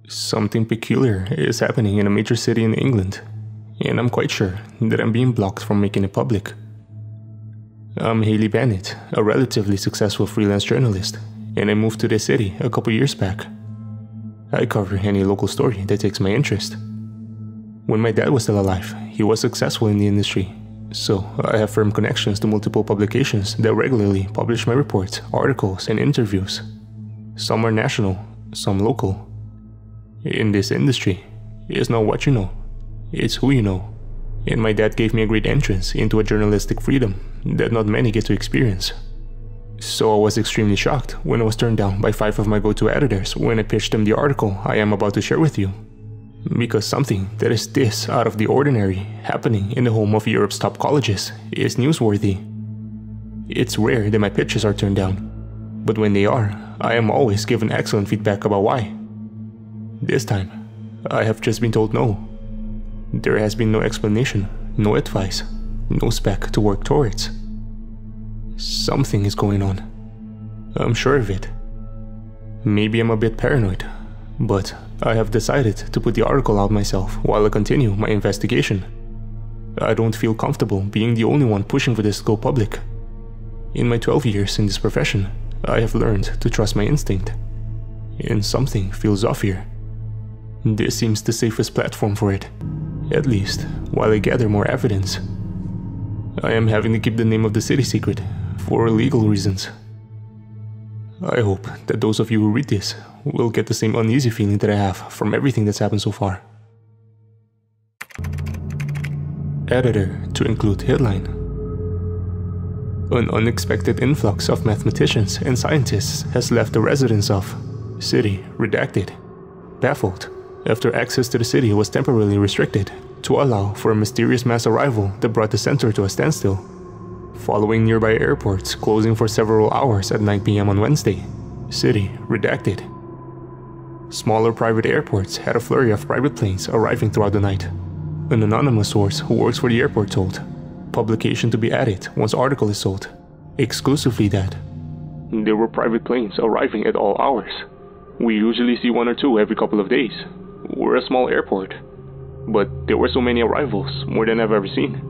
Something peculiar is happening in a major city in England, and I'm quite sure that I'm being blocked from making it public. I'm Haley Bennett, a relatively successful freelance journalist, and I moved to this city a couple years back. I cover any local story that takes my interest. When my dad was still alive, he was successful in the industry, so I have firm connections to multiple publications that regularly publish my reports, articles, and interviews. Some are national, some local. In this industry, it's not what you know, it's who you know. And my dad gave me a great entrance into a journalistic freedom that not many get to experience. So I was extremely shocked when I was turned down by 5 of my go-to editors when I pitched them the article I am about to share with you. Because something that is this out of the ordinary happening in the home of Europe's top colleges is newsworthy. It's rare that my pitches are turned down, but when they are, I am always given excellent feedback about why. This time, I have just been told no. There has been no explanation, no advice, no spec to work towards. Something is going on. I'm sure of it. Maybe I'm a bit paranoid, but I have decided to put the article out myself while I continue my investigation. I don't feel comfortable being the only one pushing for this to go public. In my 12 years in this profession, I have learned to trust my instinct. And something feels off here. This seems the safest platform for it, at least while I gather more evidence. I am having to keep the name of the city secret for legal reasons. I hope that those of you who read this will get the same uneasy feeling that I have from everything that's happened so far. Editor to include headline. An unexpected influx of mathematicians and scientists has left the residents of City Redacted baffled after access to the city was temporarily restricted to allow for a mysterious mass arrival that brought the center to a standstill, following nearby airports closing for several hours at 9 p.m. on Wednesday. City Redacted. Smaller private airports had a flurry of private planes arriving throughout the night. An anonymous source who works for the airport told, publication to be added once article is sold, exclusively that there were private planes arriving at all hours. We usually see 1 or 2 every couple of days. We're a small airport, but there were so many arrivals, more than I've ever seen.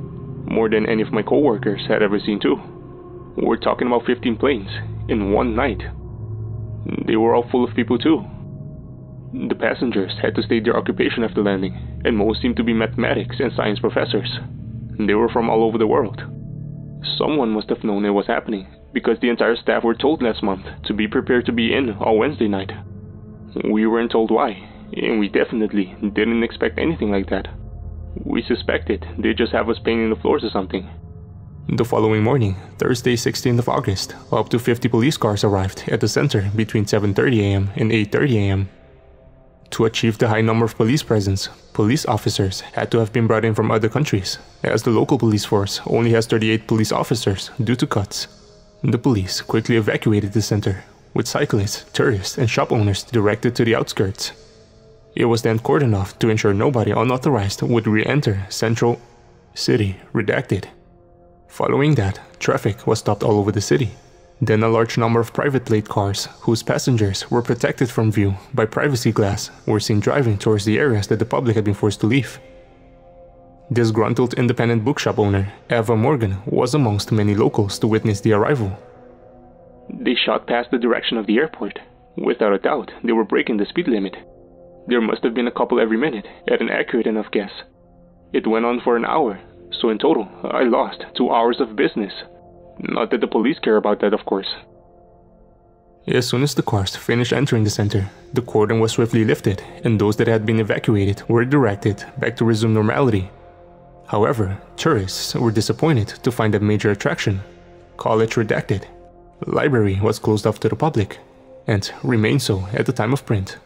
More than any of my co-workers had ever seen too. We're talking about 15 planes in one night. They were all full of people too. The passengers had to state their occupation after landing, and most seemed to be mathematics and science professors. They were from all over the world. Someone must have known it was happening, because the entire staff were told last month to be prepared to be in all Wednesday night. We weren't told why, and we definitely didn't expect anything like that. We suspected they'd just have us painting the floors or something. The following morning, Thursday 16th of August, up to 50 police cars arrived at the center between 7:30 a.m. and 8:30 a.m. To achieve the high number of police presence, police officers had to have been brought in from other countries, as the local police force only has 38 police officers due to cuts. The police quickly evacuated the center, with cyclists, tourists, and shop owners directed to the outskirts. It was then cordoned off to ensure nobody unauthorized would re-enter Central City Redacted. Following that, traffic was stopped all over the city. Then a large number of private plate cars, whose passengers were protected from view by privacy glass, were seen driving towards the areas that the public had been forced to leave. Disgruntled independent bookshop owner Eva Morgan was amongst many locals to witness the arrival. They shot past the direction of the airport. Without a doubt, they were breaking the speed limit. There must have been a couple every minute, at an accurate enough guess. It went on for an hour, so in total, I lost 2 hours of business. Not that the police care about that, of course. As soon as the cars finished entering the center, the cordon was swiftly lifted, and those that had been evacuated were directed back to resume normality. However, tourists were disappointed to find a major attraction, College Redacted. Library was closed off to the public, and remained so at the time of print.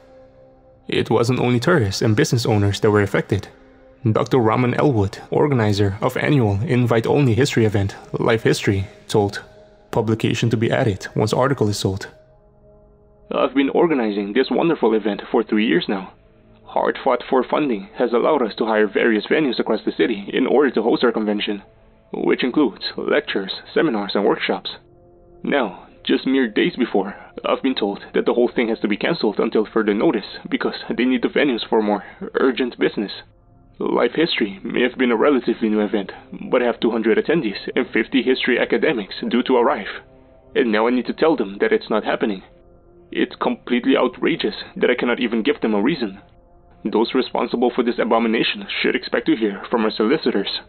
It wasn't only tourists and business owners that were affected. Dr. Raman Elwood, organizer of annual invite-only history event Life History, told, publication to be added once article is sold. I've been organizing this wonderful event for 3 years now. Hard fought for funding has allowed us to hire various venues across the city in order to host our convention, which includes lectures, seminars, and workshops. Now, just mere days before, I've been told that the whole thing has to be cancelled until further notice because they need the venues for more urgent business. Life history may have been a relatively new event, but I have 200 attendees and 50 history academics due to arrive. And now I need to tell them that it's not happening. It's completely outrageous that I cannot even give them a reason. Those responsible for this abomination should expect to hear from our solicitors.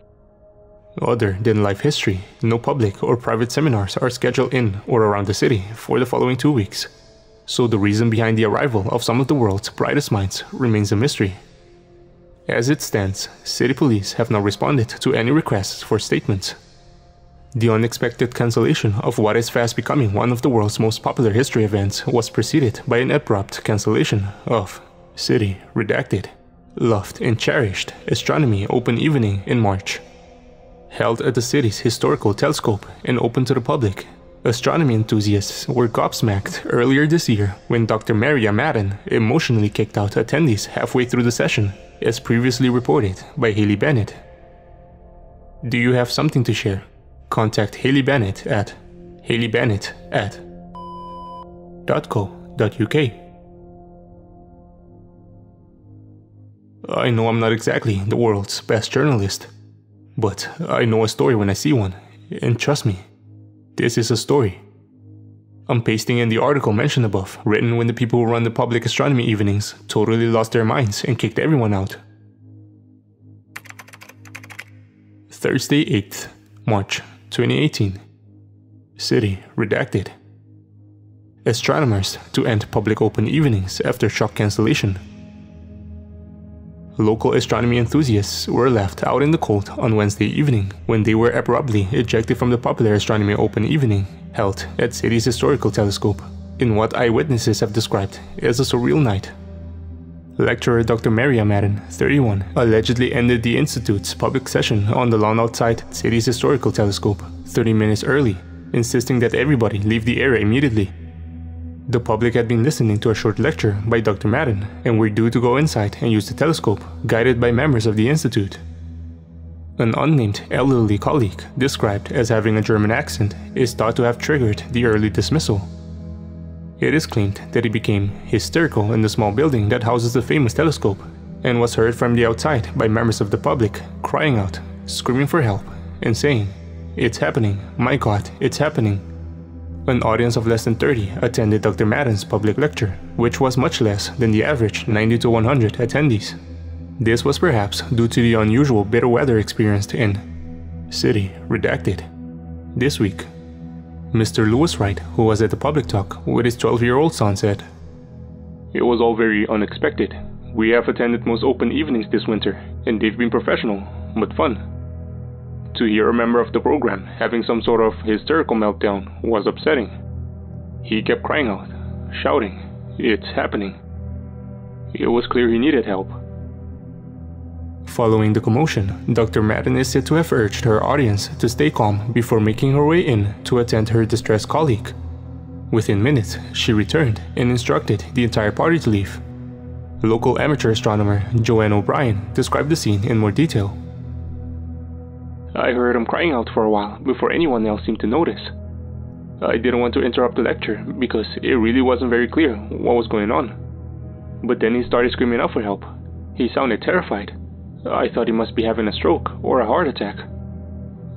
Other than life history, no public or private seminars are scheduled in or around the city for the following 2 weeks. So the reason behind the arrival of some of the world's brightest minds remains a mystery. As it stands, city police have not responded to any requests for statements. The unexpected cancellation of what is fast becoming one of the world's most popular history events was preceded by an abrupt cancellation of City Redacted, Loved and Cherished Astronomy Open Evening in March. Held at the city's historical telescope and open to the public, astronomy enthusiasts were gobsmacked earlier this year when Dr. Maria Madden emotionally kicked out attendees halfway through the session, as previously reported by Haley Bennett. Do you have something to share? Contact Haley Bennett at haleybennett@.co.uk. I know I'm not exactly the world's best journalist, but I know a story when I see one, and trust me, this is a story. I'm pasting in the article mentioned above, written when the people who run the public astronomy evenings totally lost their minds and kicked everyone out. Thursday 8th March 2018. City Redacted. Astronomers to end public open evenings after shock cancellation. Local astronomy enthusiasts were left out in the cold on Wednesday evening when they were abruptly ejected from the popular astronomy open evening held at city's historical telescope in what eyewitnesses have described as a surreal night. Lecturer Dr. Maria Madden, 31, allegedly ended the institute's public session on the lawn outside city's historical telescope 30 minutes early, insisting that everybody leave the area immediately. The public had been listening to a short lecture by Dr. Madden and were due to go inside and use the telescope, guided by members of the institute. An unnamed elderly colleague, described as having a German accent, is thought to have triggered the early dismissal. It is claimed that he became hysterical in the small building that houses the famous telescope and was heard from the outside by members of the public crying out, screaming for help, and saying, "It's happening, my God, it's happening." An audience of less than 30 attended Dr. Madden's public lecture, which was much less than the average 90 to 100 attendees. This was perhaps due to the unusual bitter weather experienced in City Redacted this week. Mr. Lewis Wright, who was at the public talk with his 12-year-old son, said, "It was all very unexpected. We have attended most open evenings this winter, and they've been professional, but fun. To hear a member of the program having some sort of hysterical meltdown was upsetting. He kept crying out, shouting, 'It's happening.' It was clear he needed help." Following the commotion, Dr. Madden is said to have urged her audience to stay calm before making her way in to attend her distressed colleague. Within minutes, she returned and instructed the entire party to leave. Local amateur astronomer Joanne O'Brien described the scene in more detail. "I heard him crying out for a while before anyone else seemed to notice. I didn't want to interrupt the lecture because it really wasn't very clear what was going on. But then he started screaming out for help. He sounded terrified. I thought he must be having a stroke or a heart attack.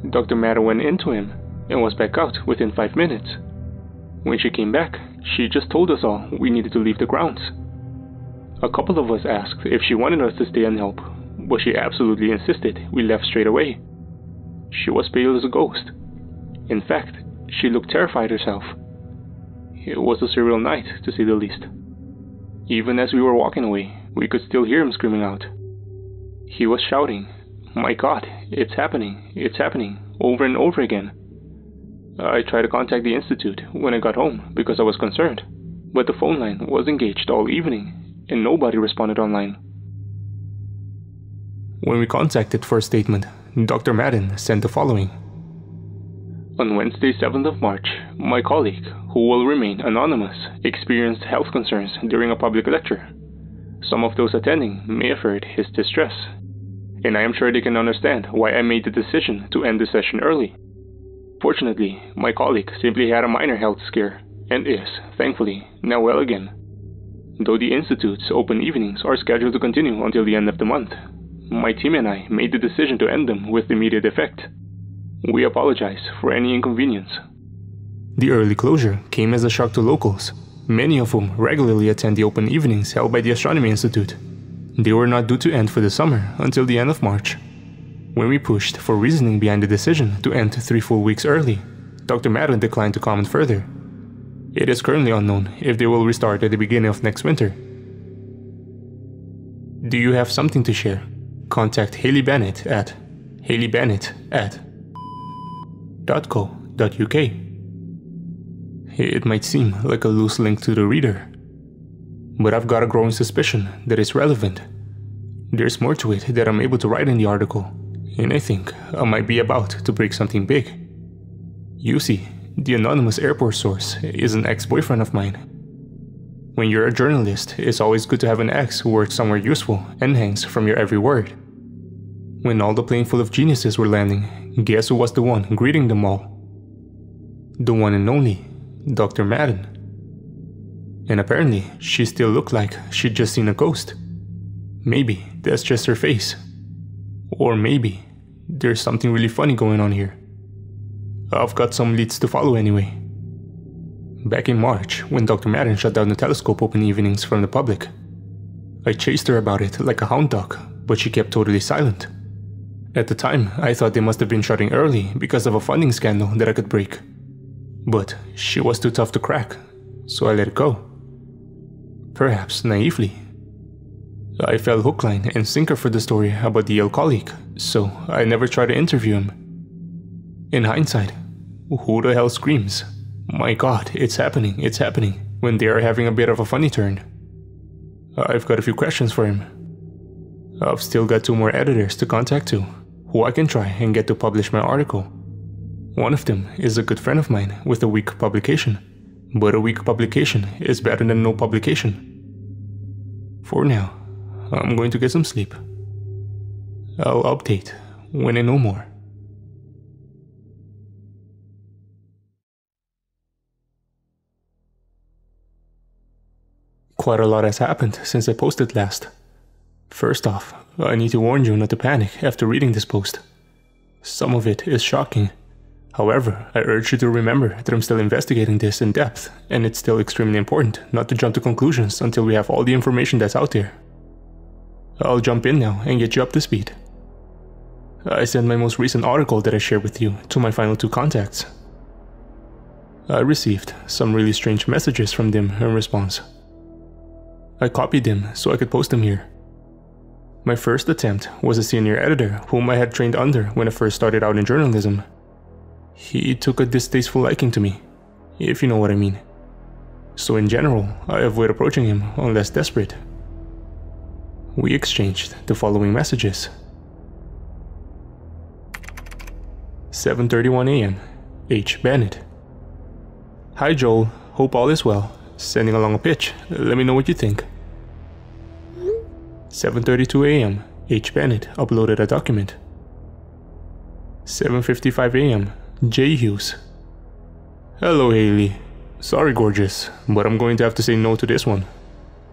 Dr. Madden went into him and was back out within 5 minutes. When she came back, she just told us all we needed to leave the grounds. A couple of us asked if she wanted us to stay and help, but she absolutely insisted we left straight away. She was pale as a ghost. In fact, she looked terrified herself. It was a surreal night, to say the least. Even as we were walking away, we could still hear him screaming out. He was shouting, 'My God, it's happening,' over and over again. I tried to contact the institute when I got home because I was concerned, but the phone line was engaged all evening and nobody responded online." When we contacted for a statement, Dr. Madden sent the following. "On Wednesday 7th of March, my colleague, who will remain anonymous, experienced health concerns during a public lecture. Some of those attending may have heard his distress, and I am sure they can understand why I made the decision to end the session early. Fortunately, my colleague simply had a minor health scare and is, thankfully, now well again. Though the Institute's open evenings are scheduled to continue until the end of the month, my team and I made the decision to end them with immediate effect. We apologize for any inconvenience. The early closure came as a shock to locals, many of whom regularly attend the open evenings held by the Astronomy Institute. They were not due to end for the summer until the end of March. When we pushed for reasoning behind the decision to end 3 full weeks early, Dr. Madden declined to comment further. It is currently unknown if they will restart at the beginning of next winter. Do you have something to share? Contact Haley Bennett at hayley.bennett@.co.uk. It might seem like a loose link to the reader, but I've got a growing suspicion that it's relevant. There's more to it that I'm able to write in the article, and I think I might be about to break something big. You see, the anonymous airport source is an ex-boyfriend of mine. When you're a journalist, it's always good to have an ex who works somewhere useful and hangs from your every word. When all the plane full of geniuses were landing, guess who was the one greeting them all? The one and only Dr. Madden. And apparently, she still looked like she'd just seen a ghost. Maybe that's just her face. Or maybe there's something really funny going on here. I've got some leads to follow anyway. Back in March, when Dr. Madden shut down the telescope open evenings from the public, I chased her about it like a hound dog, but she kept totally silent. At the time, I thought they must have been shutting early because of a funding scandal that I could break. But she was too tough to crack, so I let it go. Perhaps naively. I fell hook, line, and sinker for the story about the Yale colleague, so I never tried to interview him. In hindsight, who the hell screams, "My God, it's happening, when they are having a bit of a funny turn? I've got a few questions for him. I've still got 2 more editors to contact to, who I can try and get to publish my article. One of them is a good friend of mine with a weak publication, but a weak publication is better than no publication. For now, I'm going to get some sleep. I'll update when I know more. Quite a lot has happened since I posted last. First off, I need to warn you not to panic after reading this post. Some of it is shocking. However, I urge you to remember that I'm still investigating this in depth, and it's still extremely important not to jump to conclusions until we have all the information that's out there. I'll jump in now and get you up to speed. I sent my most recent article that I shared with you to my final 2 contacts. I received some really strange messages from them in response. I copied them so I could post them here. My first attempt was a senior editor whom I had trained under when I first started out in journalism. He took a distasteful liking to me, if you know what I mean. So in general, I avoid approaching him unless desperate. We exchanged the following messages. 7:31 AM, H. Bennett. Hi Joel, hope all is well. Sending along a pitch, let me know what you think. 7:32 AM, H. Bennett uploaded a document. 7:55 AM, J. Hughes. Hello Haley. Sorry gorgeous, but I'm going to have to say no to this one.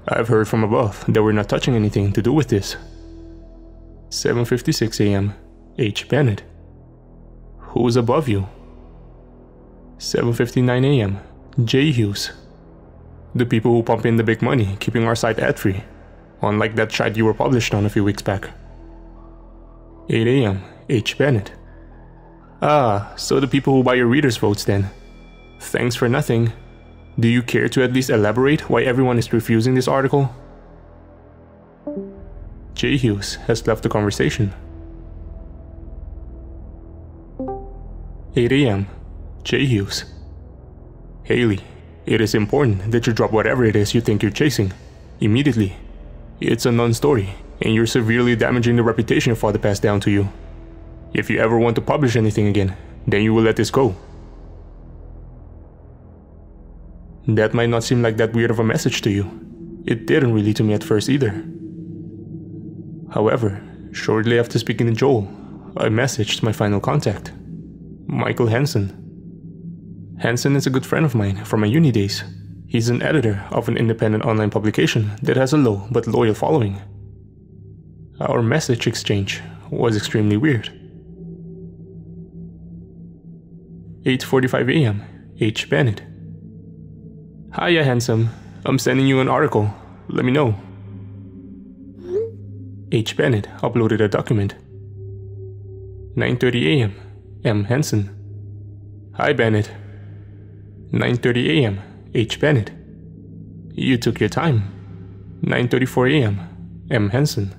I've heard from above that we're not touching anything to do with this. 7:56 AM, H. Bennett. Who's above you? 7:59 AM, J. Hughes. The people who pump in the big money, keeping our site ad-free. Unlike that shite you were published on a few weeks back. 8 AM, H. Bennett. Ah, so the people who buy your readers' votes then. Thanks for nothing. Do you care to at least elaborate why everyone is refusing this article? J. Hughes has left the conversation. 8 AM, J. Hughes. Haley, it is important that you drop whatever it is you think you're chasing, immediately. It's a non-story, and you're severely damaging the reputation your father passed down to you. If you ever want to publish anything again, then you will let this go. That might not seem like that weird of a message to you. It didn't really to me at first either. However, shortly after speaking to Joel, I messaged my final contact, Michael Hansen. Hansen is a good friend of mine from my uni days. He's an editor of an independent online publication that has a low but loyal following. Our message exchange was extremely weird. 8:45 a.m. H. Bennett. Hiya, handsome. I'm sending you an article. Let me know. H. Bennett uploaded a document. 9:30 a.m. M. Hansen. Hi, Bennett. 9:30 a.m. H. Bennett. You took your time. 9:34 a.m. M. Hansen.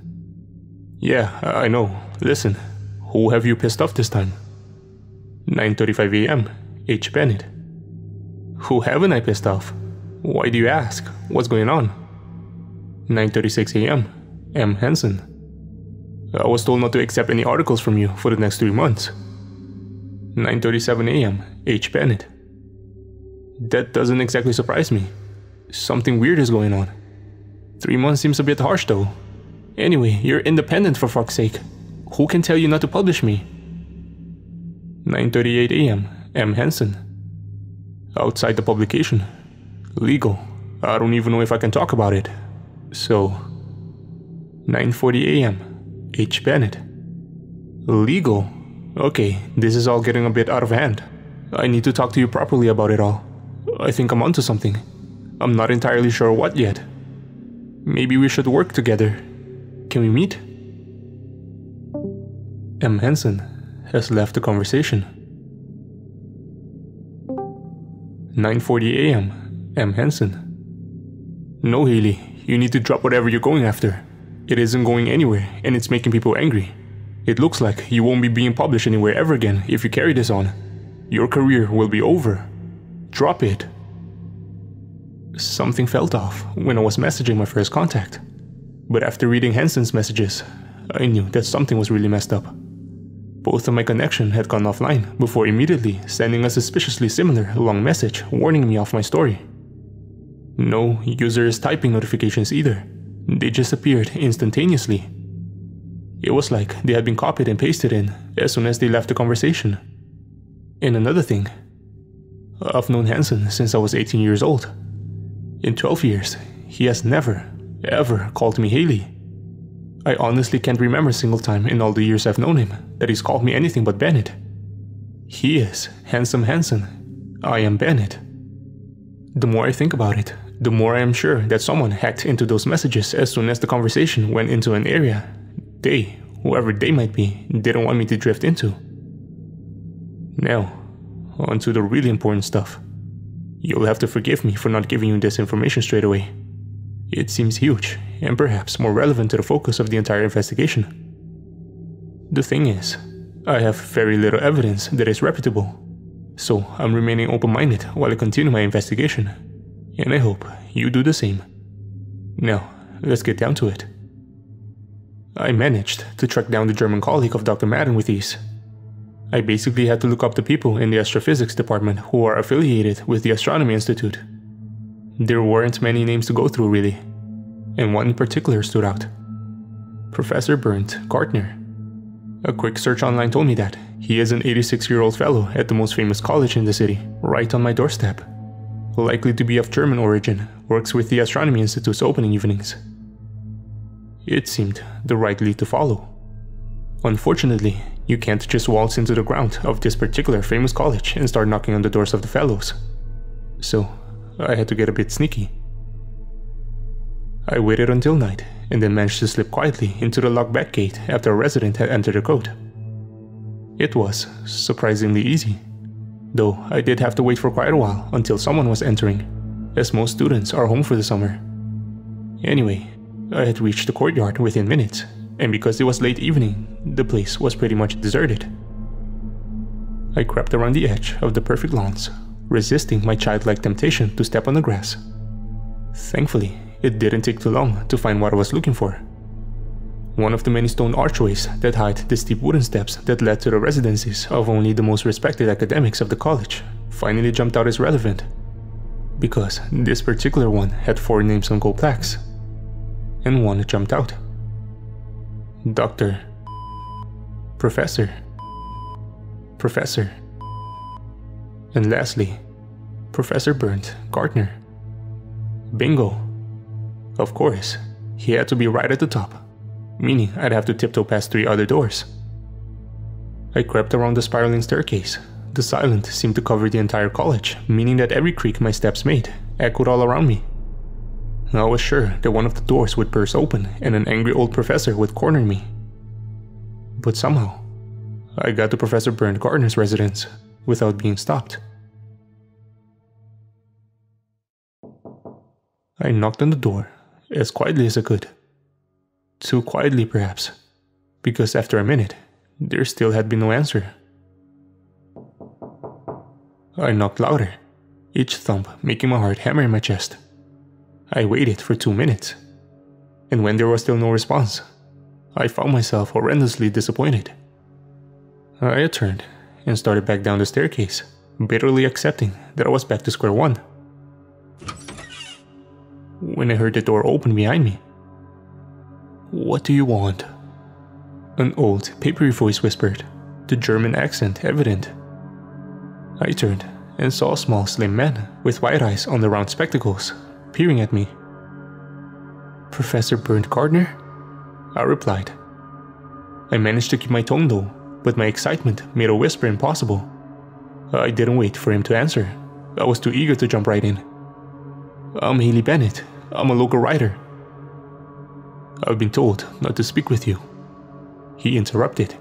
Yeah, I know. Listen, who have you pissed off this time? 9:35 a.m. H. Bennett. Who haven't I pissed off? Why do you ask? What's going on? 9:36 a.m. M. Hansen. I was told not to accept any articles from you for the next 3 months. 9:37 a.m. H. Bennett. That doesn't exactly surprise me. Something weird is going on. 3 months seems a bit harsh though. Anyway, you're independent for fuck's sake. Who can tell you not to publish me? 9:38 a.m. M. Hansen. Outside the publication. Legal. I don't even know if I can talk about it. So... 9:40 a.m. H. Bennett. Legal? Okay, this is all getting a bit out of hand. I need to talk to you properly about it all. I think I'm onto something. I'm not entirely sure what yet. Maybe we should work together. Can we meet? M. Hansen has left the conversation. 9:40 a.m. M. Hansen. No, Haley, you need to drop whatever you're going after. It isn't going anywhere, and it's making people angry. It looks like you won't be being published anywhere ever again if you carry this on. Your career will be over. Drop it. Something felt off when I was messaging my first contact. But after reading Hansen's messages, I knew that something was really messed up. Both of my connection had gone offline before immediately sending a suspiciously similar long message warning me off my story. No users typing notifications either. They just appeared instantaneously. It was like they had been copied and pasted in as soon as they left the conversation. And another thing, I've known Hansen since I was 18 years old. In 12 years, he has never, ever called me Haley. I honestly can't remember a single time in all the years I've known him that he's called me anything but Bennett. He is Handsome Hansen. I am Bennett. The more I think about it, the more I am sure that someone hacked into those messages as soon as the conversation went into an area they, whoever they might be, didn't want me to drift into. Now, on to the really important stuff. You'll have to forgive me for not giving you this information straight away. It seems huge, and perhaps more relevant to the focus of the entire investigation. The thing is, I have very little evidence that is reputable, so I'm remaining open-minded while I continue my investigation, and I hope you do the same. Now, let's get down to it. I managed to track down the German colleague of Dr. Madden with ease. I basically had to look up the people in the astrophysics department who are affiliated with the Astronomy Institute. There weren't many names to go through really, and one in particular stood out. Professor Bernd Gartner. A quick search online told me that he is an 86-year-old fellow at the most famous college in the city, right on my doorstep. Likely to be of German origin, works with the Astronomy Institute's opening evenings. It seemed the right lead to follow. Unfortunately, you can't just waltz into the ground of this particular famous college and start knocking on the doors of the fellows. So, I had to get a bit sneaky. I waited until night and then managed to slip quietly into the locked back gate after a resident had entered the code. It was surprisingly easy, though I did have to wait for quite a while until someone was entering, as most students are home for the summer. Anyway, I had reached the courtyard within minutes, and because it was late evening, the place was pretty much deserted. I crept around the edge of the perfect lawns, resisting my childlike temptation to step on the grass. Thankfully, it didn't take too long to find what I was looking for. One of the many stone archways that hide the steep wooden steps that led to the residences of only the most respected academics of the college finally jumped out as relevant, because this particular one had 4 names on gold plaques, and one jumped out. Doctor, Professor, Professor, and lastly, Professor Bernd Gardner. Bingo. Of course, he had to be right at the top, meaning I'd have to tiptoe past 3 other doors. I crept around the spiraling staircase. The silence seemed to cover the entire college, meaning that every creak my steps made echoed all around me. I was sure that one of the doors would burst open and an angry old professor would corner me. But somehow, I got to Professor Bernd Gardner's residence without being stopped. I knocked on the door as quietly as I could. Too quietly, perhaps, because after a minute, there still had been no answer. I knocked louder, each thump making my heart hammer in my chest. I waited for 2 minutes, and when there was still no response, I found myself horrendously disappointed. I turned and started back down the staircase, bitterly accepting that I was back to square one. When I heard the door open behind me. "What do you want?" An old, papery voice whispered, the German accent evident. I turned and saw a small, slim man with wide eyes on the round spectacles, peering at me. "Professor Bernd Gardner?" I replied. I managed to keep my tone low, but my excitement made a whisper impossible. I didn't wait for him to answer. I was too eager to jump right in. "I'm Haley Bennett. I'm a local writer." "I've been told not to speak with you," he interrupted.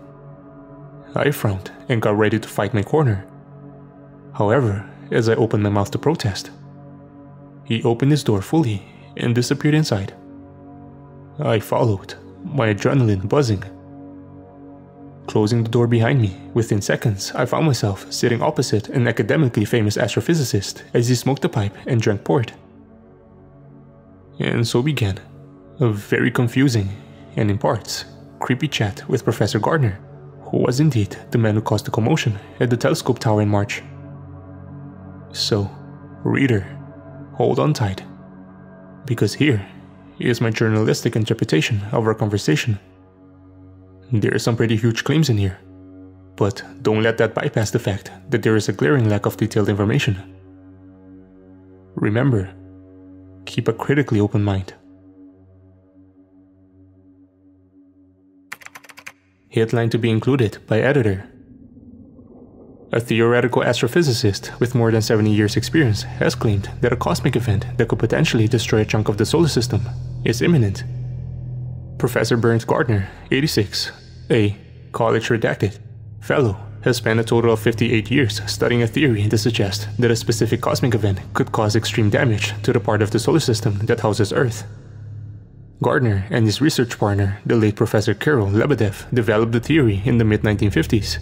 I frowned and got ready to fight my corner. However, as I opened my mouth to protest, he opened his door fully and disappeared inside. I followed, my adrenaline buzzing. Closing the door behind me, within seconds I found myself sitting opposite an academically famous astrophysicist as he smoked a pipe and drank port. And so began a very confusing, and in parts, creepy chat with Professor Gardner, who was indeed the man who caused the commotion at the telescope tower in March. So, reader, hold on tight, because here is my journalistic interpretation of our conversation. There are some pretty huge claims in here, but don't let that bypass the fact that there is a glaring lack of detailed information. Remember, keep a critically open mind. Headline to be included by editor. A theoretical astrophysicist with more than 70 years' experience has claimed that a cosmic event that could potentially destroy a chunk of the solar system is imminent. Professor Bernd Gardner, 86, a college redacted fellow, has spent a total of 58 years studying a theory that suggests that a specific cosmic event could cause extreme damage to the part of the solar system that houses Earth. Gardner and his research partner, the late Professor Karl Lebedev, developed the theory in the mid-1950s.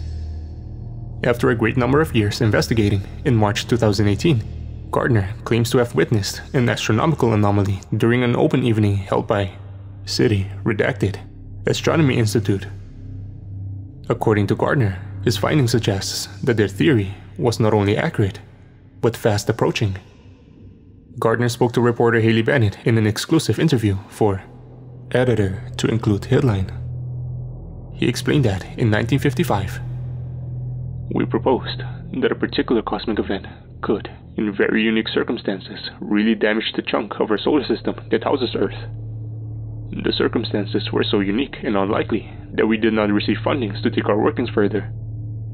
After a great number of years investigating, in March 2018, Gardner claims to have witnessed an astronomical anomaly during an open evening held by City Redacted Astronomy Institute. According to Gardner, his finding suggests that their theory was not only accurate, but fast approaching. Gardner spoke to reporter Haley Bennett in an exclusive interview for Editor to include headline. He explained that in 1955, "We proposed that a particular cosmic event could, in very unique circumstances, really damage the chunk of our solar system that houses Earth. The circumstances were so unique and unlikely that we did not receive fundings to take our workings further,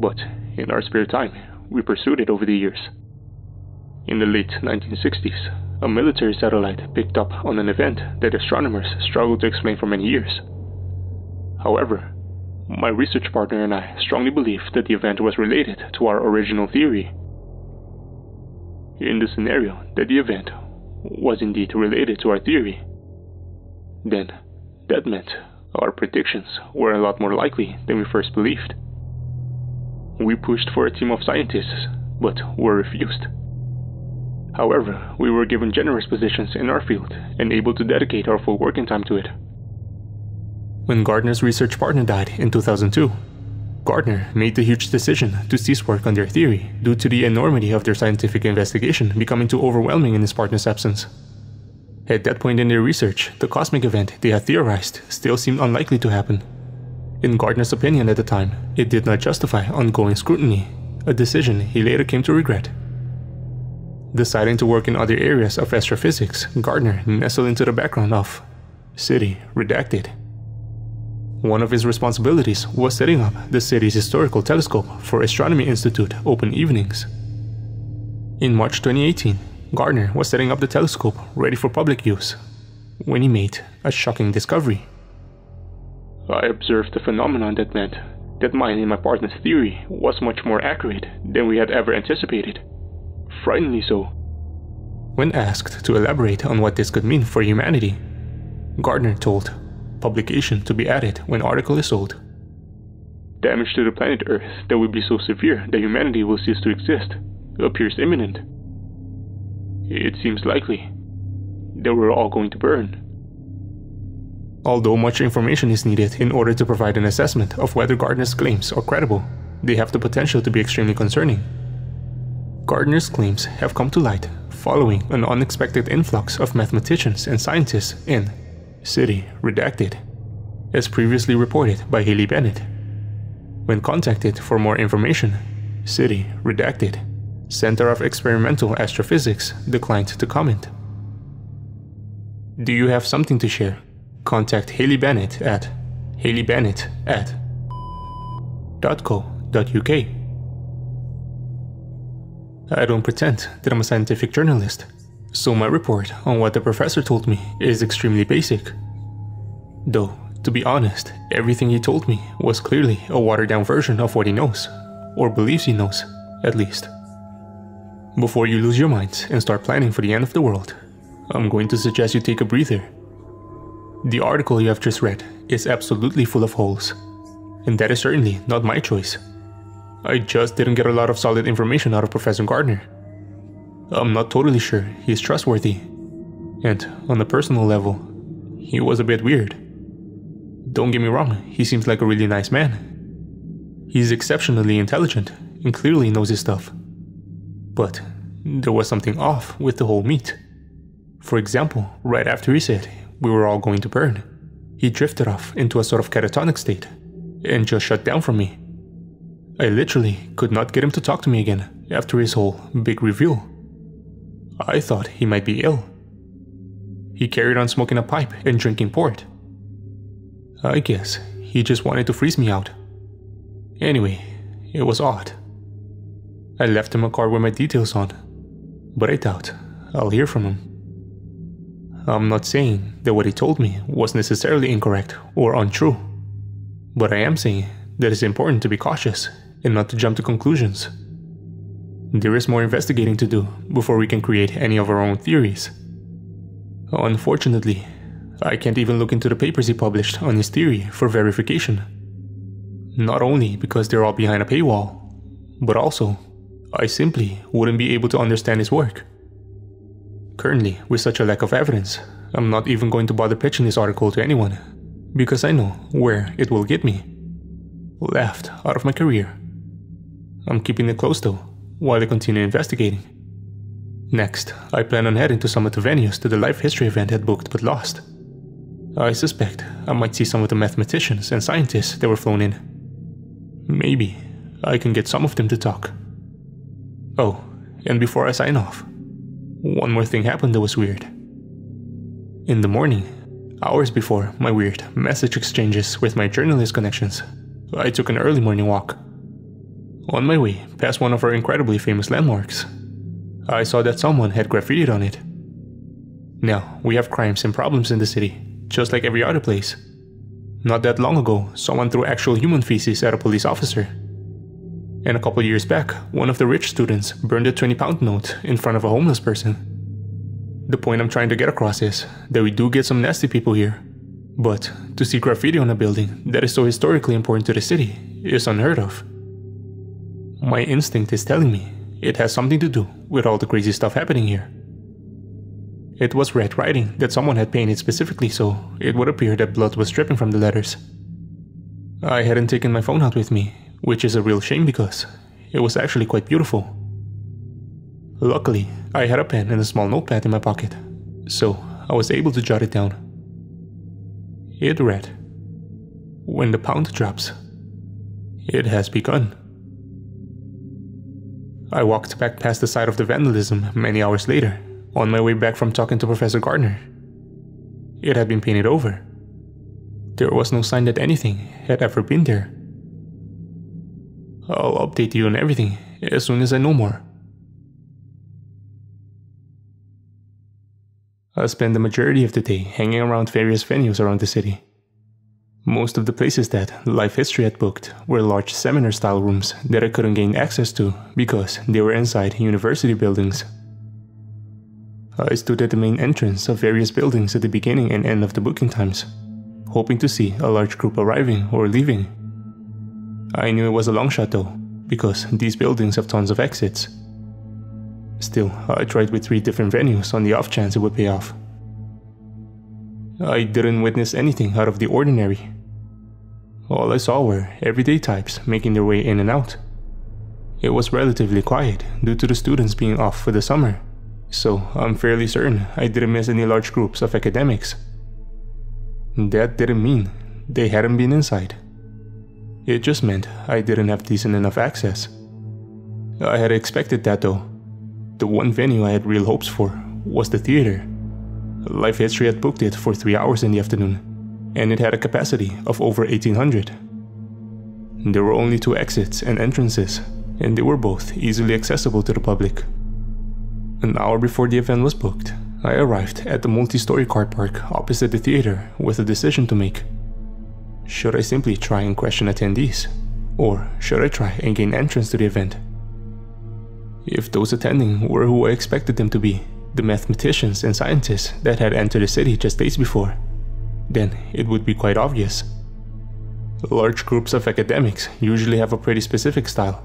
but in our spare time, we pursued it over the years. In the late 1960s, a military satellite picked up on an event that astronomers struggled to explain for many years. However, my research partner and I strongly believe that the event was related to our original theory. In the scenario that the event was indeed related to our theory, then that meant our predictions were a lot more likely than we first believed. We pushed for a team of scientists, but were refused. However, we were given generous positions in our field and able to dedicate our full working time to it." When Gardner's research partner died in 2002, Gardner made the huge decision to cease work on their theory due to the enormity of their scientific investigation becoming too overwhelming in his partner's absence. At that point in their research, the cosmic event they had theorized still seemed unlikely to happen. In Gardner's opinion at the time, it did not justify ongoing scrutiny, a decision he later came to regret. Deciding to work in other areas of astrophysics, Gardner nestled into the background of City Redacted. One of his responsibilities was setting up the city's historical telescope for Astronomy Institute open evenings. In March 2018, Gardner was setting up the telescope ready for public use when he made a shocking discovery. I observed a phenomenon that meant that mine and my partner's theory was much more accurate than we had ever anticipated. Frighteningly so. When asked to elaborate on what this could mean for humanity, Gardner told publication to be added when article is sold. Damage to the planet Earth that would be so severe that humanity will cease to exist appears imminent. It seems likely that we're all going to burn. Although much information is needed in order to provide an assessment of whether Gardner's claims are credible, they have the potential to be extremely concerning. Gardner's claims have come to light following an unexpected influx of mathematicians and scientists in City Redacted, as previously reported by Haley Bennett. When contacted for more information, City Redacted, Center of Experimental Astrophysics, declined to comment. Do you have something to share? Contact Haley Bennett at haleybennett@.co.uk. I don't pretend that I'm a scientific journalist, so my report on what the professor told me is extremely basic. Though, to be honest, everything he told me was clearly a watered-down version of what he knows, or believes he knows, at least. Before you lose your minds and start planning for the end of the world, I'm going to suggest you take a breather. The article you have just read is absolutely full of holes, and that is certainly not my choice. I just didn't get a lot of solid information out of Professor Gardner. I'm not totally sure he's trustworthy, and on a personal level, he was a bit weird. Don't get me wrong, he seems like a really nice man. He's exceptionally intelligent and clearly knows his stuff. But there was something off with the whole meet. For example, right after he said we were all going to burn, he drifted off into a sort of catatonic state and just shut down from me. I literally could not get him to talk to me again after his whole big reveal. I thought he might be ill. He carried on smoking a pipe and drinking port. I guess he just wanted to freeze me out. Anyway, it was odd. I left him a card with my details on, but I doubt I'll hear from him. I'm not saying that what he told me was necessarily incorrect or untrue, but I am saying that it's important to be cautious and not to jump to conclusions. There is more investigating to do before we can create any of our own theories. Unfortunately, I can't even look into the papers he published on his theory for verification. Not only because they're all behind a paywall, but also, I simply wouldn't be able to understand his work. Currently, with such a lack of evidence, I'm not even going to bother pitching this article to anyone, because I know where it will get me. Laughed out of my career. I'm keeping it close though, while I continue investigating. Next, I plan on heading to some of the venues that the Life History event had booked but lost. I suspect I might see some of the mathematicians and scientists that were flown in. Maybe I can get some of them to talk. Oh, and before I sign off, one more thing happened that was weird. In the morning, hours before my weird message exchanges with my journalist connections, I took an early morning walk. On my way past one of our incredibly famous landmarks, I saw that someone had graffitied on it. Now, we have crimes and problems in the city, just like every other place. Not that long ago, someone threw actual human feces at a police officer. And a couple years back, one of the rich students burned a 20-pound note in front of a homeless person. The point I'm trying to get across is that we do get some nasty people here, but to see graffiti on a building that is so historically important to the city is unheard of. My instinct is telling me it has something to do with all the crazy stuff happening here. It was red writing that someone had painted specifically so it would appear that blood was dripping from the letters. I hadn't taken my phone out with me, which is a real shame because it was actually quite beautiful. Luckily, I had a pen and a small notepad in my pocket, so I was able to jot it down. It read, "When the pound drops, it has begun." I walked back past the site of the vandalism many hours later, on my way back from talking to Professor Gardner. It had been painted over. There was no sign that anything had ever been there. I'll update you on everything as soon as I know more. I spent the majority of the day hanging around various venues around the city. Most of the places that Life History had booked were large seminar-style rooms that I couldn't gain access to because they were inside university buildings. I stood at the main entrance of various buildings at the beginning and end of the booking times, hoping to see a large group arriving or leaving. I knew it was a long shot though, because these buildings have tons of exits. Still, I tried with 3 different venues on the off chance it would pay off. I didn't witness anything out of the ordinary. All I saw were everyday types making their way in and out. It was relatively quiet due to the students being off for the summer, so I'm fairly certain I didn't miss any large groups of academics. That didn't mean they hadn't been inside. It just meant I didn't have decent enough access. I had expected that though. The one venue I had real hopes for was the theater. Life History had booked it for 3 hours in the afternoon, and it had a capacity of over 1800. There were only 2 exits and entrances, and they were both easily accessible to the public. An hour before the event was booked, I arrived at the multi-story car park opposite the theater with a decision to make. Should I simply try and question attendees, or should I try and gain entrance to the event? If those attending were who I expected them to be, the mathematicians and scientists that had entered the city just days before, then it would be quite obvious. Large groups of academics usually have a pretty specific style.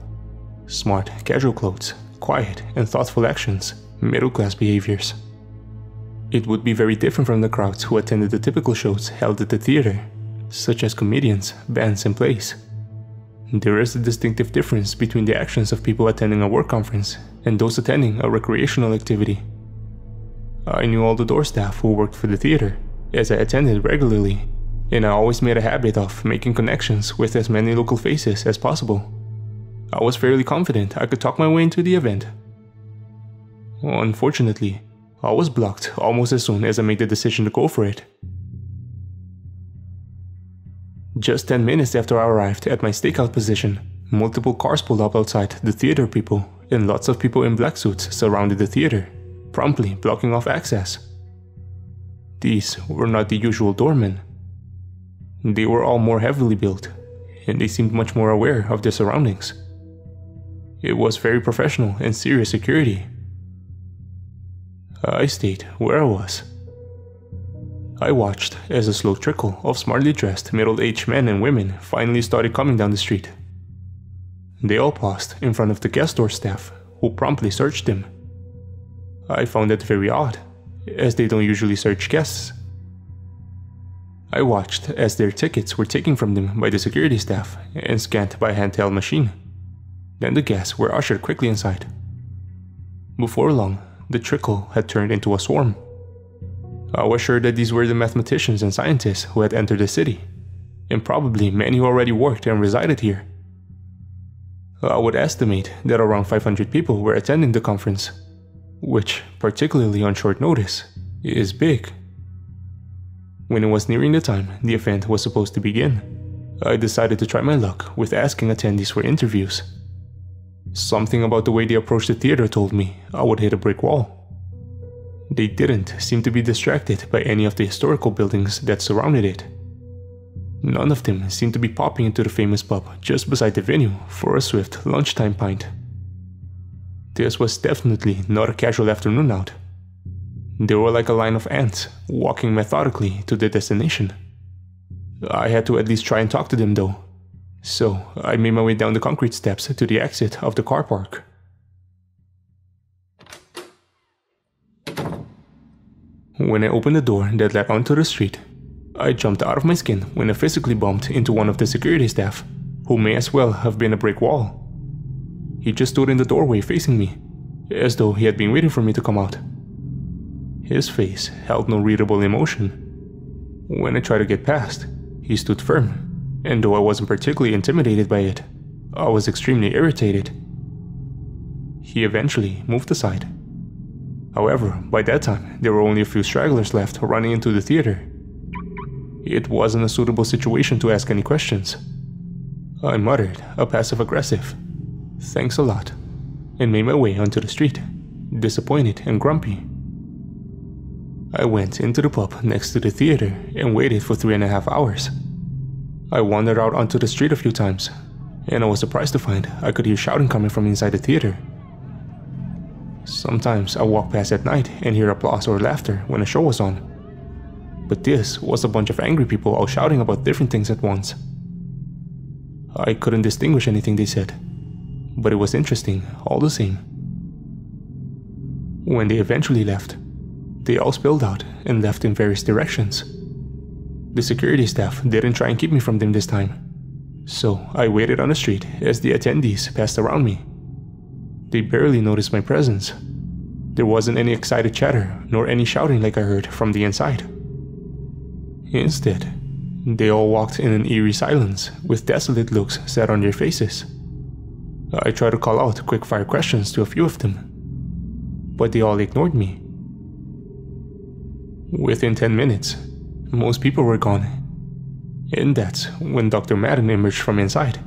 Smart, casual clothes, quiet and thoughtful actions, middle-class behaviors. It would be very different from the crowds who attended the typical shows held at the theater, such as comedians, bands and plays. There is a distinctive difference between the actions of people attending a work conference and those attending a recreational activity. I knew all the door staff who worked for the theater, as I attended regularly, and I always made a habit of making connections with as many local faces as possible. I was fairly confident I could talk my way into the event. Unfortunately, I was blocked almost as soon as I made the decision to go for it. Just 10 minutes after I arrived at my stakeout position, multiple cars pulled up outside the theater people, and lots of people in black suits surrounded the theater, promptly blocking off access. These were not the usual doormen. They were all more heavily built, and they seemed much more aware of their surroundings. It was very professional and serious security. I stayed where I was. I watched as a slow trickle of smartly dressed middle-aged men and women finally started coming down the street. They all paused in front of the guest door staff, who promptly searched them. I found that very odd, as they don't usually search guests. I watched as their tickets were taken from them by the security staff and scanned by a handheld machine. Then the guests were ushered quickly inside. Before long, the trickle had turned into a swarm. I was sure that these were the mathematicians and scientists who had entered the city, and probably many who already worked and resided here. I would estimate that around 500 people were attending the conference, which, particularly on short notice, is big. When it was nearing the time the event was supposed to begin, I decided to try my luck with asking attendees for interviews. Something about the way they approached the theater told me I would hit a brick wall. They didn't seem to be distracted by any of the historical buildings that surrounded it. None of them seemed to be popping into the famous pub just beside the venue for a swift lunchtime pint. This was definitely not a casual afternoon out. They were like a line of ants, walking methodically to their destination. I had to at least try and talk to them though, so I made my way down the concrete steps to the exit of the car park. When I opened the door that led onto the street, I jumped out of my skin when I physically bumped into one of the security staff, who may as well have been a brick wall. He just stood in the doorway facing me, as though he had been waiting for me to come out. His face held no readable emotion. When I tried to get past, he stood firm, and though I wasn't particularly intimidated by it, I was extremely irritated. He eventually moved aside. However, by that time, there were only a few stragglers left running into the theater. It wasn't a suitable situation to ask any questions. I muttered, a passive-aggressive, "Thanks a lot," and made my way onto the street, disappointed and grumpy. I went into the pub next to the theater and waited for 3.5 hours. I wandered out onto the street a few times, and I was surprised to find I could hear shouting coming from inside the theater. Sometimes I walked past at night and hear applause or laughter when a show was on. But this was a bunch of angry people all shouting about different things at once. I couldn't distinguish anything they said, but it was interesting all the same. When they eventually left, they all spilled out and left in various directions. The security staff didn't try and keep me from them this time, so I waited on the street as the attendees passed around me. They barely noticed my presence. There wasn't any excited chatter nor any shouting like I heard from the inside. Instead, they all walked in an eerie silence with desolate looks set on their faces. I tried to call out quick-fire questions to a few of them, but they all ignored me. Within 10 minutes, most people were gone, and that's when Dr. Madden emerged from inside.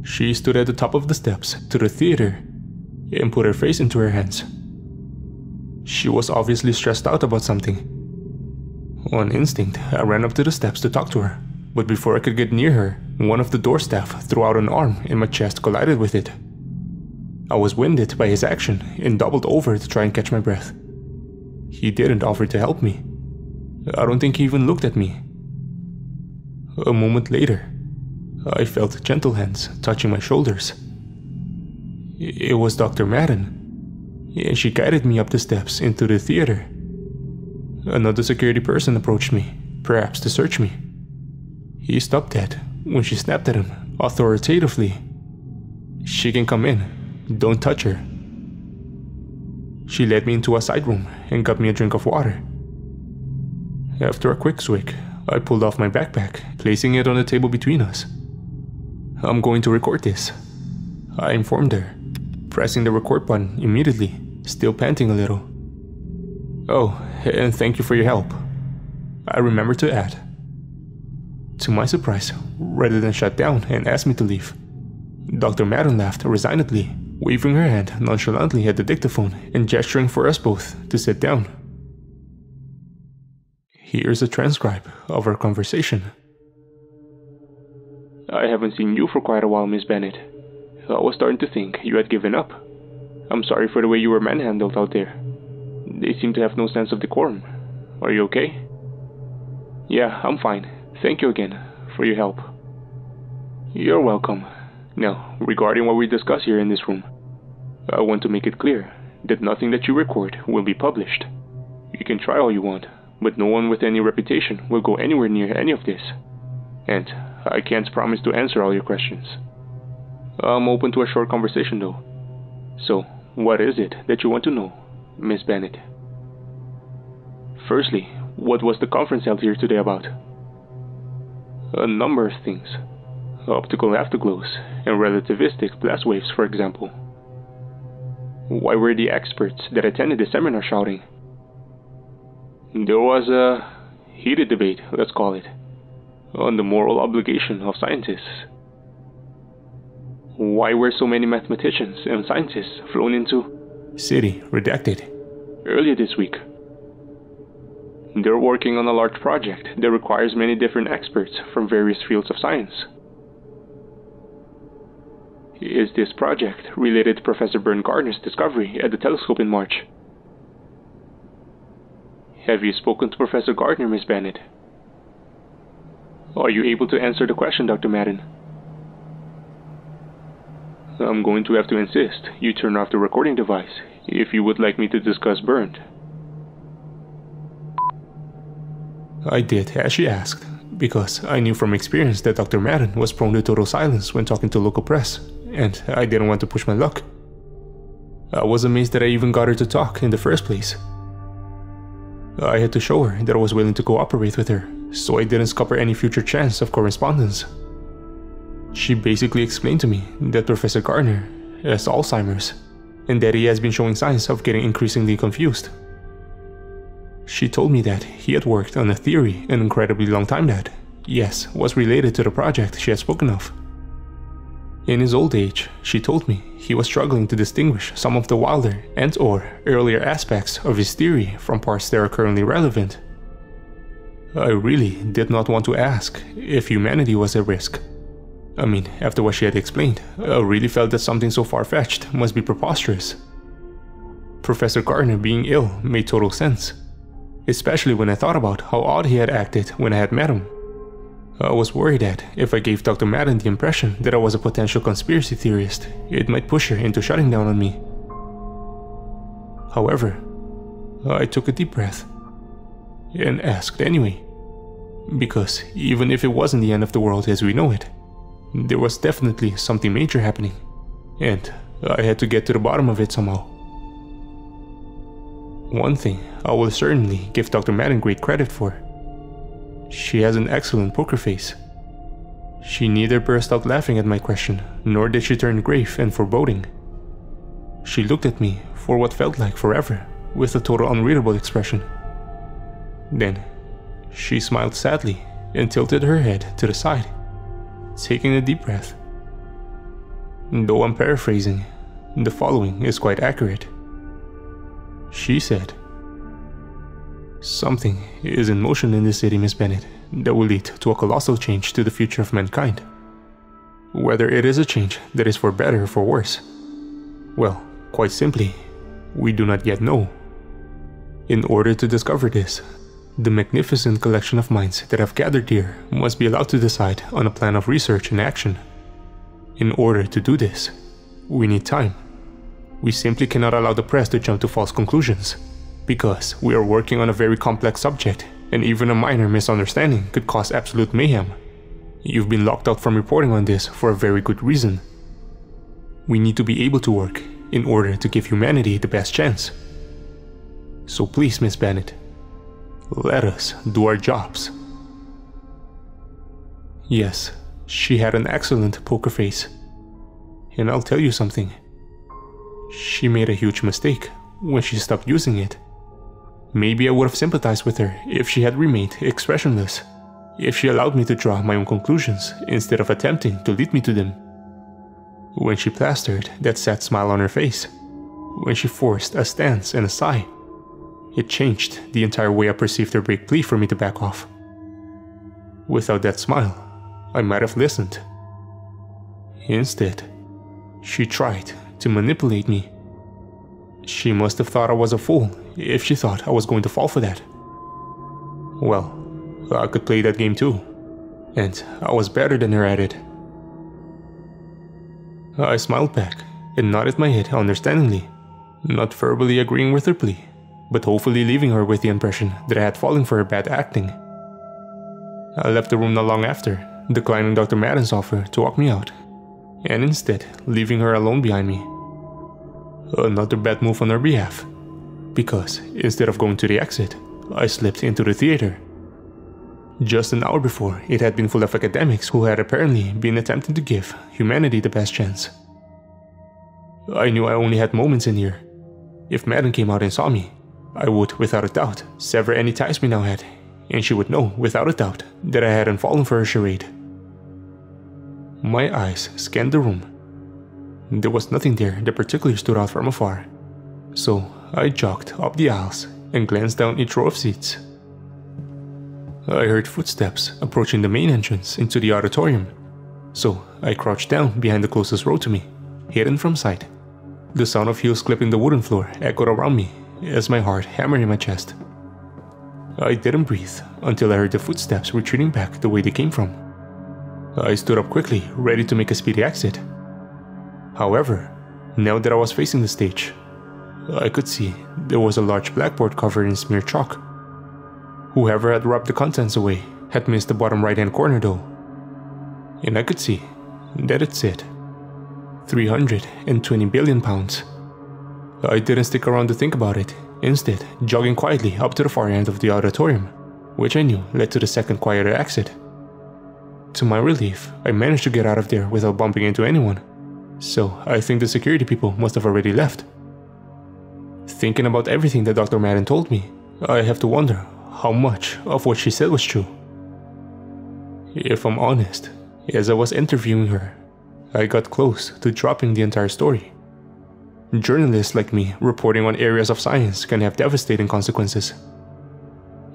She stood at the top of the steps to the theater and put her face into her hands. She was obviously stressed out about something. On instinct, I ran up to the steps to talk to her, but before I could get near her, one of the door staff threw out an arm and my chest collided with it. I was winded by his action and doubled over to try and catch my breath. He didn't offer to help me. I don't think he even looked at me. A moment later, I felt gentle hands touching my shoulders. It was Dr. Madden, and she guided me up the steps into the theater. Another security person approached me, perhaps to search me. He stopped dead when she snapped at him, authoritatively. "She can come in. Don't touch her." She led me into a side room and got me a drink of water. After a quick swig, I pulled off my backpack, placing it on the table between us. "I'm going to record this," I informed her, pressing the record button immediately, still panting a little. "Oh, and thank you for your help," I remembered to add. To my surprise, rather than shut down and ask me to leave, Dr. Madden laughed resignedly, waving her hand nonchalantly at the dictaphone and gesturing for us both to sit down. Here's a transcribe of our conversation. "I haven't seen you for quite a while, Miss Bennett. I was starting to think you had given up. I'm sorry for the way you were manhandled out there. They seem to have no sense of decorum. Are you okay?" "Yeah, I'm fine. Thank you again for your help." "You're welcome. Now, regarding what we discuss here in this room, I want to make it clear that nothing that you record will be published. You can try all you want, but no one with any reputation will go anywhere near any of this. And I can't promise to answer all your questions. I'm open to a short conversation though. So, what is it that you want to know, Miss Bennett?" "Firstly, what was the conference held here today about?" "A number of things. Optical afterglows and relativistic blast waves, for example." "Why were the experts that attended the seminar shouting?" "There was a heated debate, let's call it, on the moral obligation of scientists." "Why were so many mathematicians and scientists flown into City Redacted earlier this week?" "They're working on a large project that requires many different experts from various fields of science." "Is this project related to Professor Bern Gardner's discovery at the telescope in March?" "Have you spoken to Professor Gardner, Miss Bennett?" "Are you able to answer the question, Dr. Madden?" "I'm going to have to insist you turn off the recording device if you would like me to discuss Bern." I did as she asked, because I knew from experience that Dr. Madden was prone to total silence when talking to local press, and I didn't want to push my luck. I was amazed that I even got her to talk in the first place. I had to show her that I was willing to cooperate with her, so I didn't scupper any future chance of correspondence. She basically explained to me that Professor Gardner has Alzheimer's, and that he has been showing signs of getting increasingly confused. She told me that he had worked on a theory an incredibly long time that, yes, was related to the project she had spoken of. In his old age, she told me, he was struggling to distinguish some of the wilder and/or earlier aspects of his theory from parts that are currently relevant. I really did not want to ask if humanity was at risk. I mean, after what she had explained, I really felt that something so far-fetched must be preposterous. Professor Gardner being ill made total sense, especially when I thought about how odd he had acted when I had met him. I was worried that if I gave Dr. Madden the impression that I was a potential conspiracy theorist, it might push her into shutting down on me. However, I took a deep breath and asked anyway, because even if it wasn't the end of the world as we know it, there was definitely something major happening, and I had to get to the bottom of it somehow. One thing I will certainly give Dr. Madden great credit for. She has an excellent poker face. She neither burst out laughing at my question, nor did she turn grave and foreboding. She looked at me for what felt like forever, with a total unreadable expression. Then, she smiled sadly and tilted her head to the side, taking a deep breath. Though I'm paraphrasing, the following is quite accurate. She said, "Something is in motion in this city, Miss Bennett, that will lead to a colossal change to the future of mankind. Whether it is a change that is for better or for worse, well, quite simply, we do not yet know. In order to discover this, the magnificent collection of minds that have gathered here must be allowed to decide on a plan of research and action. In order to do this, we need time. We simply cannot allow the press to jump to false conclusions, because we are working on a very complex subject, and even a minor misunderstanding could cause absolute mayhem. You've been locked out from reporting on this for a very good reason. We need to be able to work in order to give humanity the best chance. So please, Miss Bennett, let us do our jobs." Yes, she had an excellent poker face. And I'll tell you something. She made a huge mistake when she stopped using it. Maybe I would have sympathized with her if she had remained expressionless, if she allowed me to draw my own conclusions instead of attempting to lead me to them. When she plastered that sad smile on her face, when she forced a stance and a sigh, it changed the entire way I perceived her break plea for me to back off. Without that smile, I might have listened. Instead, she tried to manipulate me. She must have thought I was a fool if she thought I was going to fall for that. Well, I could play that game too, and I was better than her at it. I smiled back and nodded my head understandingly, not verbally agreeing with her plea, but hopefully leaving her with the impression that I had fallen for her bad acting. I left the room not long after, declining Dr. Madden's offer to walk me out, and instead leaving her alone behind me. Another bad move on her behalf, because instead of going to the exit, I slipped into the theater. Just an hour before, it had been full of academics who had apparently been attempting to give humanity the best chance. I knew I only had moments in here. If Madden came out and saw me, I would, without a doubt, sever any ties we now had, and she would know, without a doubt, that I hadn't fallen for her charade. My eyes scanned the room. There was nothing there that particularly stood out from afar, so I jogged up the aisles and glanced down each row of seats. I heard footsteps approaching the main entrance into the auditorium, so I crouched down behind the closest row to me, hidden from sight. The sound of heels clipping the wooden floor echoed around me as my heart hammered in my chest. I didn't breathe until I heard the footsteps retreating back the way they came from. I stood up quickly, ready to make a speedy exit. However, now that I was facing the stage, I could see there was a large blackboard covered in smeared chalk. Whoever had rubbed the contents away had missed the bottom right-hand corner though. And I could see that it said 320 billion pounds. I didn't stick around to think about it, instead jogging quietly up to the far end of the auditorium, which I knew led to the second quieter exit. To my relief, I managed to get out of there without bumping into anyone, so I think the security people must have already left. Thinking about everything that Dr. Madden told me, I have to wonder how much of what she said was true. If I'm honest, as I was interviewing her, I got close to dropping the entire story. Journalists like me reporting on areas of science can have devastating consequences.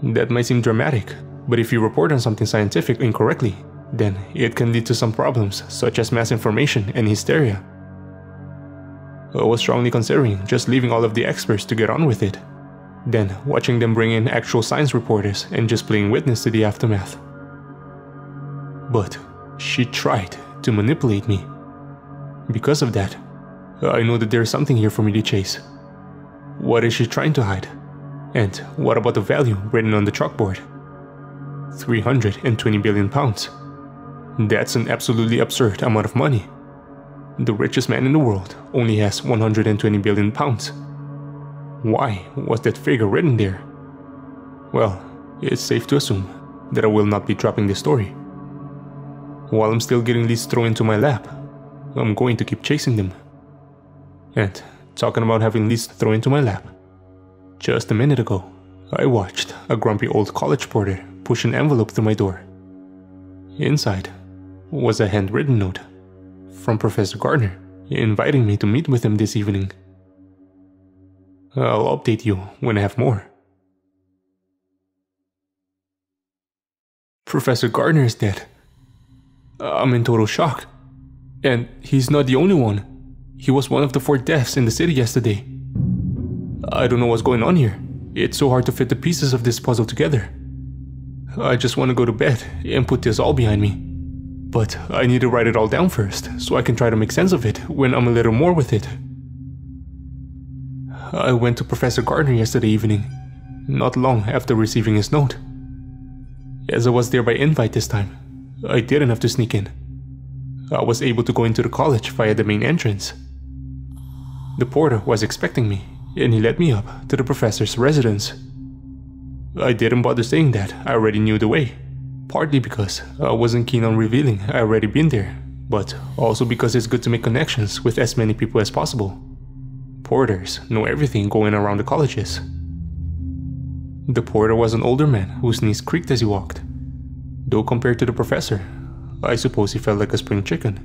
That might seem dramatic, but if you report on something scientific incorrectly, then it can lead to some problems such as mass information and hysteria. I was strongly considering just leaving all of the experts to get on with it, then watching them bring in actual science reporters and just playing witness to the aftermath. But she tried to manipulate me. Because of that, I know that there is something here for me to chase. What is she trying to hide? And what about the value written on the chalkboard? 320 billion pounds. That's an absolutely absurd amount of money. The richest man in the world only has 120 billion pounds. Why was that figure written there? Well, it's safe to assume that I will not be dropping this story. While I'm still getting leads thrown into my lap, I'm going to keep chasing them. And talking about having leads thrown into my lap, just a minute ago, I watched a grumpy old college porter push an envelope through my door. Inside was a handwritten note from Professor Gardner inviting me to meet with him this evening. I'll update you when I have more. Professor Gardner is dead. I'm in total shock. And he's not the only one. He was one of the 4 deaths in the city yesterday. I don't know what's going on here. It's so hard to fit the pieces of this puzzle together. I just want to go to bed and put this all behind me. But I need to write it all down first, so I can try to make sense of it when I'm a little more with it. I went to Professor Gardner yesterday evening, not long after receiving his note. As I was there by invite this time, I didn't have to sneak in. I was able to go into the college via the main entrance. The porter was expecting me, and he led me up to the professor's residence. I didn't bother saying that I already knew the way, partly because I wasn't keen on revealing I already been there, but also because it's good to make connections with as many people as possible. Porters know everything going around the colleges. The porter was an older man whose knees creaked as he walked. Though compared to the professor, I suppose he felt like a spring chicken.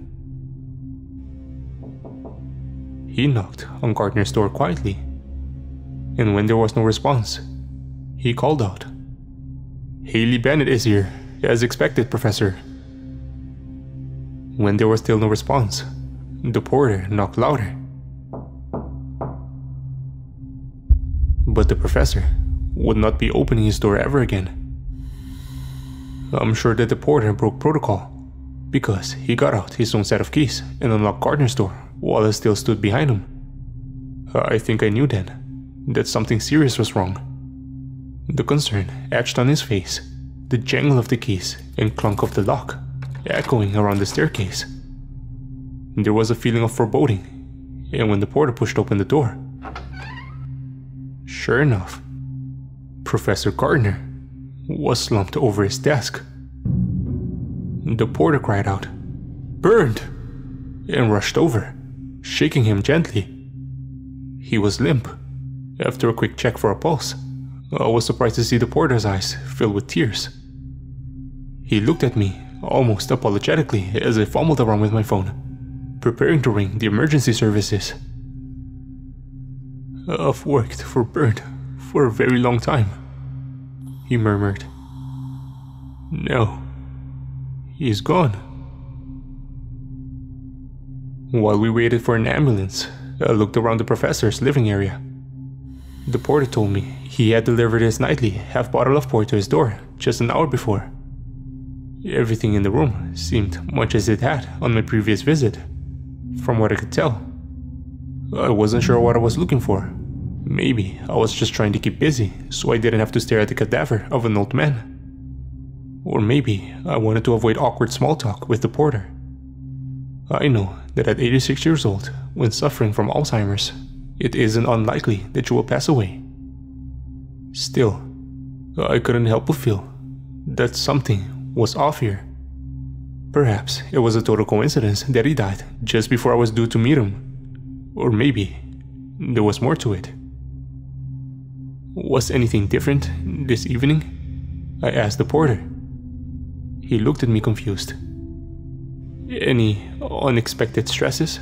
He knocked on Gardner's door quietly, and when there was no response, he called out, "Haley Bennett is here, as expected, Professor." When there was still no response, the porter knocked louder. But the professor would not be opening his door ever again. I'm sure that the porter broke protocol, because he got out his own set of keys and unlocked Gardner's door while I still stood behind him. I think I knew then that something serious was wrong. The concern etched on his face, the jangle of the keys and clunk of the lock echoing around the staircase. There was a feeling of foreboding, and when the porter pushed open the door, sure enough, Professor Gardner was slumped over his desk. The porter cried out, "Burned!" and rushed over, shaking him gently. He was limp. After a quick check for a pulse, I was surprised to see the porter's eyes fill with tears. He looked at me almost apologetically as I fumbled around with my phone, preparing to ring the emergency services. "I've worked for Bert for a very long time," he murmured. "Now, he's gone." While we waited for an ambulance, I looked around the professor's living area. The porter told me he had delivered his nightly half bottle of port to his door just an hour before. Everything in the room seemed much as it had on my previous visit, from what I could tell. I wasn't sure what I was looking for. Maybe I was just trying to keep busy so I didn't have to stare at the cadaver of an old man. Or maybe I wanted to avoid awkward small talk with the porter. I know that at 86 years old, when suffering from Alzheimer's, it isn't unlikely that you will pass away. Still, I couldn't help but feel that something was off here. Perhaps it was a total coincidence that he died just before I was due to meet him. Or maybe there was more to it. Was anything different this evening? I asked the porter. He looked at me confused. Any unexpected stresses?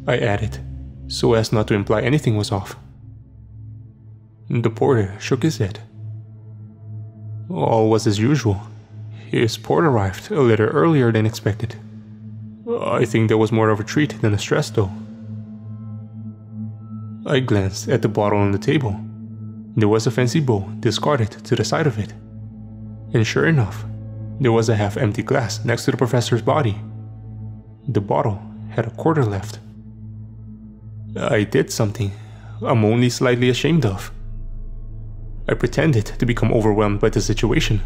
I added, so as not to imply anything was off. The porter shook his head. All was as usual. His port arrived a little earlier than expected. I think that was more of a treat than a stress though. I glanced at the bottle on the table. There was a fancy bowl discarded to the side of it. And sure enough, there was a half-empty glass next to the professor's body. The bottle had a quarter left. I did something I'm only slightly ashamed of. I pretended to become overwhelmed by the situation,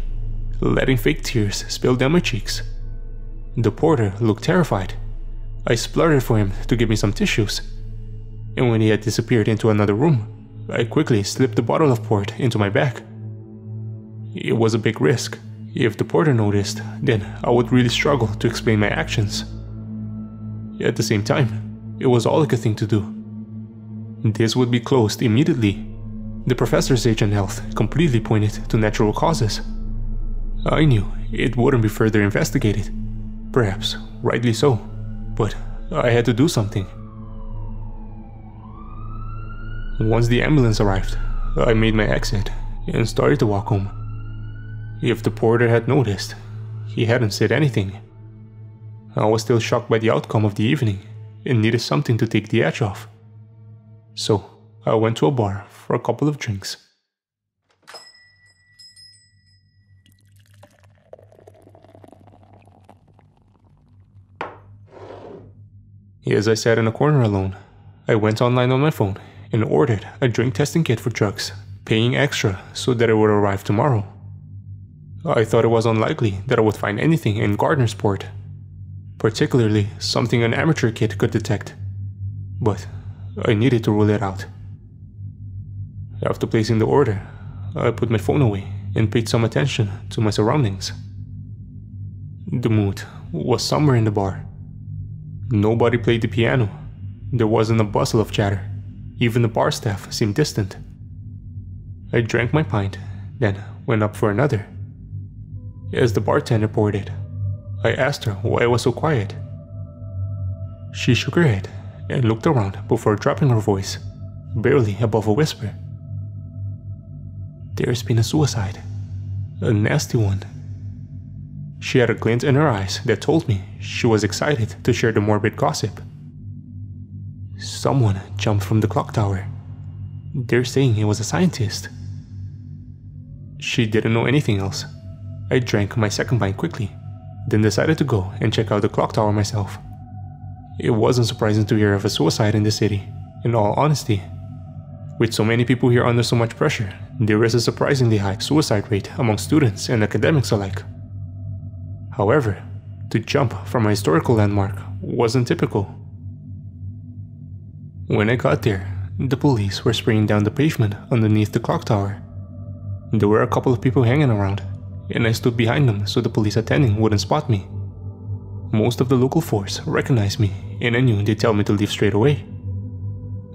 letting fake tears spill down my cheeks. The porter looked terrified. I spluttered for him to give me some tissues, and when he had disappeared into another room, I quickly slipped the bottle of port into my bag. It was a big risk. If the porter noticed, then I would really struggle to explain my actions. At the same time, it was all I could think to do. This would be closed immediately. The professor's age and health completely pointed to natural causes. I knew it wouldn't be further investigated. Perhaps rightly so, but I had to do something. Once the ambulance arrived, I made my exit and started to walk home. If the porter had noticed, he hadn't said anything. I was still shocked by the outcome of the evening and needed something to take the edge off. So I went to a bar for a couple of drinks. As I sat in a corner alone, I went online on my phone and ordered a drink testing kit for drugs, paying extra so that it would arrive tomorrow. I thought it was unlikely that I would find anything in Gardnersport, particularly something an amateur kid could detect, but I needed to rule it out. After placing the order, I put my phone away and paid some attention to my surroundings. The mood was somewhere in the bar. Nobody played the piano. There wasn't a bustle of chatter. Even the bar staff seemed distant. I drank my pint, then went up for another. As the bartender poured it, I asked her why it was so quiet. She shook her head and looked around before dropping her voice, barely above a whisper. There's been a suicide. A nasty one. She had a glint in her eyes that told me she was excited to share the morbid gossip. Someone jumped from the clock tower. They're saying he was a scientist. She didn't know anything else. I drank my second pint quickly, then decided to go and check out the clock tower myself. It wasn't surprising to hear of a suicide in the city, in all honesty. With so many people here under so much pressure, there is a surprisingly high suicide rate among students and academics alike. However, to jump from a historical landmark wasn't typical. When I got there, the police were spraying down the pavement underneath the clock tower. There were a couple of people hanging around, and I stood behind them so the police attending wouldn't spot me. Most of the local force recognized me, and I knew they'd tell me to leave straight away.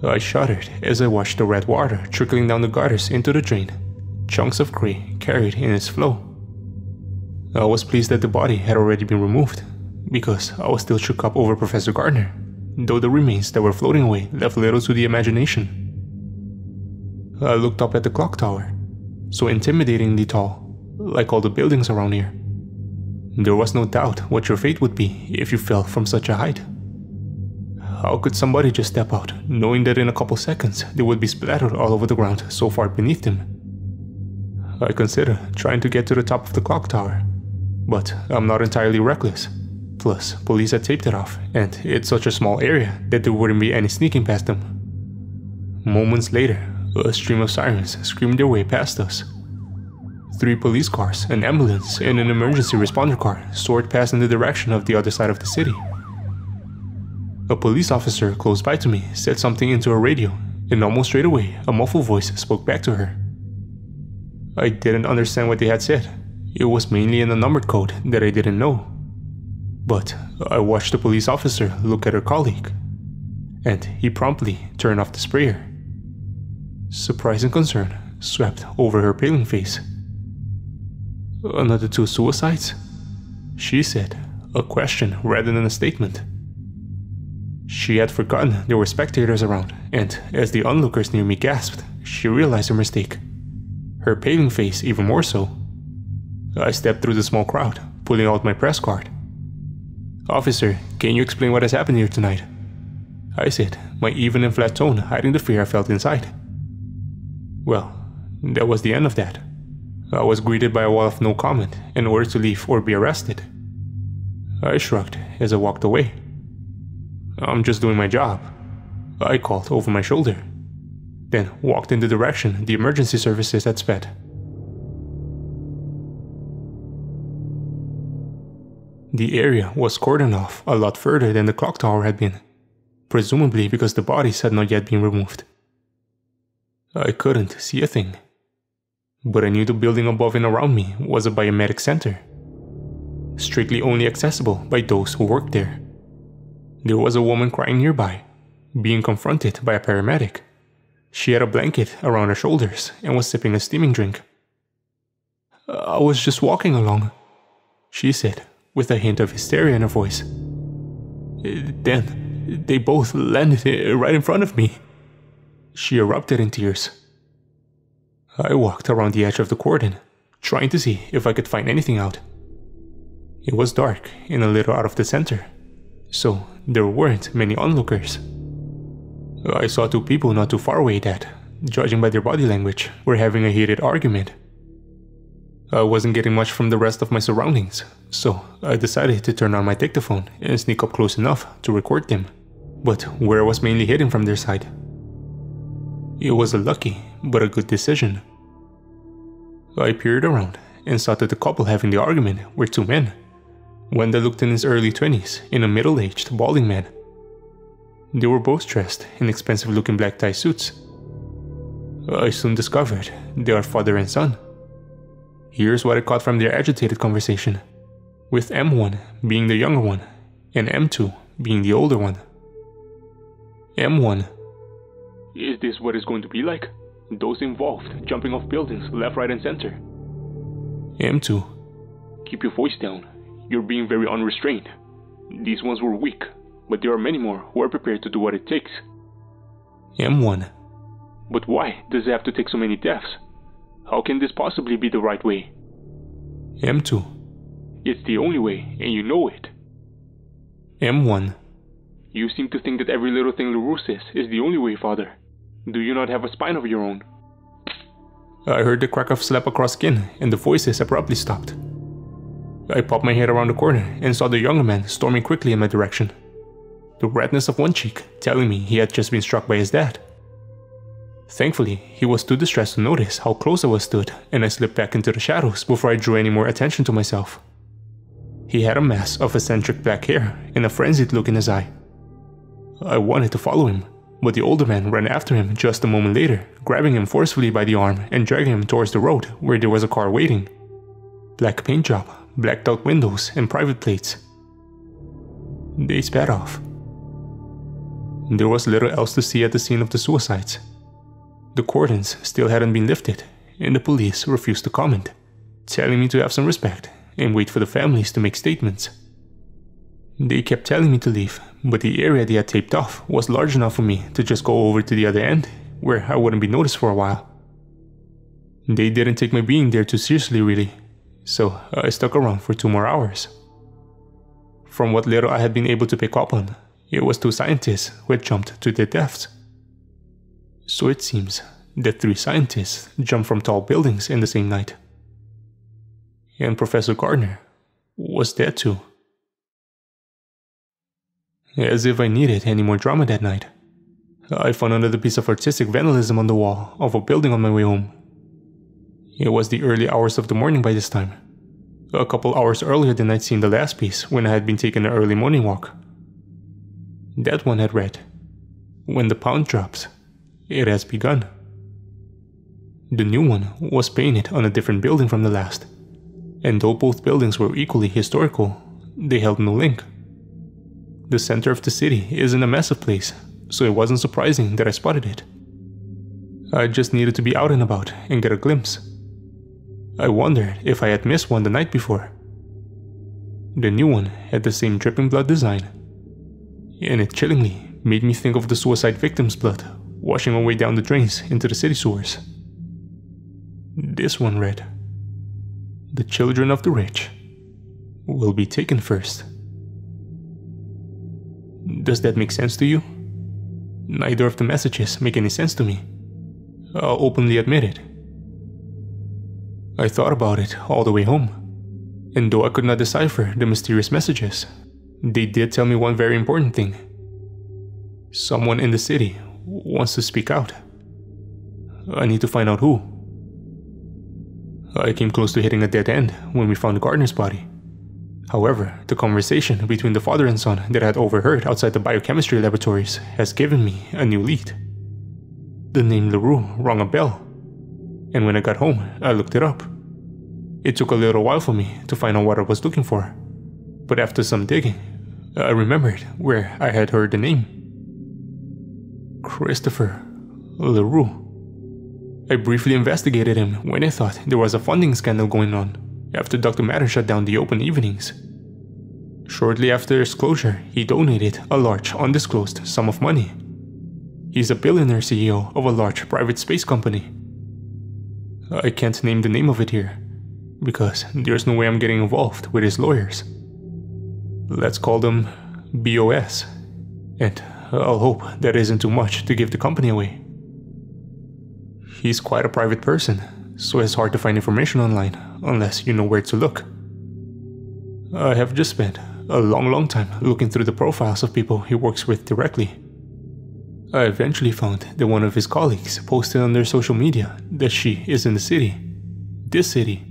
I shuddered as I watched the red water trickling down the gutters into the drain, chunks of clay carried in its flow. I was pleased that the body had already been removed, because I was still shook up over Professor Gardner, though the remains that were floating away left little to the imagination. I looked up at the clock tower, so intimidatingly tall, like all the buildings around here. There was no doubt what your fate would be if you fell from such a height. How could somebody just step out, knowing that in a couple seconds they would be splattered all over the ground so far beneath them? I considered trying to get to the top of the clock tower, but I'm not entirely reckless. Plus, police had taped it off, and it's such a small area that there wouldn't be any sneaking past them. Moments later, a stream of sirens screamed their way past us. 3 police cars, an ambulance, and an emergency responder car soared past in the direction of the other side of the city. A police officer close by to me said something into a radio, and almost straight away, a muffled voice spoke back to her. I didn't understand what they had said. It was mainly in a numbered code that I didn't know. But I watched the police officer look at her colleague, and he promptly turned off the sprayer. Surprise and concern swept over her paling face. "Another 2 suicides?" she said, a question rather than a statement. She had forgotten there were spectators around, and as the onlookers near me gasped, she realized her mistake. Her paling face even more so. I stepped through the small crowd, pulling out my press card. "Officer, can you explain what has happened here tonight?" I said, my even and flat tone hiding the fear I felt inside. Well, that was the end of that. I was greeted by a wall of no comment and ordered to leave or be arrested. I shrugged as I walked away. "I'm just doing my job," I called over my shoulder, then walked in the direction the emergency services had sped. The area was cordoned off a lot further than the clock tower had been, presumably because the bodies had not yet been removed. I couldn't see a thing, but I knew the building above and around me was a biomedic center, strictly only accessible by those who worked there. There was a woman crying nearby, being confronted by a paramedic. She had a blanket around her shoulders and was sipping a steaming drink. "I was just walking along," she said, with a hint of hysteria in her voice. "Then they both landed right in front of me." She erupted in tears. I walked around the edge of the cordon, trying to see if I could find anything out. It was dark and a little out of the center, so there weren't many onlookers. I saw 2 people not too far away that, judging by their body language, were having a heated argument. I wasn't getting much from the rest of my surroundings, so I decided to turn on my dictaphone and sneak up close enough to record them, but where I was mainly hidden from their side. It was a lucky but a good decision. I peered around and saw that the couple having the argument were 2 men. One that looked in his early 20s and a middle-aged balding man. They were both dressed in expensive-looking black tie suits. I soon discovered they are father and son. Here's what I caught from their agitated conversation, with M1 being the younger one and M2 being the older one. M1: "Is this what it's going to be like? Those involved jumping off buildings left, right and center." M2: "Keep your voice down. You're being very unrestrained. These ones were weak, but there are many more who are prepared to do what it takes." M1: "But why does it have to take so many deaths? How can this possibly be the right way?" M2: "It's the only way, and you know it." M1: "You seem to think that every little thing LaRue says is the only way, Father. Do you not have a spine of your own?" I heard the crack of slap across skin, and the voices abruptly stopped. I popped my head around the corner and saw the younger man storming quickly in my direction, the redness of one cheek telling me he had just been struck by his dad. Thankfully, he was too distressed to notice how close I was stood, and I slipped back into the shadows before I drew any more attention to myself. He had a mass of eccentric black hair and a frenzied look in his eye. I wanted to follow him, but the older man ran after him just a moment later, grabbing him forcefully by the arm and dragging him towards the road where there was a car waiting. Black paint job, blacked out windows, and private plates. They sped off. There was little else to see at the scene of the suicides. The cordons still hadn't been lifted, and the police refused to comment, telling me to have some respect and wait for the families to make statements. They kept telling me to leave, but the area they had taped off was large enough for me to just go over to the other end, where I wouldn't be noticed for a while. They didn't take my being there too seriously really, so I stuck around for 2 more hours. From what little I had been able to pick up on, it was 2 scientists who had jumped to their deaths. So it seems that 3 scientists jumped from tall buildings in the same night. And Professor Gardner was dead too. As if I needed any more drama that night, I found another piece of artistic vandalism on the wall of a building on my way home. It was the early hours of the morning by this time, a couple hours earlier than I'd seen the last piece when I had been taking an early morning walk. That one had read, "When the pound drops, it has begun." The new one was painted on a different building from the last, and though both buildings were equally historical, they held no link. The center of the city isn't a massive place, so it wasn't surprising that I spotted it. I just needed to be out and about and get a glimpse. I wondered if I had missed one the night before. The new one had the same dripping blood design, and it chillingly made me think of the suicide victim's blood washing away down the drains into the city sewers. This one read, "The children of the rich will be taken first." Does that make sense to you? Neither of the messages make any sense to me. I'll openly admit it. I thought about it all the way home, and though I could not decipher the mysterious messages, they did tell me one very important thing. Someone in the city wants to speak out. I need to find out who. I came close to hitting a dead end when we found Gardner's body. However, the conversation between the father and son that I had overheard outside the biochemistry laboratories has given me a new lead. The name LaRue rang a bell, and when I got home, I looked it up. It took a little while for me to find out what I was looking for, but after some digging, I remembered where I had heard the name. Christopher LaRue. I briefly investigated him when I thought there was a funding scandal going on after Dr. Madden shut down the open evenings. Shortly after his closure, he donated a large undisclosed sum of money. He's a billionaire CEO of a large private space company. I can't name the name of it here, because there's no way I'm getting involved with his lawyers. Let's call them BOS, and I'll hope that isn't too much to give the company away. He's quite a private person, so it's hard to find information online unless you know where to look. I have just spent a long time looking through the profiles of people he works with directly. I eventually found that one of his colleagues posted on their social media that she is in the city, this city,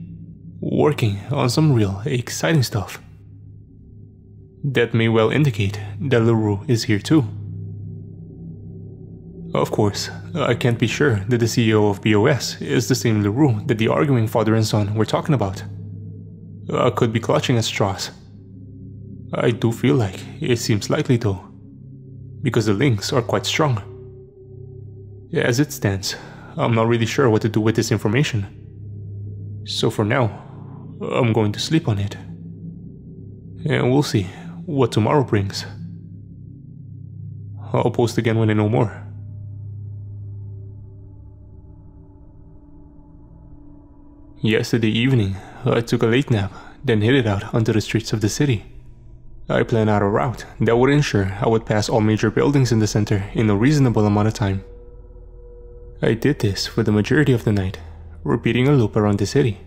working on some real exciting stuff. That may well indicate that LaRue is here too. Of course, I can't be sure that the CEO of BOS is the same LaRue that the arguing father and son were talking about. I could be clutching at straws. I do feel like it seems likely though, because the links are quite strong. As it stands, I'm not really sure what to do with this information. So for now, I'm going to sleep on it. And we'll see what tomorrow brings. I'll post again when I know more. Yesterday evening, I took a late nap, then headed out onto the streets of the city. I planned out a route that would ensure I would pass all major buildings in the center in a reasonable amount of time. I did this for the majority of the night, repeating a loop around the city.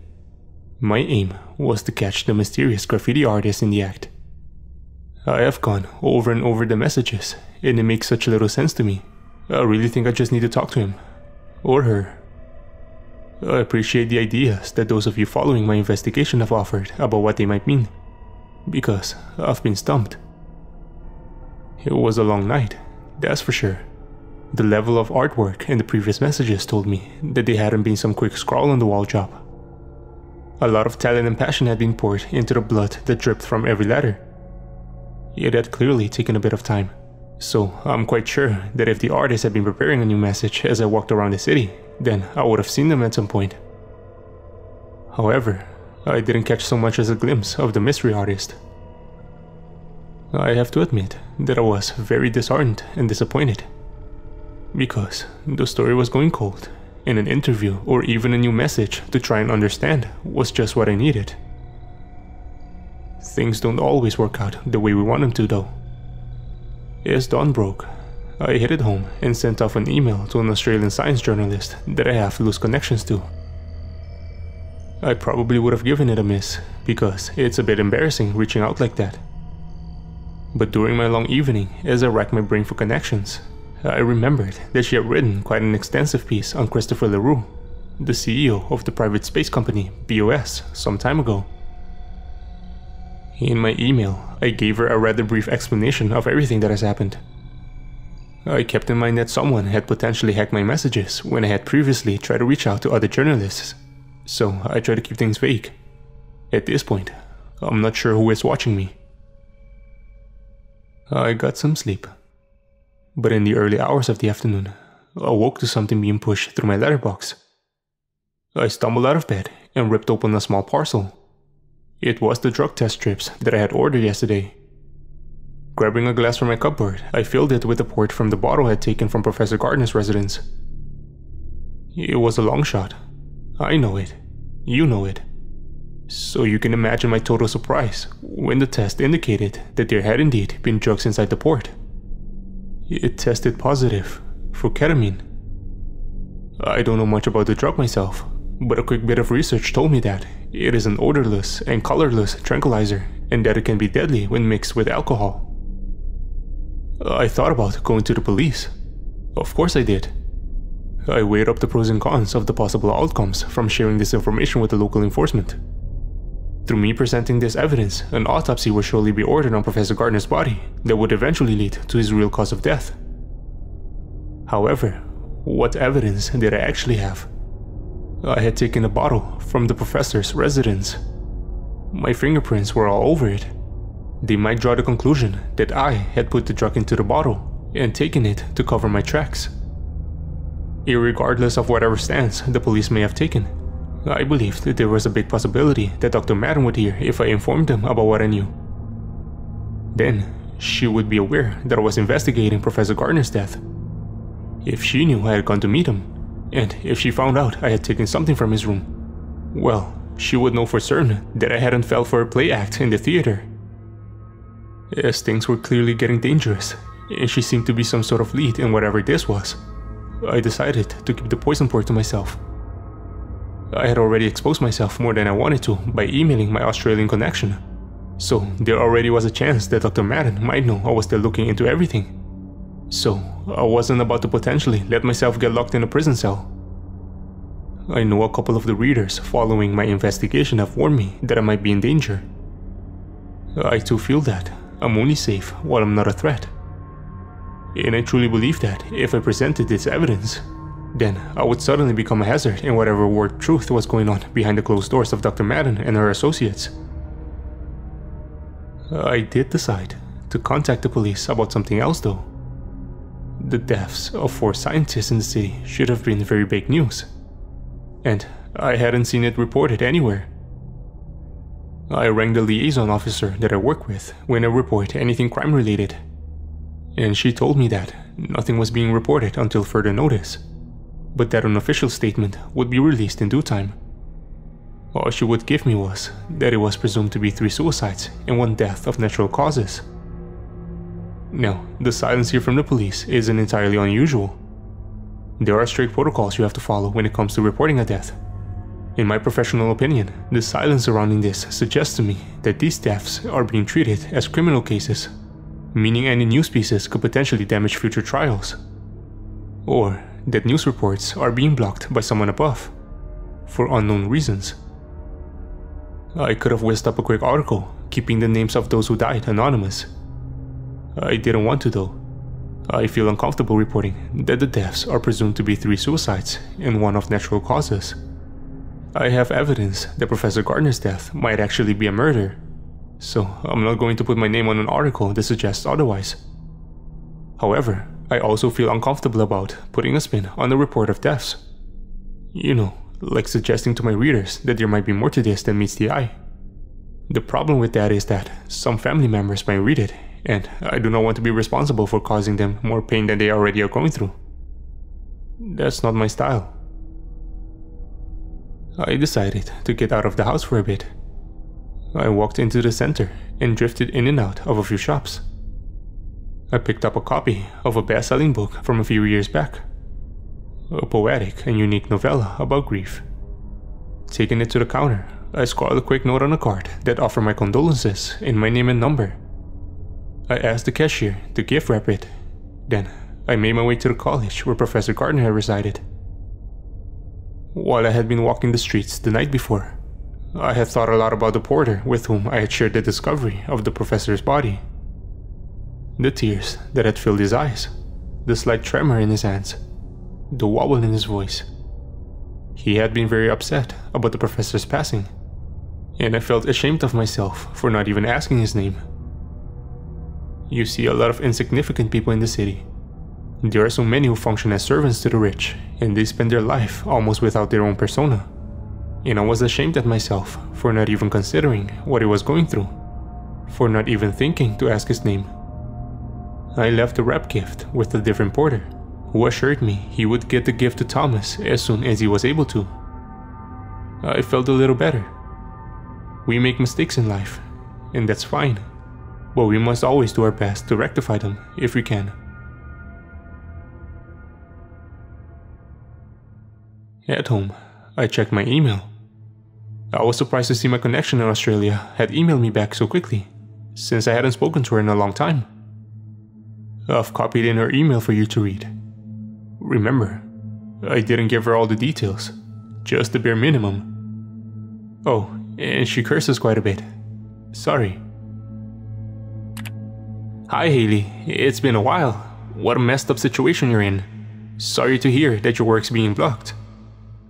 My aim was to catch the mysterious graffiti artist in the act. I have gone over and over the messages, and it makes such little sense to me. I really think I just need to talk to him. Or her. I appreciate the ideas that those of you following my investigation have offered about what they might mean, because I've been stumped. It was a long night, that's for sure. The level of artwork in the previous messages told me that they hadn't been some quick scrawl on the wall job. A lot of talent and passion had been poured into the blood that dripped from every letter. It had clearly taken a bit of time, so I'm quite sure that if the artist had been preparing a new message as I walked around the city, then I would have seen them at some point. However, I didn't catch so much as a glimpse of the mystery artist. I have to admit that I was very disheartened and disappointed, because the story was going cold, and an interview or even a new message to try and understand was just what I needed. Things don't always work out the way we want them to though. As dawn broke, I headed home and sent off an email to an Australian science journalist that I have loose connections to. I probably would have given it a miss, because it's a bit embarrassing reaching out like that. But during my long evening, as I racked my brain for connections, I remembered that she had written quite an extensive piece on Christopher LaRue, the CEO of the private space company BOS, some time ago. In my email, I gave her a rather brief explanation of everything that has happened. I kept in mind that someone had potentially hacked my messages when I had previously tried to reach out to other journalists, so I tried to keep things vague. At this point, I'm not sure who is watching me. I got some sleep, but in the early hours of the afternoon, awoke to something being pushed through my letterbox. I stumbled out of bed and ripped open a small parcel. It was the drug test strips that I had ordered yesterday. Grabbing a glass from my cupboard, I filled it with the port from the bottle I had taken from Professor Gardner's residence. It was a long shot. I know it. You know it. So you can imagine my total surprise when the test indicated that there had indeed been drugs inside the port. It tested positive for ketamine. I don't know much about the drug myself, but a quick bit of research told me that it is an odorless and colorless tranquilizer and that it can be deadly when mixed with alcohol. I thought about going to the police. Of course I did. I weighed up the pros and cons of the possible outcomes from sharing this information with the local enforcement. Through me presenting this evidence, an autopsy would surely be ordered on Professor Gardner's body that would eventually lead to his real cause of death. However, what evidence did I actually have? I had taken a bottle from the professor's residence. My fingerprints were all over it. They might draw the conclusion that I had put the drug into the bottle and taken it to cover my tracks. Irregardless of whatever stance the police may have taken, I believed that there was a big possibility that Dr. Madden would hear if I informed them about what I knew. Then, she would be aware that I was investigating Professor Gardner's death. If she knew I had gone to meet him, and if she found out I had taken something from his room, well, she would know for certain that I hadn't fell for a play act in the theater. As things were clearly getting dangerous, and she seemed to be some sort of lead in whatever this was, I decided to keep the poison port to myself. I had already exposed myself more than I wanted to by emailing my Australian connection, so there already was a chance that Dr. Madden might know I was still looking into everything. So I wasn't about to potentially let myself get locked in a prison cell. I know a couple of the readers following my investigation have warned me that I might be in danger. I too feel that I'm only safe while I'm not a threat. And I truly believe that if I presented this evidence, then I would suddenly become a hazard in whatever work truth was going on behind the closed doors of Dr. Madden and her associates. I did decide to contact the police about something else though. The deaths of 4 scientists in the city should have been very big news, and I hadn't seen it reported anywhere. I rang the liaison officer that I work with when I report anything crime related, and she told me that nothing was being reported until further notice, but that an official statement would be released in due time. All she would give me was that it was presumed to be 3 suicides and 1 death of natural causes. Now, the silence here from the police isn't entirely unusual. There are strict protocols you have to follow when it comes to reporting a death. In my professional opinion, the silence surrounding this suggests to me that these deaths are being treated as criminal cases, meaning any news pieces could potentially damage future trials. Or that news reports are being blocked by someone above, for unknown reasons. I could have whisked up a quick article, keeping the names of those who died anonymous. I didn't want to though. I feel uncomfortable reporting that the deaths are presumed to be 3 suicides and 1 of natural causes. I have evidence that Professor Gardner's death might actually be a murder, so I'm not going to put my name on an article that suggests otherwise. However, I also feel uncomfortable about putting a spin on the report of deaths. You know, like suggesting to my readers that there might be more to this than meets the eye. The problem with that is that some family members might read it, and I do not want to be responsible for causing them more pain than they already are going through. That's not my style. I decided to get out of the house for a bit. I walked into the center and drifted in and out of a few shops. I picked up a copy of a best-selling book from a few years back, a poetic and unique novella about grief. Taking it to the counter, I scrawled a quick note on a card that offered my condolences in my name and number. I asked the cashier to gift wrap it. Then I made my way to the college where Professor Gardner had resided. While I had been walking the streets the night before, I had thought a lot about the porter with whom I had shared the discovery of the professor's body. The tears that had filled his eyes, the slight tremor in his hands, the wobble in his voice. He had been very upset about the professor's passing, and I felt ashamed of myself for not even asking his name. You see a lot of insignificant people in the city, There are so many who function as servants to the rich, and they spend their life almost without their own persona. And I was ashamed at myself for not even considering what he was going through, for not even thinking to ask his name. I left the wrap gift with a different porter, who assured me he would get the gift to Thomas as soon as he was able to. I felt a little better. We make mistakes in life, and that's fine, but we must always do our best to rectify them if we can. At home, I checked my email. I was surprised to see my connection in Australia had emailed me back so quickly, since I hadn't spoken to her in a long time. I've copied in her email for you to read. Remember, I didn't give her all the details, just the bare minimum. Oh, and she curses quite a bit. Sorry. Hi Haley, it's been a while. What a messed up situation you're in. Sorry to hear that your work's being blocked.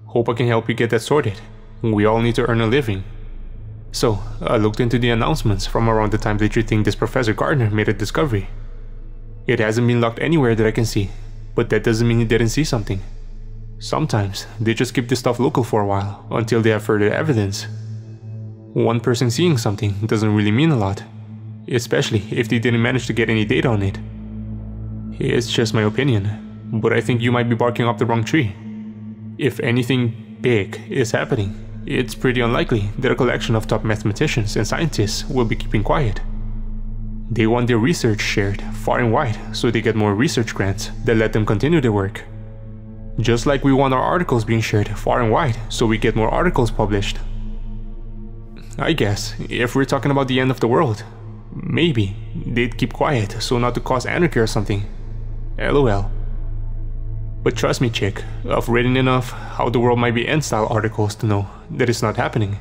Hope I can help you get that sorted. We all need to earn a living. So, I looked into the announcements from around the time that you think this Professor Gardner made a discovery. It hasn't been locked anywhere that I can see, but that doesn't mean you didn't see something. Sometimes, they just keep this stuff local for a while, until they have further evidence. One person seeing something doesn't really mean a lot, especially if they didn't manage to get any data on it. It's just my opinion, but I think you might be barking up the wrong tree. If anything big is happening, it's pretty unlikely that a collection of top mathematicians and scientists will be keeping quiet. They want their research shared far and wide so they get more research grants that let them continue their work. Just like we want our articles being shared far and wide so we get more articles published. I guess, if we're talking about the end of the world, maybe they'd keep quiet so not to cause anarchy or something. LOL. But trust me chick, I've written enough how the world might be end style articles to know that it's not happening.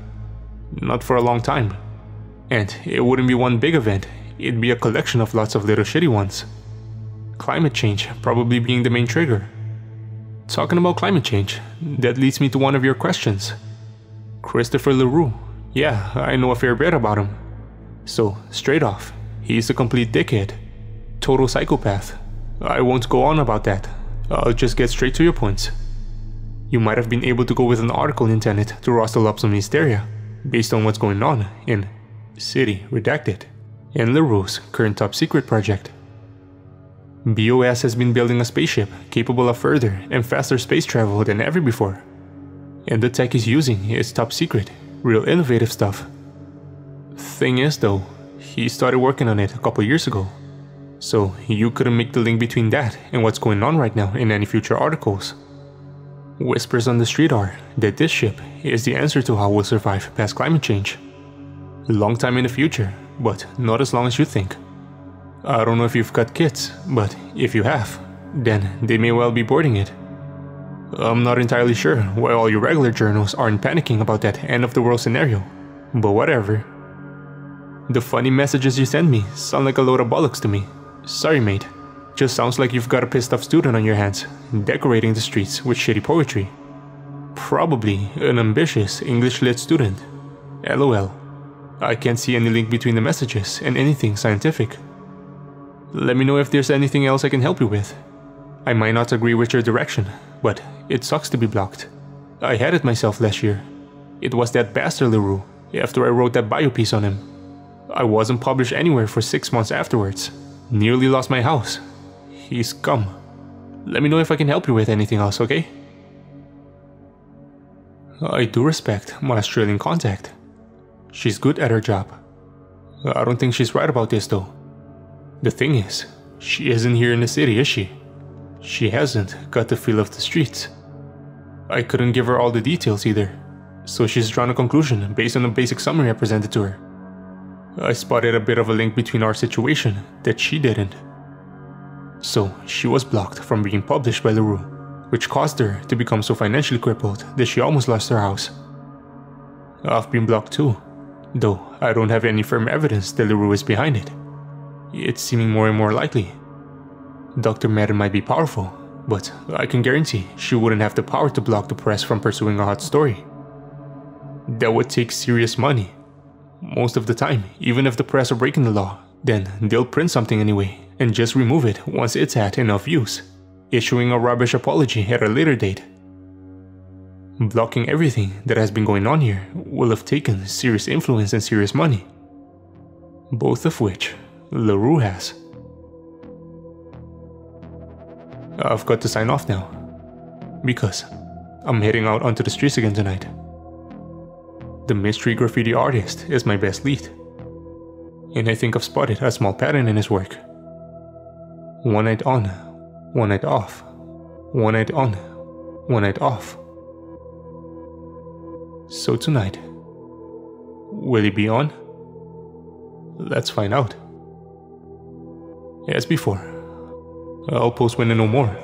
Not for a long time. And it wouldn't be one big event. It'd be a collection of lots of little shitty ones. Climate change probably being the main trigger. Talking about climate change, that leads me to one of your questions. Christopher LaRue. Yeah, I know a fair bit about him. So, straight off, he's a complete dickhead. Total psychopath. I won't go on about that. I'll just get straight to your points. You might have been able to go with an article intended to rustle up some hysteria, based on what's going on in City Redacted, and LaRue's current top secret project. BOS has been building a spaceship capable of further and faster space travel than ever before. And the tech he's using is top secret, real innovative stuff. Thing is though, he started working on it a couple years ago. So you couldn't make the link between that and what's going on right now in any future articles. Whispers on the street are that this ship is the answer to how we'll survive past climate change. A long time in the future, but not as long as you think. I don't know if you've got kids, but if you have, then they may well be boarding it. I'm not entirely sure why all your regular journals aren't panicking about that end of the world scenario, but whatever. The funny messages you send me sound like a load of bollocks to me. Sorry mate, just sounds like you've got a pissed off student on your hands, decorating the streets with shitty poetry. Probably an ambitious English lit student. LOL. I can't see any link between the messages and anything scientific. Let me know if there's anything else I can help you with. I might not agree with your direction, but it sucks to be blocked. I had it myself last year. It was that bastard LaRue, after I wrote that bio piece on him. I wasn't published anywhere for 6 months afterwards. Nearly lost my house. He's scum. Let me know if I can help you with anything else, okay? I do respect my Australian contact. She's good at her job. I don't think she's right about this though. The thing is, she isn't here in the city, is she? She hasn't got the feel of the streets. I couldn't give her all the details either, so she's drawn a conclusion based on the basic summary I presented to her. I spotted a bit of a link between our situation that she didn't. So she was blocked from being published by LaRue, which caused her to become so financially crippled that she almost lost her house. I've been blocked too, though I don't have any firm evidence that LaRue is behind it. It's seeming more and more likely. Dr. Madden might be powerful, but I can guarantee she wouldn't have the power to block the press from pursuing a hot story. That would take serious money. Most of the time, even if the press are breaking the law, then they'll print something anyway and just remove it once it's had enough views, issuing a rubbish apology at a later date. Blocking everything that has been going on here will have taken serious influence and serious money, both of which LaRue has. I've got to sign off now, because I'm heading out onto the streets again tonight. The mystery graffiti artist is my best lead, and I think I've spotted a small pattern in his work. One night on, one night off, one night on, one night off. So tonight, will he be on? Let's find out. As before, I'll post when I know more.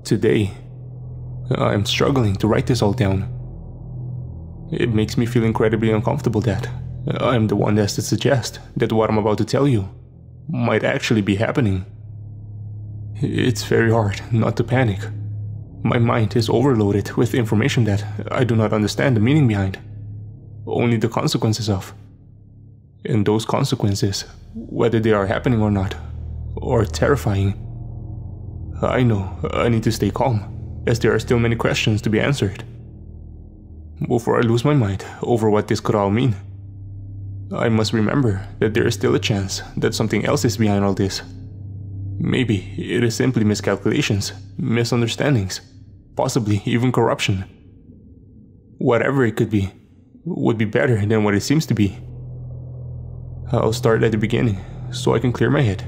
Today, I'm struggling to write this all down. It makes me feel incredibly uncomfortable that I'm the one that has to suggest that what I'm about to tell you might actually be happening. It's very hard not to panic. My mind is overloaded with information that I do not understand the meaning behind, only the consequences of. And those consequences, whether they are happening or not, are terrifying. I know I need to stay calm, as there are still many questions to be answered. Before I lose my mind over what this could all mean, I must remember that there is still a chance that something else is behind all this. Maybe it is simply miscalculations, misunderstandings, possibly even corruption. Whatever it could be, would be better than what it seems to be. I'll start at the beginning, so I can clear my head.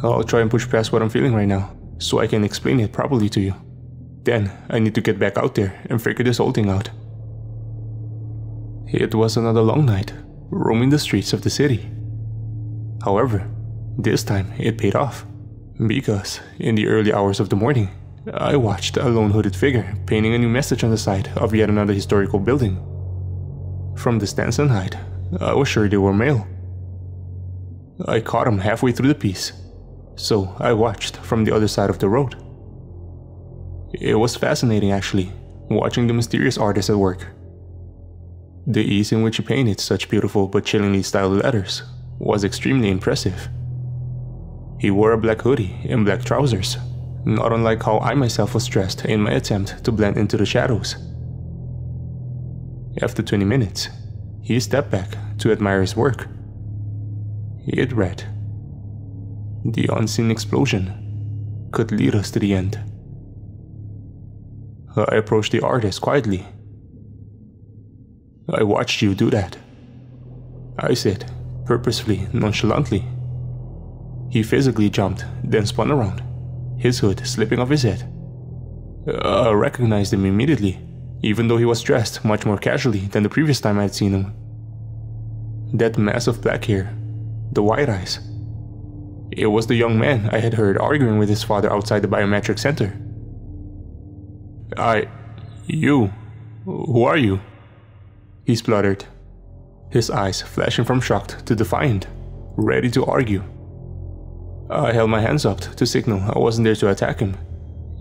I'll try and push past what I'm feeling right now, so I can explain it properly to you. Then, I need to get back out there and figure this whole thing out. It was another long night, roaming the streets of the city. However, this time it paid off, because in the early hours of the morning, I watched a lone hooded figure painting a new message on the side of yet another historical building. From the stance and height, I was sure they were male. I caught him halfway through the piece, so I watched from the other side of the road. It was fascinating actually, watching the mysterious artist at work. The ease in which he painted such beautiful but chillingly styled letters was extremely impressive. He wore a black hoodie and black trousers, not unlike how I myself was dressed in my attempt to blend into the shadows. After 20 minutes, he stepped back to admire his work. It read, "The unseen explosion could lead us to the end." I approached the artist quietly. "I watched you do that," I said, purposefully nonchalantly. He physically jumped, then spun around, his hood slipping off his head. I recognized him immediately, even though he was dressed much more casually than the previous time I had seen him. That mass of black hair, the white eyes. It was the young man I had heard arguing with his father outside the biometric center. You, who are you?" he spluttered, his eyes flashing from shocked to defiant, ready to argue. I held my hands up to signal I wasn't there to attack him,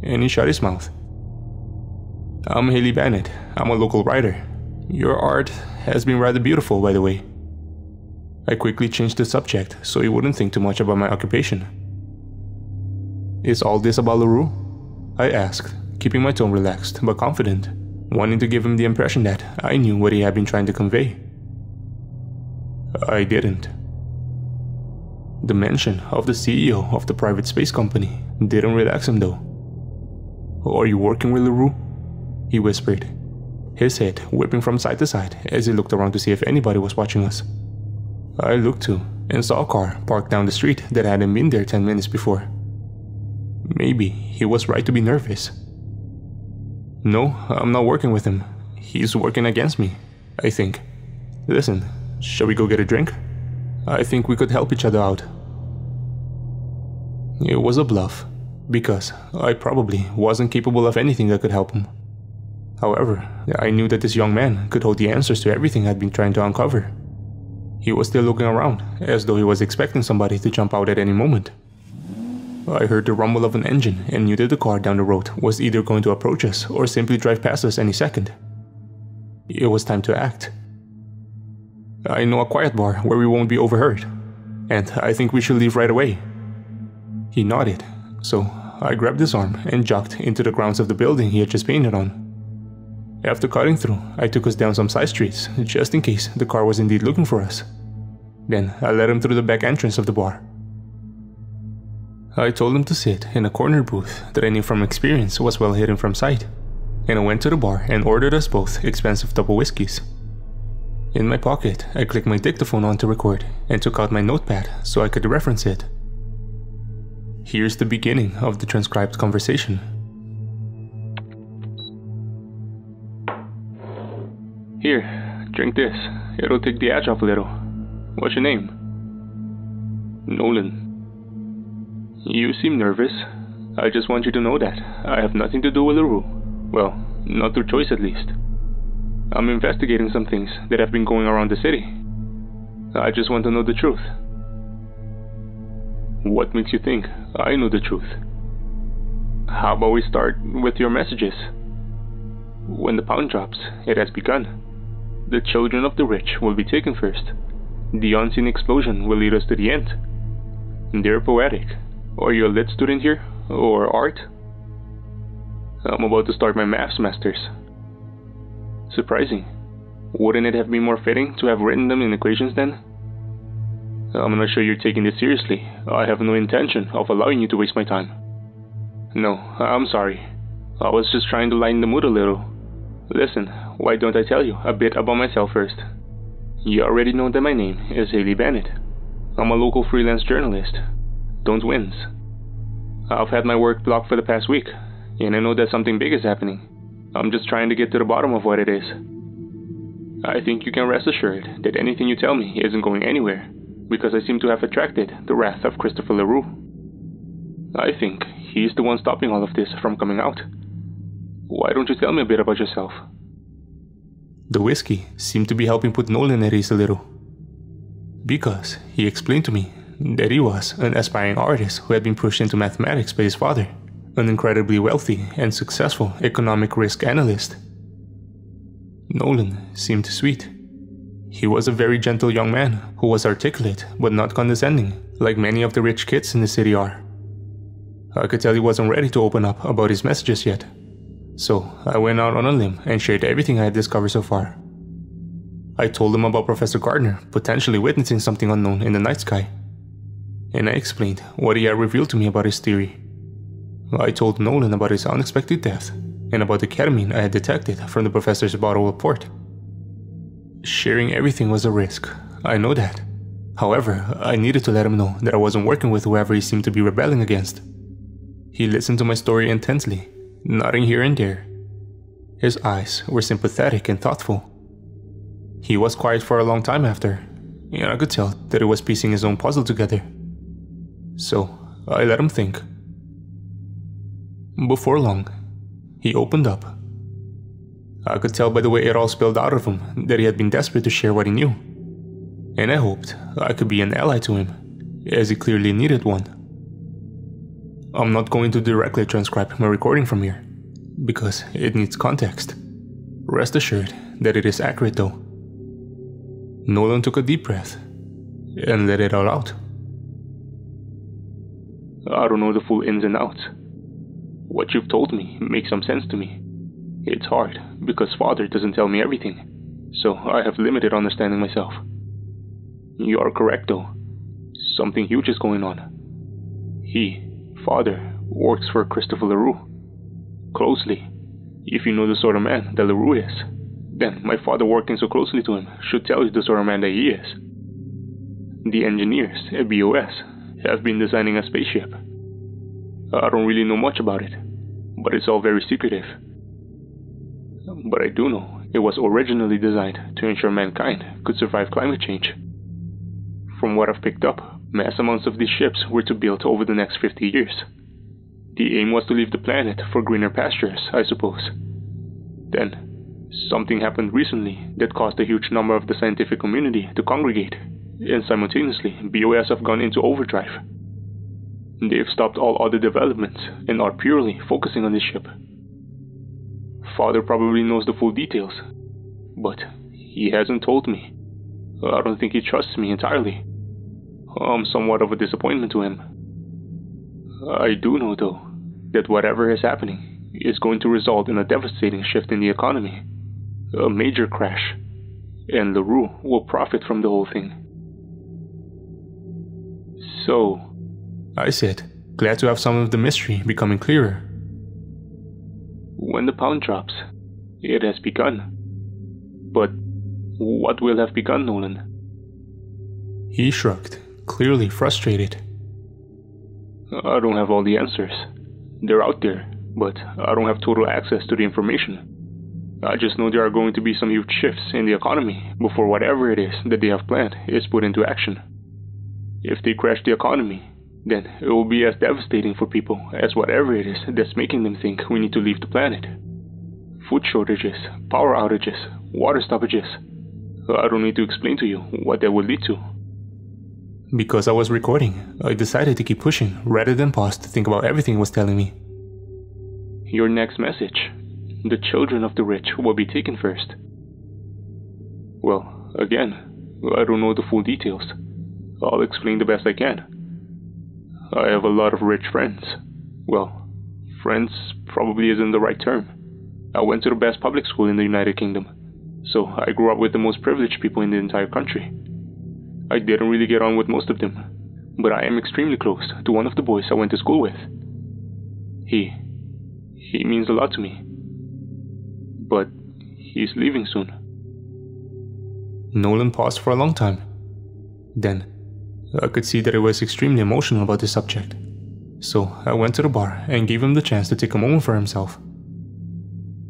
and he shut his mouth. "I'm Haley Bennett. I'm a local writer. Your art has been rather beautiful, by the way." I quickly changed the subject so he wouldn't think too much about my occupation. "Is all this about LaRue?" I asked, keeping my tone relaxed but confident, wanting to give him the impression that I knew what he had been trying to convey. I didn't. The mention of the CEO of the private space company didn't relax him though. "Are you working with LaRue?" he whispered. his head whipping from side to side as he looked around to see if anybody was watching us. I looked too, and saw a car parked down the street that hadn't been there 10 minutes before. Maybe he was right to be nervous. No, I'm not working with him. He's working against me, I think. Listen, shall we go get a drink? I think we could help each other out. It was a bluff, because I probably wasn't capable of anything that could help him. However, I knew that this young man could hold the answers to everything I'd been trying to uncover. He was still looking around, as though he was expecting somebody to jump out at any moment. I heard the rumble of an engine and knew that the car down the road was either going to approach us or simply drive past us any second. It was time to act. I know a quiet bar where we won't be overheard, and I think we should leave right away. He nodded, so I grabbed his arm and jogged into the grounds of the building he had just painted on. After cutting through, I took us down some side streets, just in case the car was indeed looking for us. Then I led him through the back entrance of the bar. I told him to sit in a corner booth that I knew from experience was well hidden from sight, and I went to the bar and ordered us both expensive double whiskeys. In my pocket, I clicked my dictaphone on to record and took out my notepad so I could reference it. Here's the beginning of the transcribed conversation. Here, drink this. It'll take the edge off a little. What's your name? Nolan. You seem nervous. I just want you to know that I have nothing to do with LaRue. Well, not through choice at least. I'm investigating some things that have been going around the city. I just want to know the truth. What makes you think I know the truth? How about we start with your messages? When the pound drops, it has begun. The children of the rich will be taken first. The unseen explosion will lead us to the end. They're poetic. Are you a lit student here? Or art? I'm about to start my maths masters. Surprising. Wouldn't it have been more fitting to have written them in equations then? I'm not sure you're taking this seriously. I have no intention of allowing you to waste my time. No, I'm sorry. I was just trying to lighten the mood a little. Listen, why don't I tell you a bit about myself first? You already know that my name is Haley Bennett. I'm a local freelance journalist. Don't wins. I've had my work blocked for the past week, and I know that something big is happening. I'm just trying to get to the bottom of what it is. I think you can rest assured that anything you tell me isn't going anywhere, because I seem to have attracted the wrath of Christopher LaRue. I think he's the one stopping all of this from coming out. Why don't you tell me a bit about yourself? The whiskey seemed to be helping put Nolan at ease a little, because he explained to me that he was an aspiring artist who had been pushed into mathematics by his father, an incredibly wealthy and successful economic risk analyst. Nolan seemed sweet. He was a very gentle young man who was articulate but not condescending, like many of the rich kids in the city are. I could tell he wasn't ready to open up about his messages yet, so I went out on a limb and shared everything I had discovered so far. I told him about Professor Gardner potentially witnessing something unknown in the night sky, and I explained what he had revealed to me about his theory. I told Nolan about his unexpected death and about the ketamine I had detected from the professor's bottle of port. Sharing everything was a risk, I know that. However, I needed to let him know that I wasn't working with whoever he seemed to be rebelling against. He listened to my story intensely, nodding here and there. His eyes were sympathetic and thoughtful. He was quiet for a long time after, and I could tell that he was piecing his own puzzle together. So, I let him think. Before long, he opened up. I could tell by the way it all spilled out of him that he had been desperate to share what he knew, and I hoped I could be an ally to him, as he clearly needed one. I'm not going to directly transcribe my recording from here, because it needs context. Rest assured that it is accurate though. Nolan took a deep breath and let it all out. I don't know the full ins and outs. What you've told me makes some sense to me. It's hard, because Father doesn't tell me everything, so I have limited understanding myself. You are correct though. Something huge is going on. Father, works for Christopher LaRue. Closely, if you know the sort of man that LaRue is. then my father working so closely to him should tell you the sort of man that he is. The engineers at BOS have been designing a spaceship. I don't really know much about it, but it's all very secretive. But I do know it was originally designed to ensure mankind could survive climate change. From what I've picked up, mass amounts of these ships were to build over the next 50 years. The aim was to leave the planet for greener pastures, I suppose. Then, something happened recently that caused a huge number of the scientific community to congregate, and simultaneously BOS have gone into overdrive. They've stopped all other developments and are purely focusing on this ship. Father probably knows the full details, but he hasn't told me. I don't think he trusts me entirely. I'm somewhat of a disappointment to him. I do know, though, that whatever is happening is going to result in a devastating shift in the economy, a major crash, and LaRue will profit from the whole thing. So, I said, glad to have some of the mystery becoming clearer. When the pound drops, it has begun. But what will have begun, Nolan? He shrugged, clearly frustrated. I don't have all the answers. They're out there, but I don't have total access to the information. I just know there are going to be some huge shifts in the economy before whatever it is that they have planned is put into action. If they crash the economy, then it will be as devastating for people as whatever it is that's making them think we need to leave the planet. Food shortages, power outages, water stoppages. I don't need to explain to you what that would lead to. Because I was recording, I decided to keep pushing rather than pause to think about everything he was telling me. Your next message. The children of the rich will be taken first. Well, again, I don't know the full details. I'll explain the best I can. I have a lot of rich friends. Well, friends probably isn't the right term. I went to the best public school in the United Kingdom, so I grew up with the most privileged people in the entire country. I didn't really get on with most of them, but I am extremely close to one of the boys I went to school with. He means a lot to me. But he's leaving soon. Nolan paused for a long time. Then, I could see that he was extremely emotional about the subject, so I went to the bar and gave him the chance to take a moment for himself.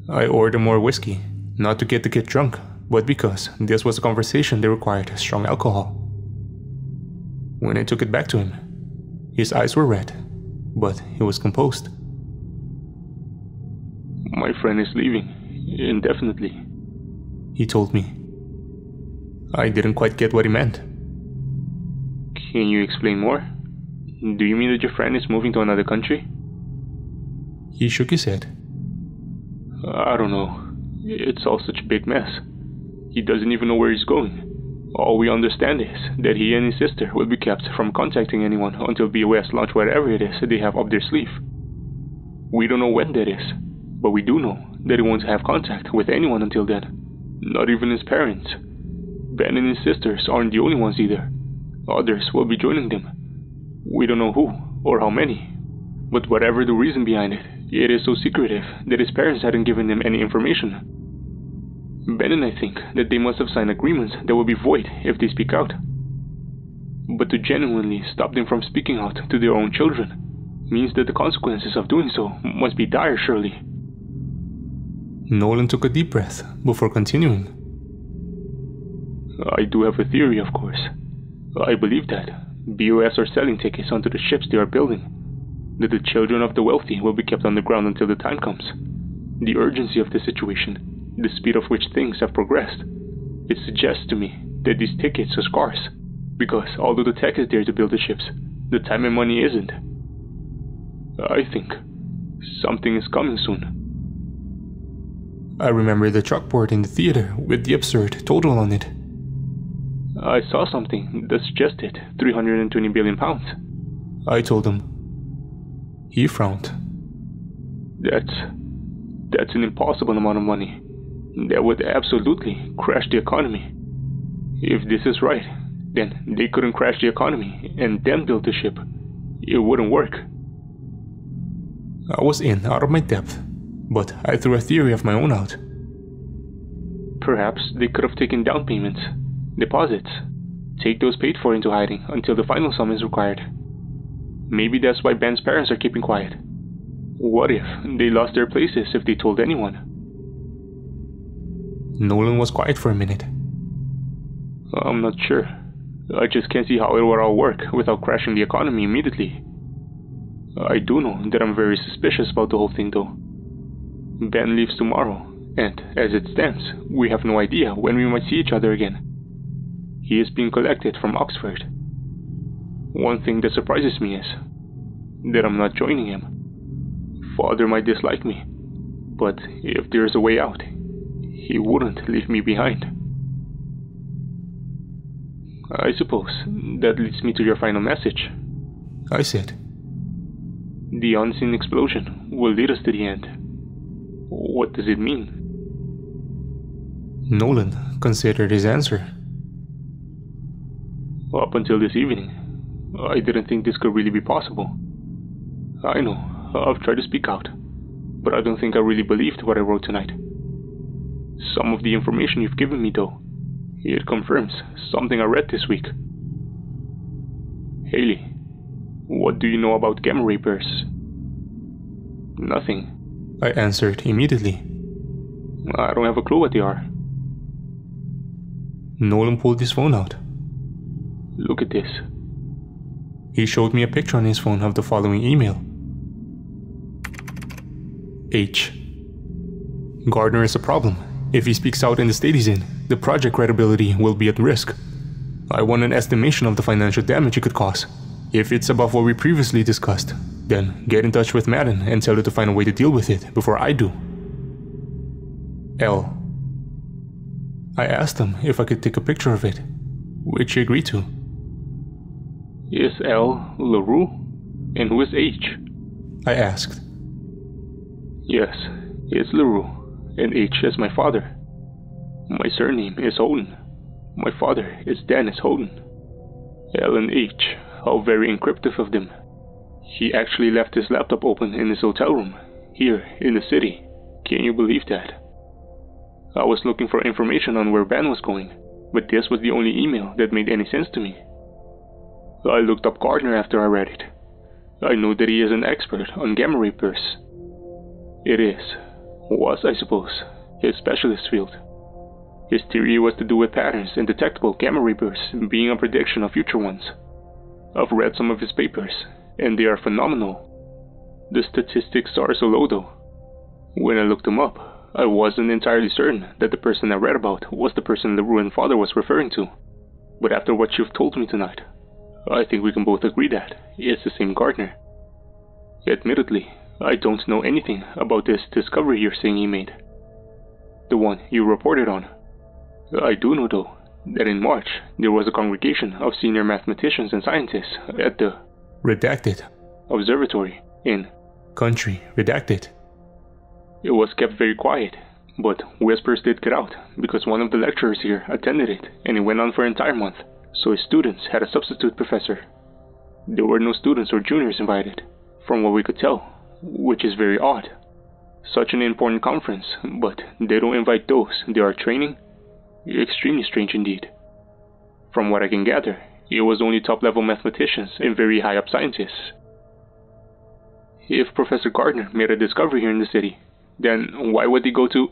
I ordered more whiskey, not to get the kid drunk, but because this was a conversation that required strong alcohol. When I took it back to him, his eyes were red, but he was composed. My friend is leaving, indefinitely, he told me. I didn't quite get what he meant. Can you explain more? Do you mean that your friend is moving to another country? He shook his head. I don't know. It's all such a big mess. He doesn't even know where he's going. All we understand is that he and his sister will be kept from contacting anyone until BOS launch whatever it is they have up their sleeve. We don't know when that is, but we do know that he won't have contact with anyone until then. Not even his parents. Ben and his sisters aren't the only ones either. Others will be joining them. We don't know who or how many, but whatever the reason behind it, it is so secretive that his parents hadn't given him any information. Ben and I think that they must have signed agreements that will be void if they speak out. But to genuinely stop them from speaking out to their own children means that the consequences of doing so must be dire, surely. Nolan took a deep breath before continuing. I do have a theory, of course. I believe that BOS are selling tickets onto the ships they are building, that the children of the wealthy will be kept on the ground until the time comes. The urgency of the situation, the speed of which things have progressed, it suggests to me that these tickets are scarce, because although the tech is there to build the ships, the time and money isn't. I think something is coming soon. I remember the chalkboard in the theater with the absurd total on it. I saw something that suggested 320 billion pounds. I told him. He frowned. That's an impossible amount of money. That would absolutely crash the economy. If this is right, then they couldn't crash the economy and then build the ship. It wouldn't work. I was out of my depth, but I threw a theory of my own out. Perhaps they could have taken down payments, deposits, take those paid for into hiding until the final sum is required. Maybe that's why Ben's parents are keeping quiet. What if they lost their places if they told anyone? Nolan was quiet for a minute. I'm not sure. I just can't see how it would all work without crashing the economy immediately. I do know that I'm very suspicious about the whole thing though. Ben leaves tomorrow, and as it stands, we have no idea when we might see each other again. He is being collected from Oxford. One thing that surprises me is that I'm not joining him. Father might dislike me, but if there's a way out, he wouldn't leave me behind. I suppose that leads me to your final message, I said. The unseen explosion will lead us to the end. What does it mean? Nolan considered his answer. Up until this evening, I didn't think this could really be possible. I know, I've tried to speak out, but I don't think I really believed what I wrote tonight. Some of the information you've given me though, it confirms something I read this week. Haley, what do you know about gamma ray bursts? Nothing, I answered immediately. I don't have a clue what they are. Nolan pulled his phone out. Look at this. He showed me a picture on his phone of the following email. H. Gardner is a problem. If he speaks out in the state he's in, the project credibility will be at risk. I want an estimation of the financial damage it could cause. If it's above what we previously discussed, then get in touch with Madden and tell her to find a way to deal with it before I do. L. I asked him if I could take a picture of it, which he agreed to. Is L LaRue? And who is H? I asked. Yes, it's LaRue, and H is my father. My surname is Holden. My father is Dennis Holden. L and H, how very encryptive of them. He actually left his laptop open in his hotel room, here in the city. Can you believe that? I was looking for information on where Ben was going, but this was the only email that made any sense to me. I looked up Gardner after I read it. I know that he is an expert on gamma ray bursts. It was, I suppose, his specialist field. His theory was to do with patterns in detectable gamma ray bursts being a prediction of future ones. I've read some of his papers, and they are phenomenal. The statistics are so low though. When I looked them up, I wasn't entirely certain that the person I read about was the person the ruined father was referring to. But after what you've told me tonight, I think we can both agree that it's the same Gardner. Admittedly, I don't know anything about this discovery you're saying he made. The one you reported on. I do know though, that in March there was a congregation of senior mathematicians and scientists at the Redacted Observatory in Country Redacted. It was kept very quiet, but whispers did get out because one of the lecturers here attended it and it went on for an entire month. So his students had a substitute professor. There were no students or juniors invited, from what we could tell, which is very odd. Such an important conference, but they don't invite those they are training? Extremely strange indeed. From what I can gather, it was only top-level mathematicians and very high-up scientists. If Professor Gardner made a discovery here in the city, then why would he go to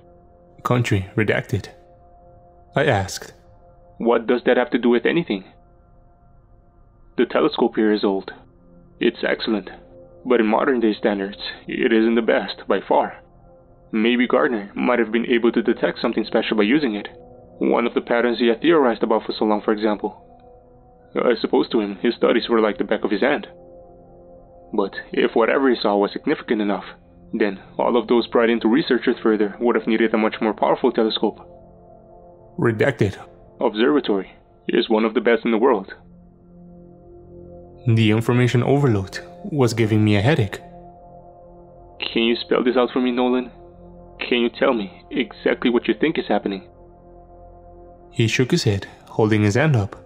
Country Redacted? I asked. What does that have to do with anything? The telescope here is old. It's excellent, but in modern day standards, it isn't the best by far. Maybe Gardner might have been able to detect something special by using it. One of the patterns he had theorized about for so long, for example. I suppose to him, his studies were like the back of his hand. But if whatever he saw was significant enough, then all of those brought in to research it further would have needed a much more powerful telescope. Redacted Observatory is one of the best in the world. The information overload was giving me a headache. Can you spell this out for me, Nolan? Can you tell me exactly what you think is happening? He shook his head, holding his hand up.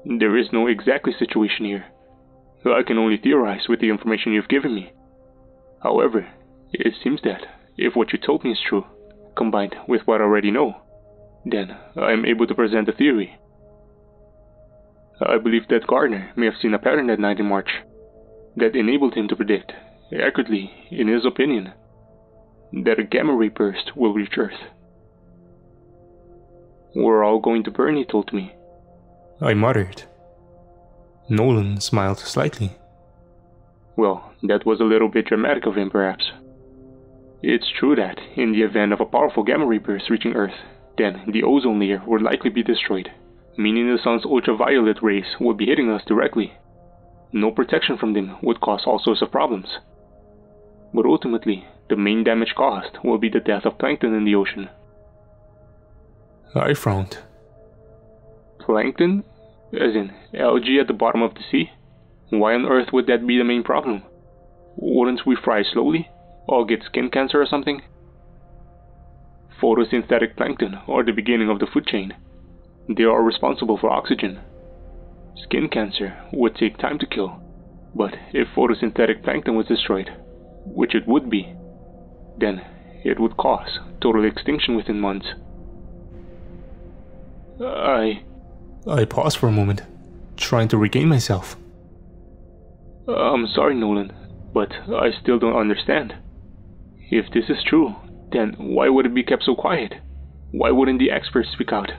There is no exactly situation here. I can only theorize with the information you've given me. However, it seems that, if what you told me is true, combined with what I already know, then I am able to present a theory. I believe that Gardner may have seen a pattern that night in March that enabled him to predict, accurately in his opinion, that a gamma ray burst will reach Earth. "We're all going to burn," he told me. I muttered. Nolan smiled slightly. Well, that was a little bit dramatic of him, perhaps. It's true that, in the event of a powerful gamma ray burst reaching Earth, then the ozone layer would likely be destroyed, meaning the sun's ultraviolet rays would be hitting us directly. No protection from them would cause all sorts of problems. But ultimately, the main damage caused will be the death of plankton in the ocean. I frowned. Plankton? As in, algae at the bottom of the sea? Why on earth would that be the main problem? Wouldn't we fry slowly? Or get skin cancer or something? Photosynthetic plankton are the beginning of the food chain. They are responsible for oxygen. Skin cancer would take time to kill, but if photosynthetic plankton was destroyed, which it would be, then it would cause total extinction within months. I paused for a moment, trying to regain myself. I'm sorry, Nolan, but I still don't understand. If this is true, then why would it be kept so quiet? Why wouldn't the experts speak out?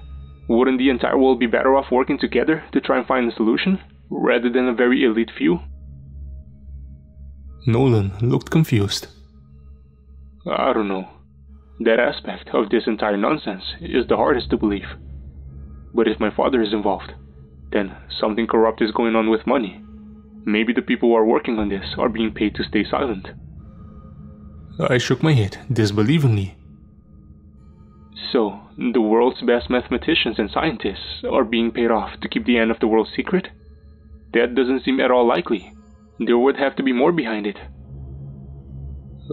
Wouldn't the entire world be better off working together to try and find a solution, rather than a very elite few? Nolan looked confused. I don't know. That aspect of this entire nonsense is the hardest to believe. But if my father is involved, then something corrupt is going on with money. Maybe the people who are working on this are being paid to stay silent. I shook my head disbelievingly. So, the world's best mathematicians and scientists are being paid off to keep the end of the world secret? That doesn't seem at all likely. There would have to be more behind it.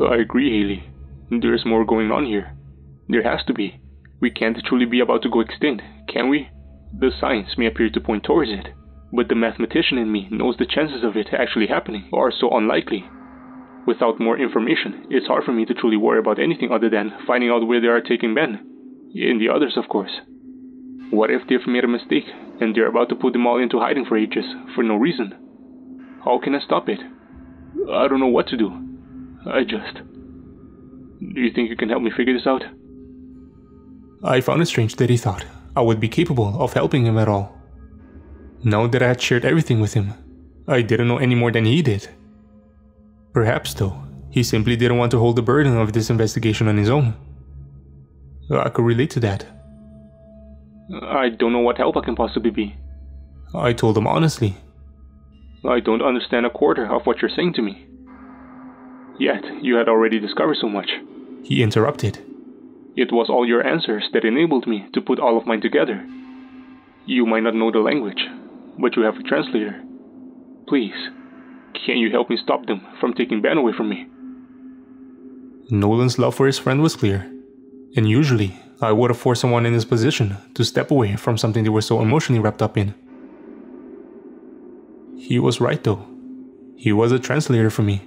I agree, Haley. There's more going on here. There has to be. We can't truly be about to go extinct, can we? The science may appear to point towards it, but the mathematician in me knows the chances of it actually happening are so unlikely. Without more information, it's hard for me to truly worry about anything other than finding out where they are taking Ben. And the others, of course. What if they've made a mistake, and they're about to put them all into hiding for ages, for no reason? How can I stop it? I don't know what to do. Do you think you can help me figure this out? I found it strange that he thought I would be capable of helping him at all. Now that I had shared everything with him, I didn't know any more than he did. Perhaps, though, he simply didn't want to hold the burden of this investigation on his own. I could relate to that. I don't know what help I can possibly be. I told him honestly. I don't understand a quarter of what you're saying to me. Yet, you had already discovered so much. He interrupted. It was all your answers that enabled me to put all of mine together. You might not know the language, but you have a translator. Please, can you help me stop them from taking Ben away from me? Nolan's love for his friend was clear, and usually I would have forced someone in his position to step away from something they were so emotionally wrapped up in. He was right though. He was a translator for me.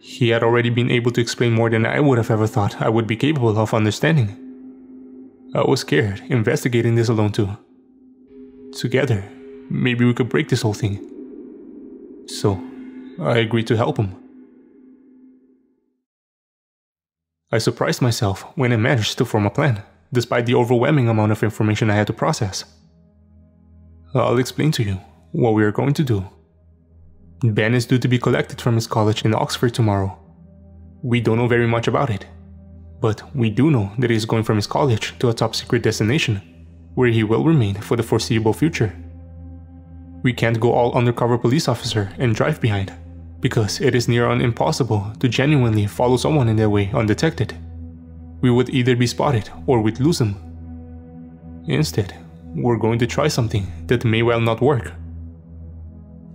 He had already been able to explain more than I would have ever thought I would be capable of understanding. I was scared investigating this alone too. Together, maybe we could break this whole thing. So, I agreed to help him. I surprised myself when I managed to form a plan, despite the overwhelming amount of information I had to process. I'll explain to you what we are going to do. Ben is due to be collected from his college in Oxford tomorrow. We don't know very much about it, but we do know that he is going from his college to a top secret destination, where he will remain for the foreseeable future. We can't go all undercover police officer and drive behind, because it is near on impossible to genuinely follow someone in that way undetected. We would either be spotted or we'd lose him. Instead, we're going to try something that may well not work.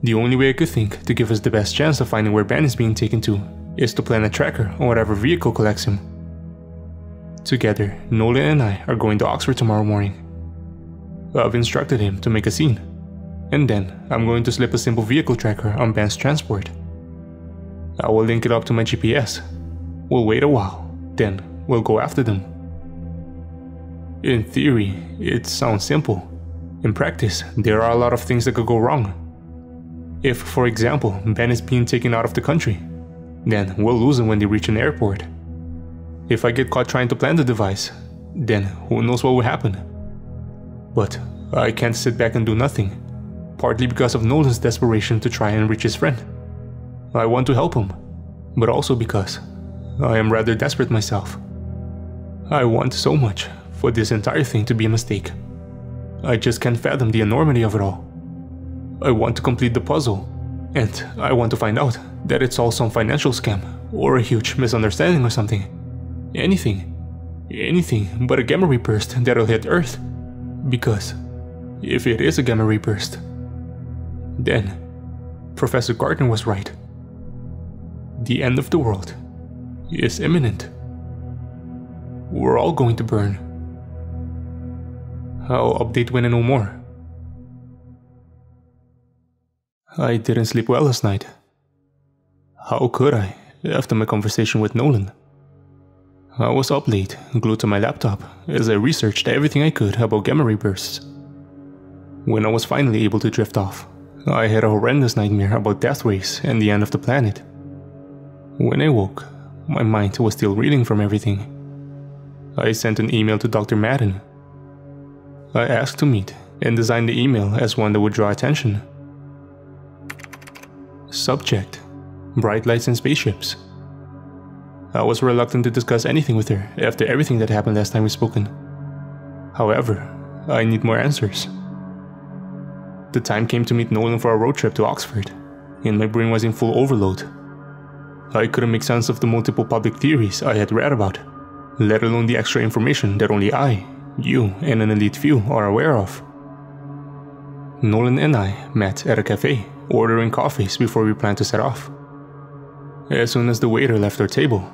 The only way I could think to give us the best chance of finding where Ben is being taken to is to plant a tracker on whatever vehicle collects him. Together, Nolan and I are going to Oxford tomorrow morning. I've instructed him to make a scene, and then I'm going to slip a simple vehicle tracker on Ben's transport. I will link it up to my GPS. We'll wait a while, then we'll go after them. In theory, it sounds simple. In practice, there are a lot of things that could go wrong. If, for example, Ben is being taken out of the country, then we'll lose him when they reach an airport. If I get caught trying to plant the device, then who knows what will happen. But I can't sit back and do nothing, partly because of Nolan's desperation to try and reach his friend. I want to help him, but also because I am rather desperate myself. I want so much for this entire thing to be a mistake. I just can't fathom the enormity of it all. I want to complete the puzzle, and I want to find out that it's all some financial scam or a huge misunderstanding or something. Anything but a gamma ray burst that'll hit Earth. Because if it is a gamma ray burst, then Professor Gardner was right. The end of the world is imminent. We're all going to burn. I'll update when I know more. I didn't sleep well last night. How could I, after my conversation with Nolan? I was up late, glued to my laptop, as I researched everything I could about gamma ray bursts. When I was finally able to drift off, I had a horrendous nightmare about death rays and the end of the planet. When I woke, my mind was still reeling from everything. I sent an email to Dr. Madden. I asked to meet and designed the email as one that would draw attention. Subject: bright lights and spaceships. I was reluctant to discuss anything with her after everything that happened last time we spoken. However, I need more answers. The time came to meet Nolan for a road trip to Oxford, and my brain was in full overload. I couldn't make sense of the multiple public theories I had read about, let alone the extra information that only I, you, and an elite few are aware of. Nolan and I met at a cafe, ordering coffees before we planned to set off. As soon as the waiter left our table,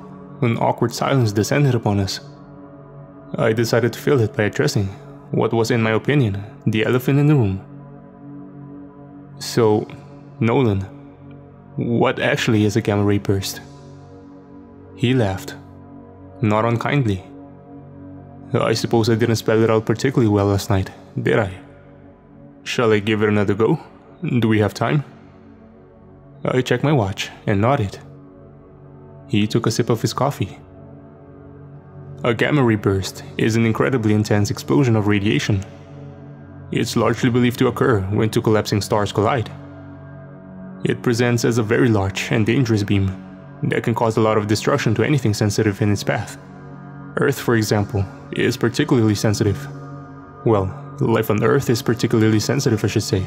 an awkward silence descended upon us. I decided to fill it by addressing what was, in my opinion, the elephant in the room. So, Nolan, what actually is a gamma ray burst? He laughed, not unkindly. I suppose I didn't spell it out particularly well last night, did I? Shall I give it another go? Do we have time? I checked my watch and nodded. He took a sip of his coffee. A gamma ray burst is an incredibly intense explosion of radiation. It's largely believed to occur when two collapsing stars collide. It presents as a very large and dangerous beam that can cause a lot of destruction to anything sensitive in its path. Earth, for example, is particularly sensitive. Well, life on Earth is particularly sensitive, I should say.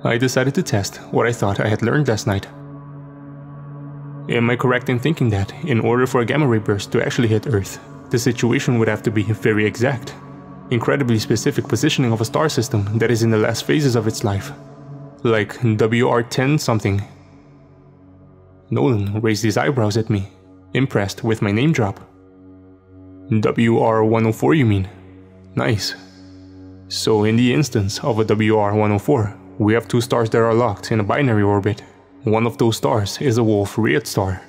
I decided to test what I thought I had learned last night. Am I correct in thinking that, in order for a gamma ray burst to actually hit Earth, the situation would have to be very exact, incredibly specific positioning of a star system that is in the last phases of its life, like WR10 something? Nolan raised his eyebrows at me, impressed with my name drop. WR104, you mean? Nice. So in the instance of a WR104, we have two stars that are locked in a binary orbit. One of those stars is a Wolf-Rayet star.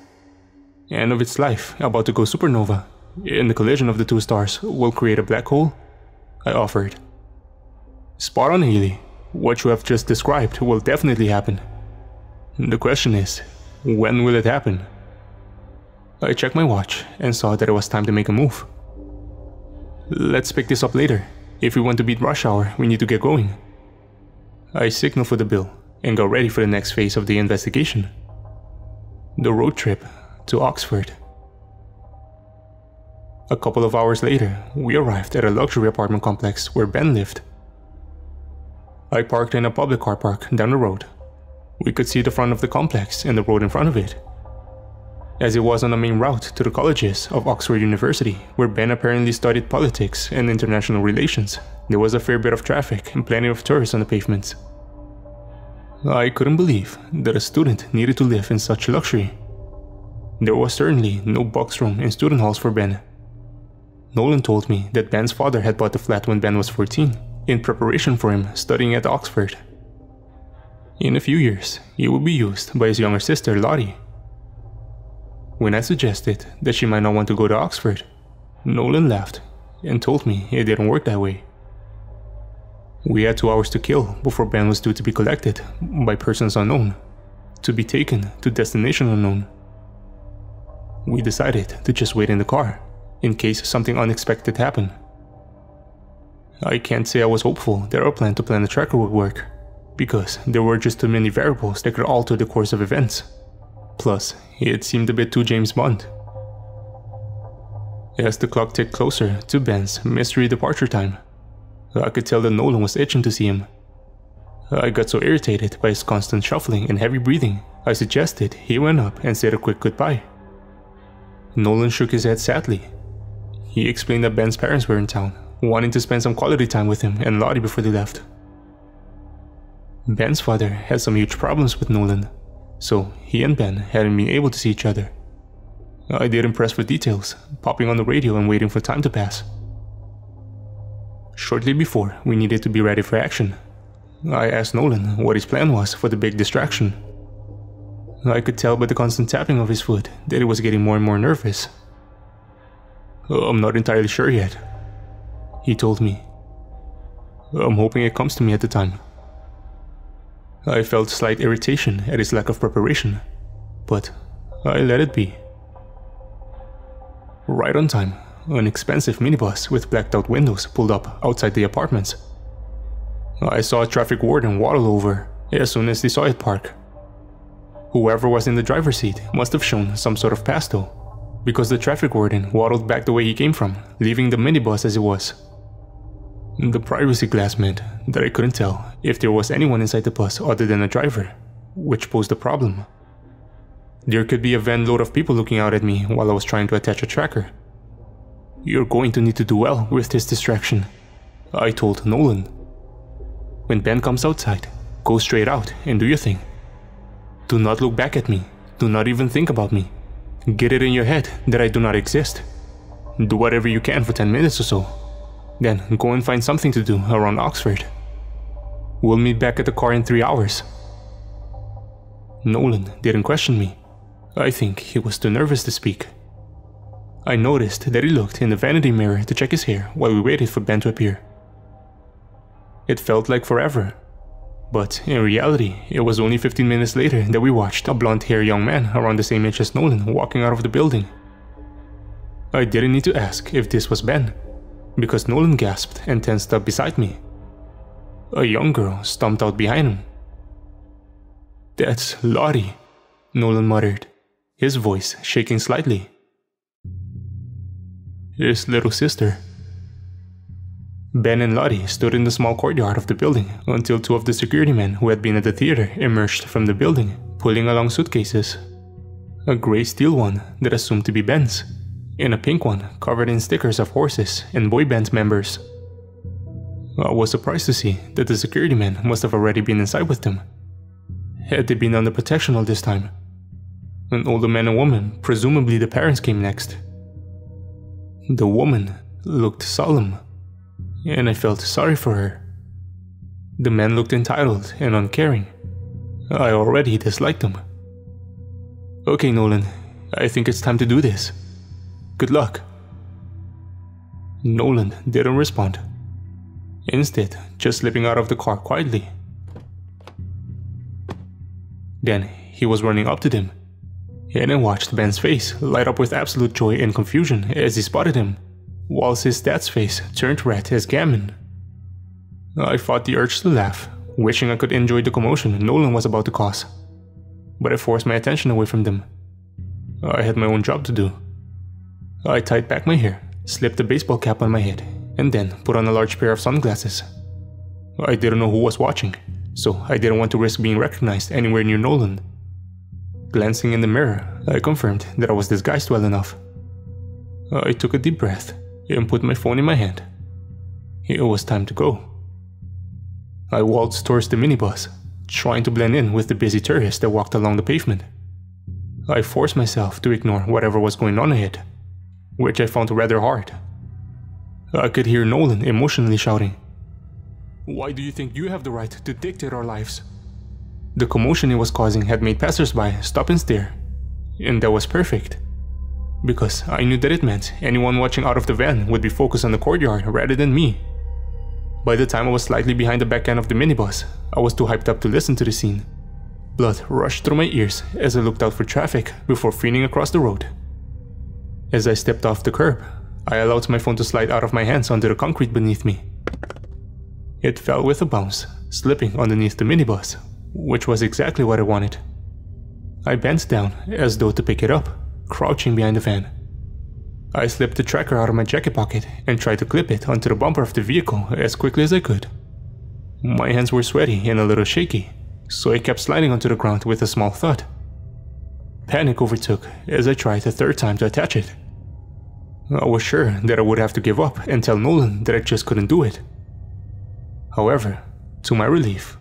End of its life, about to go supernova. And the collision of the two stars will create a black hole? I offered. Spot on, Haley. What you have just described will definitely happen. The question is, when will it happen? I checked my watch and saw that it was time to make a move. Let's pick this up later. If we want to beat rush hour, we need to get going. I signaled for the bill and got ready for the next phase of the investigation. The road trip to Oxford. A couple of hours later, we arrived at a luxury apartment complex where Ben lived. I parked in a public car park down the road. We could see the front of the complex and the road in front of it. As it was on the main route to the colleges of Oxford University, where Ben apparently studied politics and international relations, there was a fair bit of traffic and plenty of tourists on the pavements. I couldn't believe that a student needed to live in such luxury. There was certainly no box room in student halls for Ben. Nolan told me that Ben's father had bought the flat when Ben was 14, in preparation for him studying at Oxford. In a few years, it would be used by his younger sister, Lottie. When I suggested that she might not want to go to Oxford, Nolan laughed and told me it didn't work that way. We had 2 hours to kill before Ben was due to be collected by persons unknown, to be taken to destination unknown. We decided to just wait in the car, in case something unexpected happened. I can't say I was hopeful that our plan to plan the tracker would work, because there were just too many variables that could alter the course of events. Plus, it seemed a bit too James Bond. As the clock ticked closer to Ben's mystery departure time, I could tell that Nolan was itching to see him. I got so irritated by his constant shuffling and heavy breathing, I suggested he went up and said a quick goodbye. Nolan shook his head sadly. He explained that Ben's parents were in town, wanting to spend some quality time with him and Lottie before they left. Ben's father had some huge problems with Nolan, so he and Ben hadn't been able to see each other. I didn't press for details, popping on the radio and waiting for time to pass. Shortly before we needed to be ready for action, I asked Nolan what his plan was for the big distraction. I could tell by the constant tapping of his foot that he was getting more and more nervous. "I'm not entirely sure yet," he told me. "I'm hoping it comes to me at the time." I felt slight irritation at his lack of preparation, but I let it be. Right on time, an expensive minibus with blacked out windows pulled up outside the apartments. I saw a traffic warden waddle over as soon as they saw it park. Whoever was in the driver's seat must have shown some sort of pass though, because the traffic warden waddled back the way he came from, leaving the minibus as it was. The privacy glass meant that I couldn't tell if there was anyone inside the bus other than a driver, which posed a problem. There could be a van load of people looking out at me while I was trying to attach a tracker. "You're going to need to do well with this distraction," I told Nolan. "When Ben comes outside, go straight out and do your thing. Do not look back at me, do not even think about me. Get it in your head that I do not exist. Do whatever you can for 10 minutes or so. Then go and find something to do around Oxford. We'll meet back at the car in 3 hours." Nolan didn't question me. I think he was too nervous to speak. I noticed that he looked in the vanity mirror to check his hair while we waited for Ben to appear. It felt like forever, but in reality, it was only 15 minutes later that we watched a blonde-haired young man around the same age as Nolan walking out of the building. I didn't need to ask if this was Ben, because Nolan gasped and tensed up beside me. A young girl stomped out behind him. "That's Lottie," Nolan muttered, his voice shaking slightly. "His little sister." Ben and Lottie stood in the small courtyard of the building until 2 of the security men who had been at the theater emerged from the building, pulling along suitcases. A gray steel one that assumed to be Ben's, and a pink one covered in stickers of horses and boy band members. I was surprised to see that the security men must have already been inside with them. Had they been under protection all this time? An older man and woman, presumably the parents, came next. The woman looked solemn, and I felt sorry for her. The man looked entitled and uncaring. I already disliked him. "Okay, Nolan, I think it's time to do this. Good luck." Nolan didn't respond, instead just slipping out of the car quietly. Then he was running up to them, and I watched Ben's face light up with absolute joy and confusion as he spotted him, whilst his dad's face turned red as gammon. I fought the urge to laugh, wishing I could enjoy the commotion Nolan was about to cause, but I forced my attention away from them. I had my own job to do. I tied back my hair, slipped a baseball cap on my head, and then put on a large pair of sunglasses. I didn't know who was watching, so I didn't want to risk being recognized anywhere near Nolan. Glancing in the mirror, I confirmed that I was disguised well enough. I took a deep breath and put my phone in my hand. It was time to go. I waltzed towards the minibus, trying to blend in with the busy tourists that walked along the pavement. I forced myself to ignore whatever was going on ahead, which I found rather hard. I could hear Nolan emotionally shouting, "Why do you think you have the right to dictate our lives?" The commotion it was causing had made passersby stop and stare, and that was perfect. because I knew that it meant anyone watching out of the van would be focused on the courtyard rather than me. By the time I was slightly behind the back end of the minibus, I was too hyped up to listen to the scene. Blood rushed through my ears as I looked out for traffic before freeing across the road. As I stepped off the curb, I allowed my phone to slide out of my hands onto the concrete beneath me. It fell with a bounce, slipping underneath the minibus, which was exactly what I wanted. I bent down as though to pick it up, crouching behind the van. I slipped the tracker out of my jacket pocket and tried to clip it onto the bumper of the vehicle as quickly as I could. My hands were sweaty and a little shaky, so I kept sliding onto the ground with a small thud. Panic overtook as I tried a third time to attach it. I was sure that I would have to give up and tell Nolan that I just couldn't do it. However, to my relief,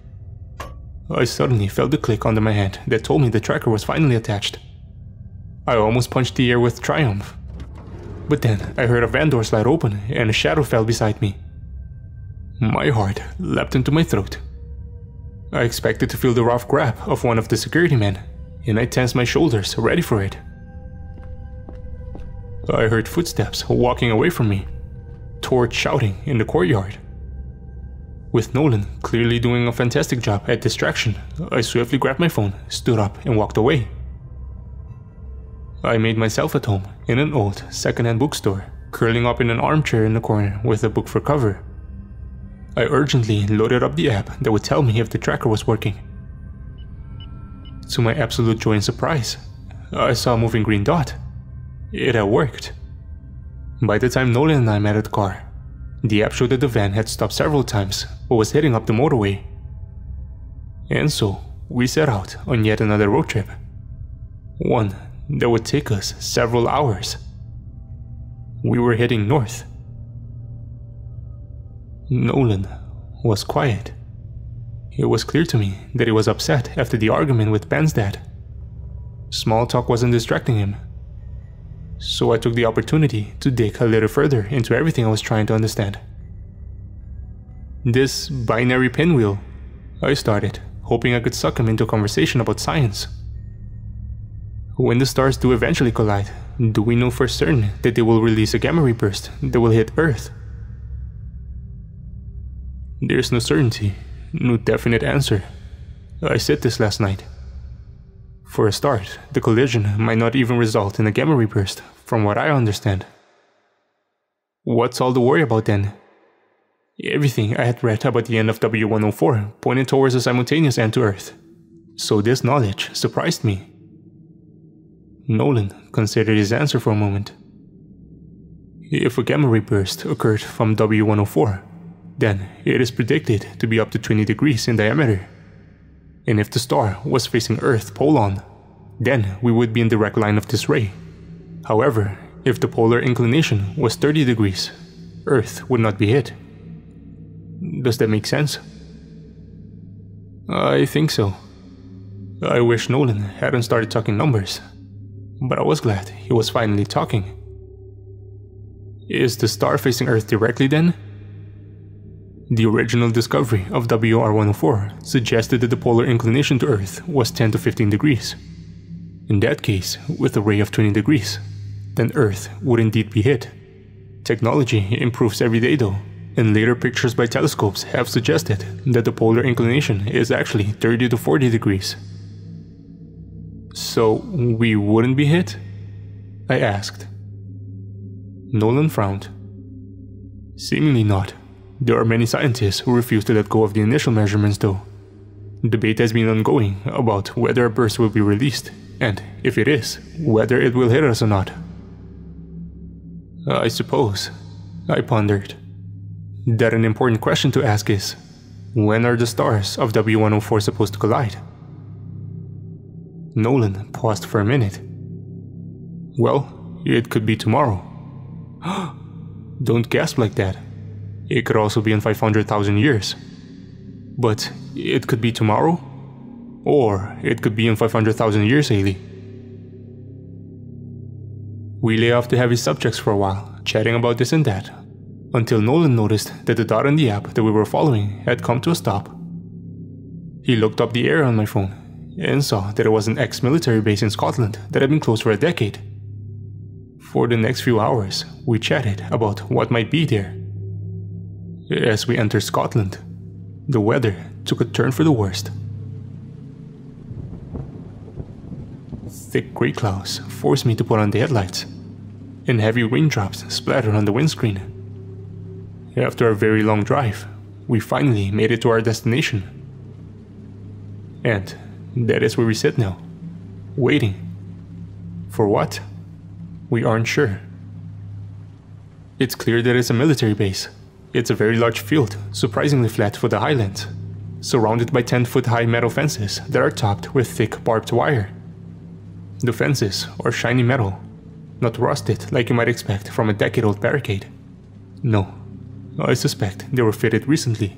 I suddenly felt the click under my hand that told me the tracker was finally attached. I almost punched the air with triumph. But then I heard a van door slide open and a shadow fell beside me. My heart leapt into my throat. I expected to feel the rough grab of one of the security men, and I tensed my shoulders, ready for it. I heard footsteps walking away from me, towards shouting in the courtyard. With Nolan clearly doing a fantastic job at distraction, I swiftly grabbed my phone, stood up, and walked away. I made myself at home in an old second-hand bookstore, curling up in an armchair in the corner with a book for cover. I urgently loaded up the app that would tell me if the tracker was working. To my absolute joy and surprise, I saw a moving green dot. It had worked. By the time Nolan and I met at the car, the app showed that the van had stopped several times but was heading up the motorway. And so, we set out on yet another road trip. One that would take us several hours. We were heading north. Nolan was quiet. It was clear to me that he was upset after the argument with Ben's dad. Small talk wasn't distracting him. So I took the opportunity to dig a little further into everything I was trying to understand. This binary pinwheel, I started, hoping I could suck him into a conversation about science. When the stars do eventually collide, do we know for certain that they will release a gamma ray burst that will hit Earth? There's no certainty, no definite answer. I said this last night. For a start, the collision might not even result in a gamma ray burst, from what I understand. What's all the worry about then? Everything I had read about the end of W104 pointed towards a simultaneous end to Earth, so this knowledge surprised me. Nolan considered his answer for a moment. If a gamma ray burst occurred from W104, then it is predicted to be up to 20 degrees in diameter. And if the star was facing Earth pole on, then we would be in direct line of this ray. However, if the polar inclination was 30 degrees, Earth would not be hit. Does that make sense? I think so. I wish Nolan hadn't started talking numbers, but I was glad he was finally talking. Is the star facing Earth directly then? The original discovery of WR104 suggested that the polar inclination to Earth was 10 to 15 degrees. In that case, with a ray of 20 degrees, then Earth would indeed be hit. Technology improves every day though, and later pictures by telescopes have suggested that the polar inclination is actually 30 to 40 degrees. So we wouldn't be hit? I asked. Nolan frowned. Seemingly not. There are many scientists who refuse to let go of the initial measurements though. Debate has been ongoing about whether a burst will be released, and if it is, whether it will hit us or not. I suppose, I pondered, that an important question to ask is, when are the stars of W104 supposed to collide? Nolan paused for a minute. Well, it could be tomorrow. Don't gasp like that. It could also be in 500,000 years. But it could be tomorrow? Or it could be in 500,000 years, Haley. We lay off the heavy subjects for a while, chatting about this and that, until Nolan noticed that the dot on the app that we were following had come to a stop. He looked up the area on my phone and saw that it was an ex-military base in Scotland that had been closed for a decade. For the next few hours, we chatted about what might be there. As we entered Scotland, the weather took a turn for the worst. Thick grey clouds forced me to put on the headlights, and heavy raindrops splattered on the windscreen. After a very long drive, we finally made it to our destination. And that is where we sit now, waiting. For what? We aren't sure. It's clear that it's a military base. It's a very large field, surprisingly flat for the highlands, surrounded by 10-foot-high metal fences that are topped with thick barbed wire. The fences are shiny metal, not rusted like you might expect from a decade-old barricade. No, I suspect they were fitted recently.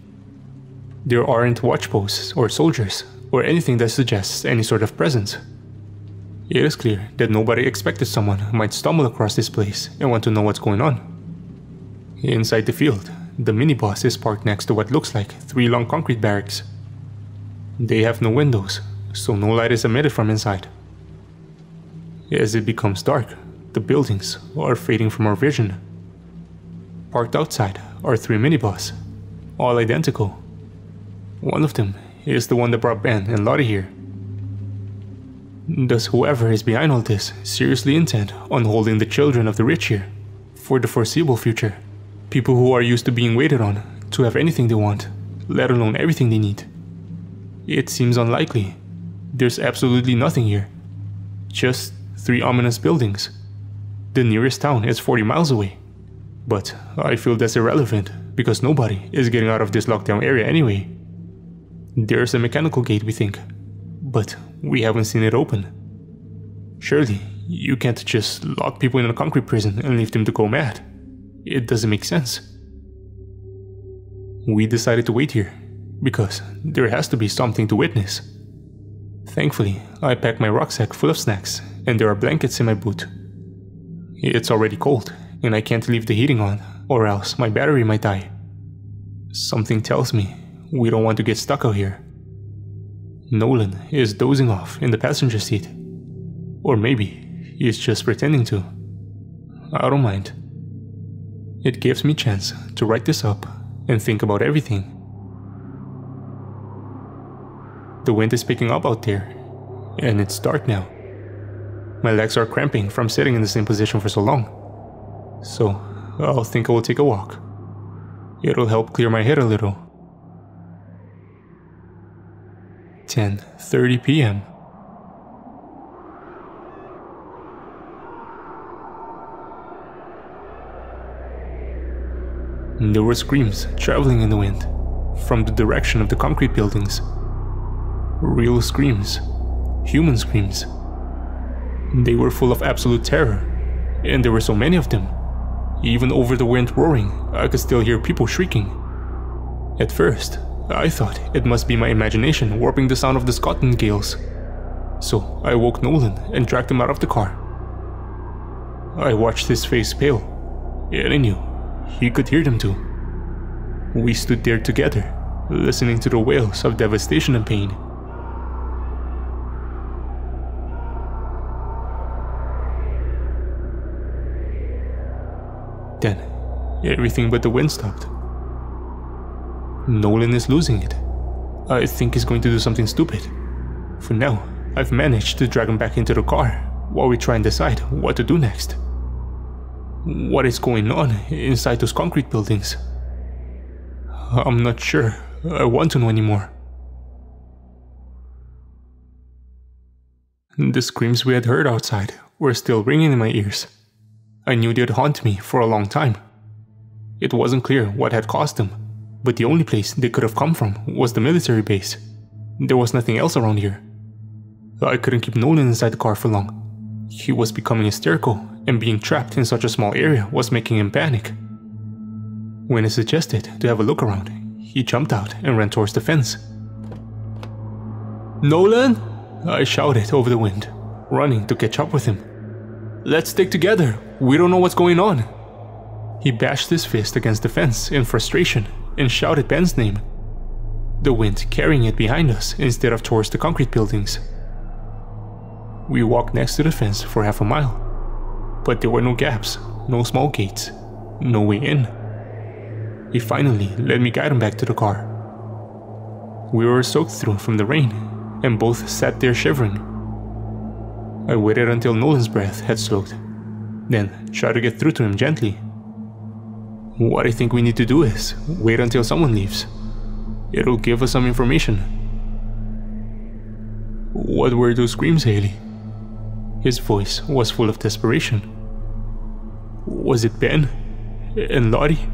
There aren't watch posts or soldiers or anything that suggests any sort of presence. It is clear that nobody expected someone might stumble across this place and want to know what's going on. Inside the field, the minibus is parked next to what looks like 3 long concrete barracks. They have no windows, so no light is emitted from inside. As it becomes dark, the buildings are fading from our vision. Parked outside are 3 minibus, all identical. One of them is the one that brought Ben and Lottie here. Does whoever is behind all this seriously intend on holding the children of the rich here for the foreseeable future? People who are used to being waited on to have anything they want, let alone everything they need. It seems unlikely. There's absolutely nothing here. Just 3 ominous buildings. The nearest town is 40 miles away. But I feel that's irrelevant because nobody is getting out of this lockdown area anyway. There's a mechanical gate, we think, but we haven't seen it open. Surely, you can't just lock people in a concrete prison and leave them to go mad. It doesn't make sense. We decided to wait here, because there has to be something to witness. Thankfully, I packed my rucksack full of snacks, and there are blankets in my boot. It's already cold, and I can't leave the heating on, or else my battery might die. Something tells me we don't want to get stuck out here. Nolan is dozing off in the passenger seat. Or maybe he's just pretending to. I don't mind. It gives me a chance to write this up and think about everything. The wind is picking up out there, and it's dark now. My legs are cramping from sitting in the same position for so long. So I'll think I will take a walk. It'll help clear my head a little. 10:30 p.m. There were screams traveling in the wind from the direction of the concrete buildings. Real screams. Human screams. They were full of absolute terror, and there were so many of them. Even over the wind roaring, I could still hear people shrieking. At first, I thought it must be my imagination warping the sound of the Scotland gales. So I woke Nolan and dragged him out of the car. I watched his face pale, and I knew he could hear them too. We stood there together, listening to the wails of devastation and pain. Then, everything but the wind stopped. Nolan is losing it. I think he's going to do something stupid. For now, I've managed to drag him back into the car while we try and decide what to do next. What is going on inside those concrete buildings? I'm not sure I want to know anymore. The screams we had heard outside were still ringing in my ears. I knew they'd haunt me for a long time. It wasn't clear what had caused them, but the only place they could have come from was the military base. There was nothing else around here. I couldn't keep Nolan inside the car for long. He was becoming hysterical, and being trapped in such a small area was making him panic. When I suggested to have a look around, he jumped out and ran towards the fence. "Nolan!" I shouted over the wind, running to catch up with him. "Let's stick together, we don't know what's going on." He bashed his fist against the fence in frustration and shouted Ben's name, the wind carrying it behind us instead of towards the concrete buildings. We walked next to the fence for half a mile. but there were no gaps, no small gates, no way in. He finally let me guide him back to the car. We were soaked through from the rain, and both sat there shivering. I waited until Nolan's breath had slowed, then tried to get through to him gently. What I think we need to do is wait until someone leaves. It'll give us some information. What were those screams, Haley? His voice was full of desperation. Was it Ben? And Lottie?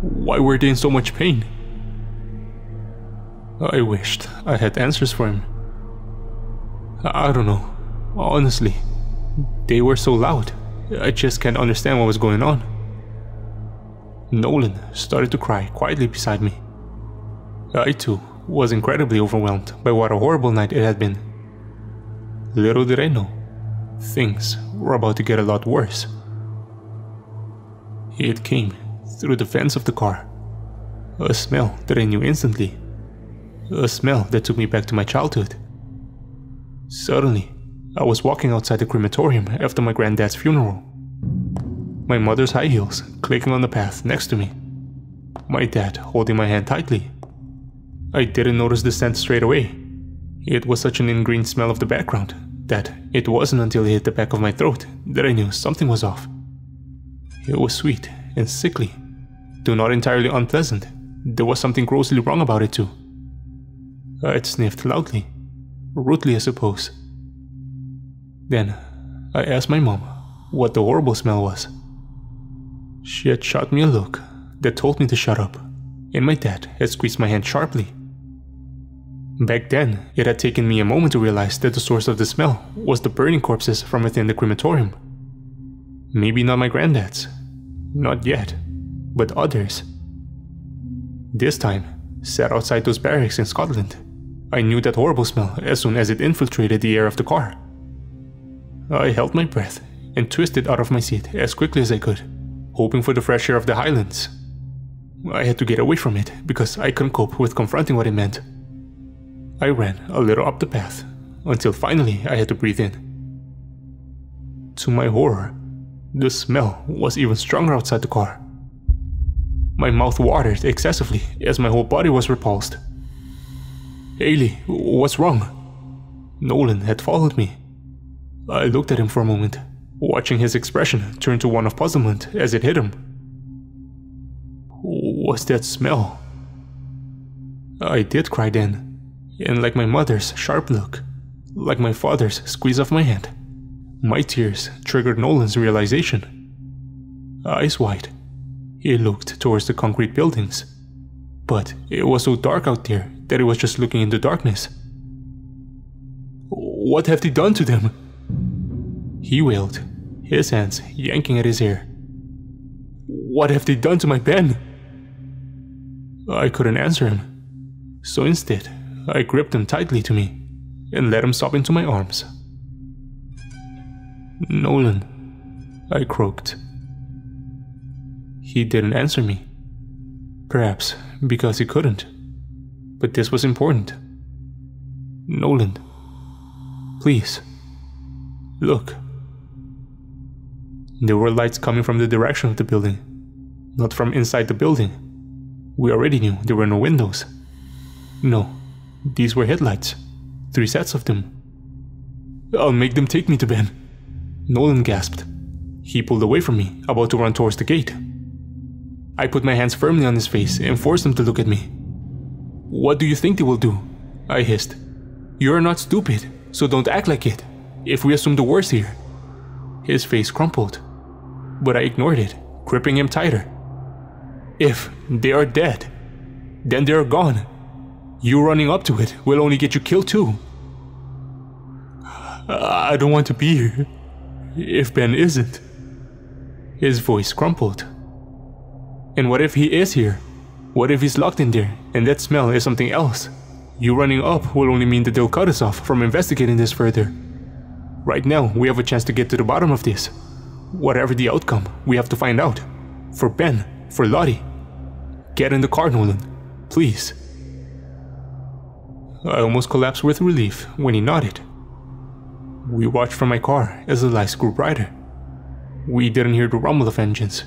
Why were they in so much pain? I wished I had answers for him. I don't know. Honestly, they were so loud. I just can't understand what was going on. Nolan started to cry quietly beside me. I too was incredibly overwhelmed by what a horrible night it had been. Little did I know, things were about to get a lot worse. It came through the vents of the car. A smell that I knew instantly. A smell that took me back to my childhood. Suddenly, I was walking outside the crematorium after my granddad's funeral. My mother's high heels clicking on the path next to me. My dad holding my hand tightly. I didn't notice the scent straight away. It was such an ingrained smell of the background that it wasn't until it hit the back of my throat that I knew something was off. It was sweet and sickly, though not entirely unpleasant. There was something grossly wrong about it too. I sniffed loudly, rudely I suppose. Then I asked my mom what the horrible smell was. She had shot me a look that told me to shut up, and my dad had squeezed my hand sharply. Back then, it had taken me a moment to realize that the source of the smell was the burning corpses from within the crematorium. Maybe not my granddad's, not yet, but others. This time, sat outside those barracks in Scotland, I knew that horrible smell as soon as it infiltrated the air of the car. I held my breath and twisted out of my seat as quickly as I could, hoping for the fresh air of the Highlands. I had to get away from it because I couldn't cope with confronting what it meant. I ran a little up the path until finally I had to breathe in. To my horror, the smell was even stronger outside the car. My mouth watered excessively as my whole body was repulsed. Haley, what's wrong? Nolan had followed me. I looked at him for a moment, watching his expression turn to one of puzzlement as it hit him. What's that smell? I did cry then, and like my mother's sharp look, like my father's squeeze of my hand, my tears triggered Nolan's realization. Eyes wide, he looked towards the concrete buildings, but it was so dark out there that he was just looking into darkness. What have they done to them? He wailed, his hands yanking at his hair. What have they done to my Ben? I couldn't answer him, so instead I gripped him tightly to me and let him sob into my arms. Nolan, I croaked. He didn't answer me, perhaps because he couldn't, but this was important. Nolan, please, look. There were lights coming from the direction of the building, not from inside the building. We already knew there were no windows. No, these were headlights, 3 sets of them. I'll make them take me to Ben. Nolan gasped. He pulled away from me, about to run towards the gate. I put my hands firmly on his face and forced him to look at me. What do you think they will do? I hissed. You're not stupid, so don't act like it. If we assume the worst here. His face crumpled, but I ignored it, gripping him tighter. If they are dead, then they are gone. You running up to it will only get you killed too. I don't want to be here, if Ben isn't. His voice crumpled. And what if he is here? What if he's locked in there, and that smell is something else? You running up will only mean that they'll cut us off from investigating this further. Right now, we have a chance to get to the bottom of this. Whatever the outcome, we have to find out. For Ben, for Lottie. Get in the car, Nolan. Please. I almost collapsed with relief when he nodded. We watched from my car as the lights grew brighter. We didn't hear the rumble of engines,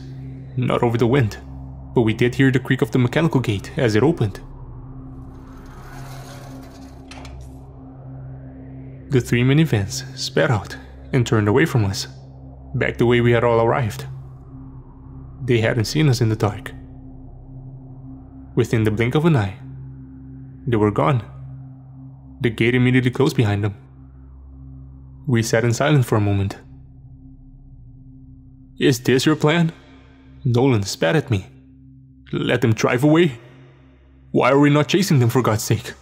not over the wind, but we did hear the creak of the mechanical gate as it opened. The 3 minivans sped out and turned away from us, back the way we had all arrived. They hadn't seen us in the dark. Within the blink of an eye, they were gone. The gate immediately closed behind them. We sat in silence for a moment. "Is this your plan?" Nolan spat at me. "Let them drive away? Why are we not chasing them, for God's sake?"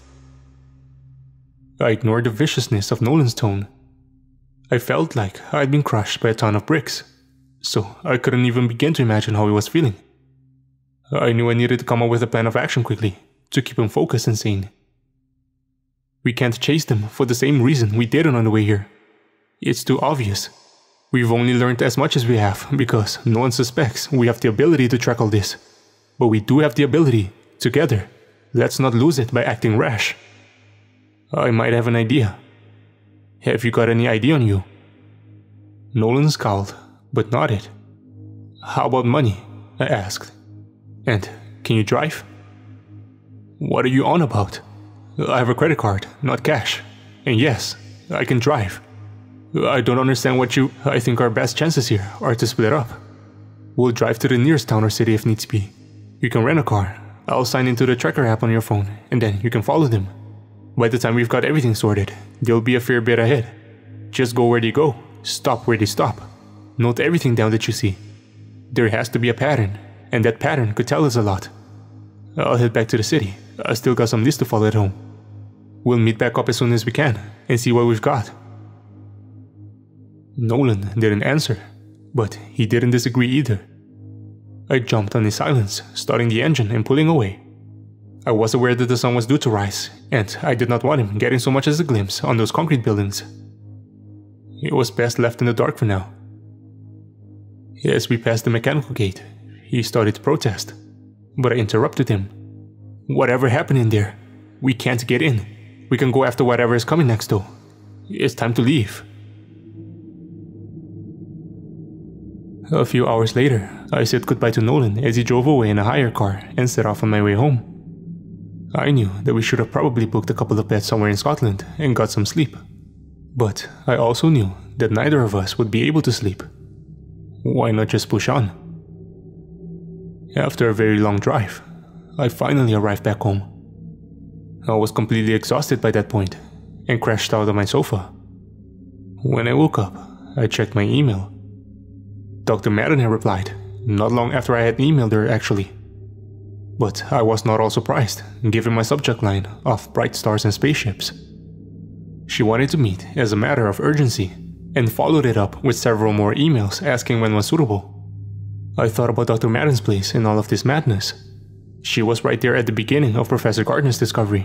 I ignored the viciousness of Nolan's tone. I felt like I had been crushed by a ton of bricks, so I couldn't even begin to imagine how he was feeling. I knew I needed to come up with a plan of action quickly, to keep him focused and sane. We can't chase them for the same reason we didn't on the way here. It's too obvious. We've only learned as much as we have because no one suspects we have the ability to track all this. But we do have the ability, together. Let's not lose it by acting rash. I might have an idea. Have you got any idea on you? Nolan scowled, but nodded. How about money? I asked. And can you drive? What are you on about? I have a credit card, not cash. And yes, I can drive. I don't understand what you... I think our best chances here are to split up. We'll drive to the nearest town or city if needs be. You can rent a car. I'll sign into the tracker app on your phone, and then you can follow them. By the time we've got everything sorted, they'll be a fair bit ahead. Just go where they go, stop where they stop. Note everything down that you see. There has to be a pattern, and that pattern could tell us a lot. I'll head back to the city. I still got some lists to follow at home. We'll meet back up as soon as we can, and see what we've got. Nolan didn't answer, but he didn't disagree either. I jumped on his silence, starting the engine and pulling away. I was aware that the sun was due to rise, and I did not want him getting so much as a glimpse on those concrete buildings. It was best left in the dark for now. As we passed the mechanical gate, he started to protest, but I interrupted him. Whatever happened in there, we can't get in. We can go after whatever is coming next though. It's time to leave. A few hours later, I said goodbye to Nolan as he drove away in a hire car and set off on my way home. I knew that we should have probably booked a couple of beds somewhere in Scotland and got some sleep. But I also knew that neither of us would be able to sleep. Why not just push on? After a very long drive, I finally arrived back home. I was completely exhausted by that point and crashed out on my sofa. When I woke up, I checked my email. Dr. Madden had replied, not long after I had emailed her actually. But I was not all surprised, given my subject line of bright stars and spaceships. She wanted to meet as a matter of urgency, and followed it up with several more emails asking when was suitable. I thought about Dr. Madden's place in all of this madness. She was right there at the beginning of Professor Gardner's discovery,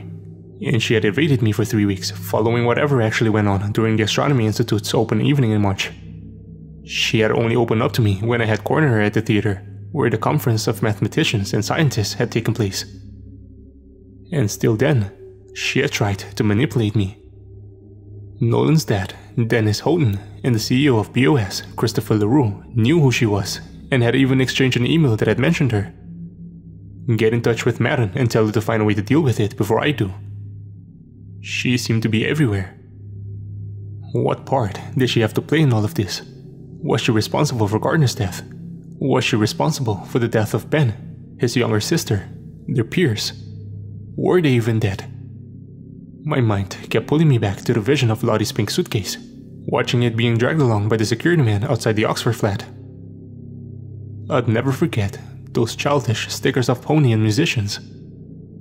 and she had evaded me for 3 weeks, following whatever actually went on during the Astronomy Institute's open evening in March. She had only opened up to me when I had cornered her at the theater, where the conference of mathematicians and scientists had taken place. And still then, she had tried to manipulate me. Nolan's dad, Dennis Houghton, and the CEO of BOS, Christopher LaRue, knew who she was, and had even exchanged an email that had mentioned her. Get in touch with Madden and tell her to find a way to deal with it before I do. She seemed to be everywhere. What part did she have to play in all of this? Was she responsible for Gardner's death? Was she responsible for the death of Ben, his younger sister, their peers? Were they even dead? My mind kept pulling me back to the vision of Lottie's pink suitcase, watching it being dragged along by the security man outside the Oxford flat. I'd never forget those childish stickers of Pony and musicians.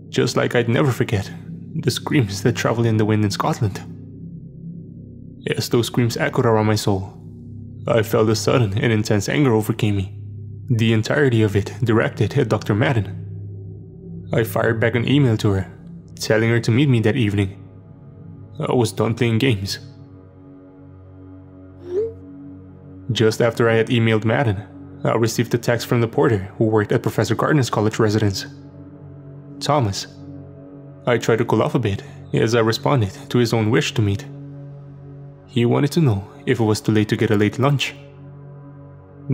Just like I'd never forget the screams that traveled in the wind in Scotland. As those screams echoed around my soul, I felt a sudden and intense anger overcame me, the entirety of it directed at Dr. Madden. I fired back an email to her, telling her to meet me that evening. I was done playing games. Just after I had emailed Madden, I received a text from the porter who worked at Professor Gardner's college residence. Thomas. I tried to cool off a bit as I responded to his own wish to meet. He wanted to know if it was too late to get a late lunch.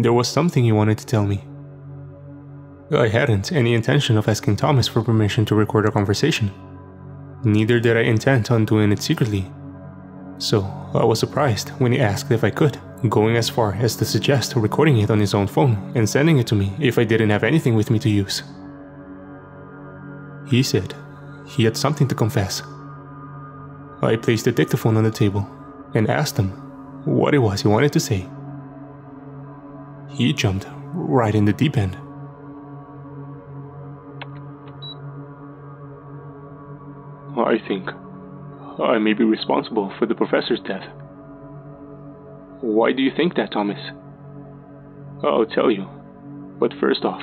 There was something he wanted to tell me. I hadn't any intention of asking Thomas for permission to record our conversation. Neither did I intend on doing it secretly. So I was surprised when he asked if I could, going as far as to suggest recording it on his own phone and sending it to me if I didn't have anything with me to use. He said he had something to confess. I placed the dictaphone on the table and asked him what it was he wanted to say. He jumped right in the deep end. I think I may be responsible for the professor's death. Why do you think that, Thomas? I'll tell you, but first off,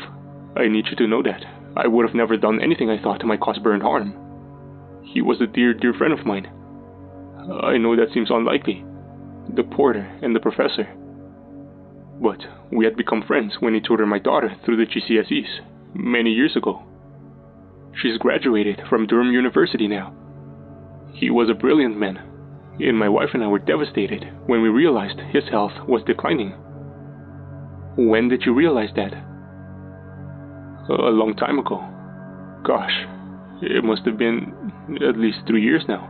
I need you to know that I would have never done anything I thought might cause Byrne harm. He was a dear friend of mine. I know that seems unlikely, the porter and the professor. But we had become friends when he tutored my daughter through the GCSEs many years ago. She's graduated from Durham University now. He was a brilliant man, and my wife and I were devastated when we realized his health was declining. When did you realize that? A long time ago. Gosh, it must have been at least 3 years now.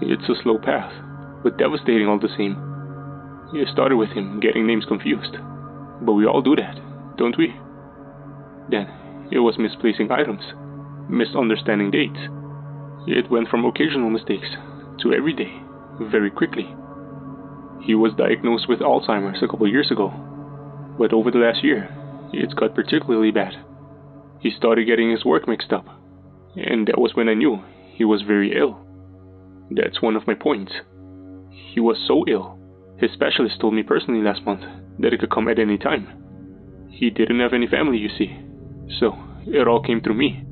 It's a slow path, but devastating all the same. It started with him getting names confused, but we all do that, don't we? Then it was misplacing items, misunderstanding dates. It went from occasional mistakes to every day, very quickly. He was diagnosed with Alzheimer's a couple years ago, but over the last year, it's got particularly bad. He started getting his work mixed up, and that was when I knew he was very ill. That's one of my points. He was so ill, his specialist told me personally last month that it could come at any time. He didn't have any family, you see, so it all came through me.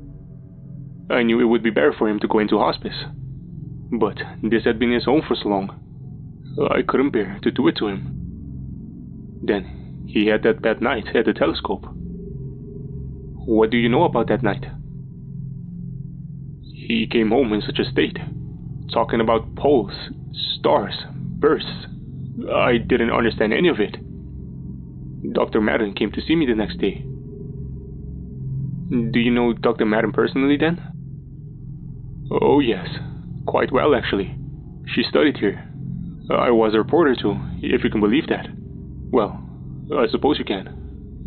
I knew it would be better for him to go into hospice, but this had been his home for so long. I couldn't bear to do it to him. Then he had that bad night at the telescope. What do you know about that night? He came home in such a state, talking about poles, stars, bursts. I didn't understand any of it. Dr. Madden came to see me the next day. Do you know Dr. Madden personally then? Oh yes, quite well actually. She studied here. I was a reporter too, if you can believe that. Well, I suppose you can.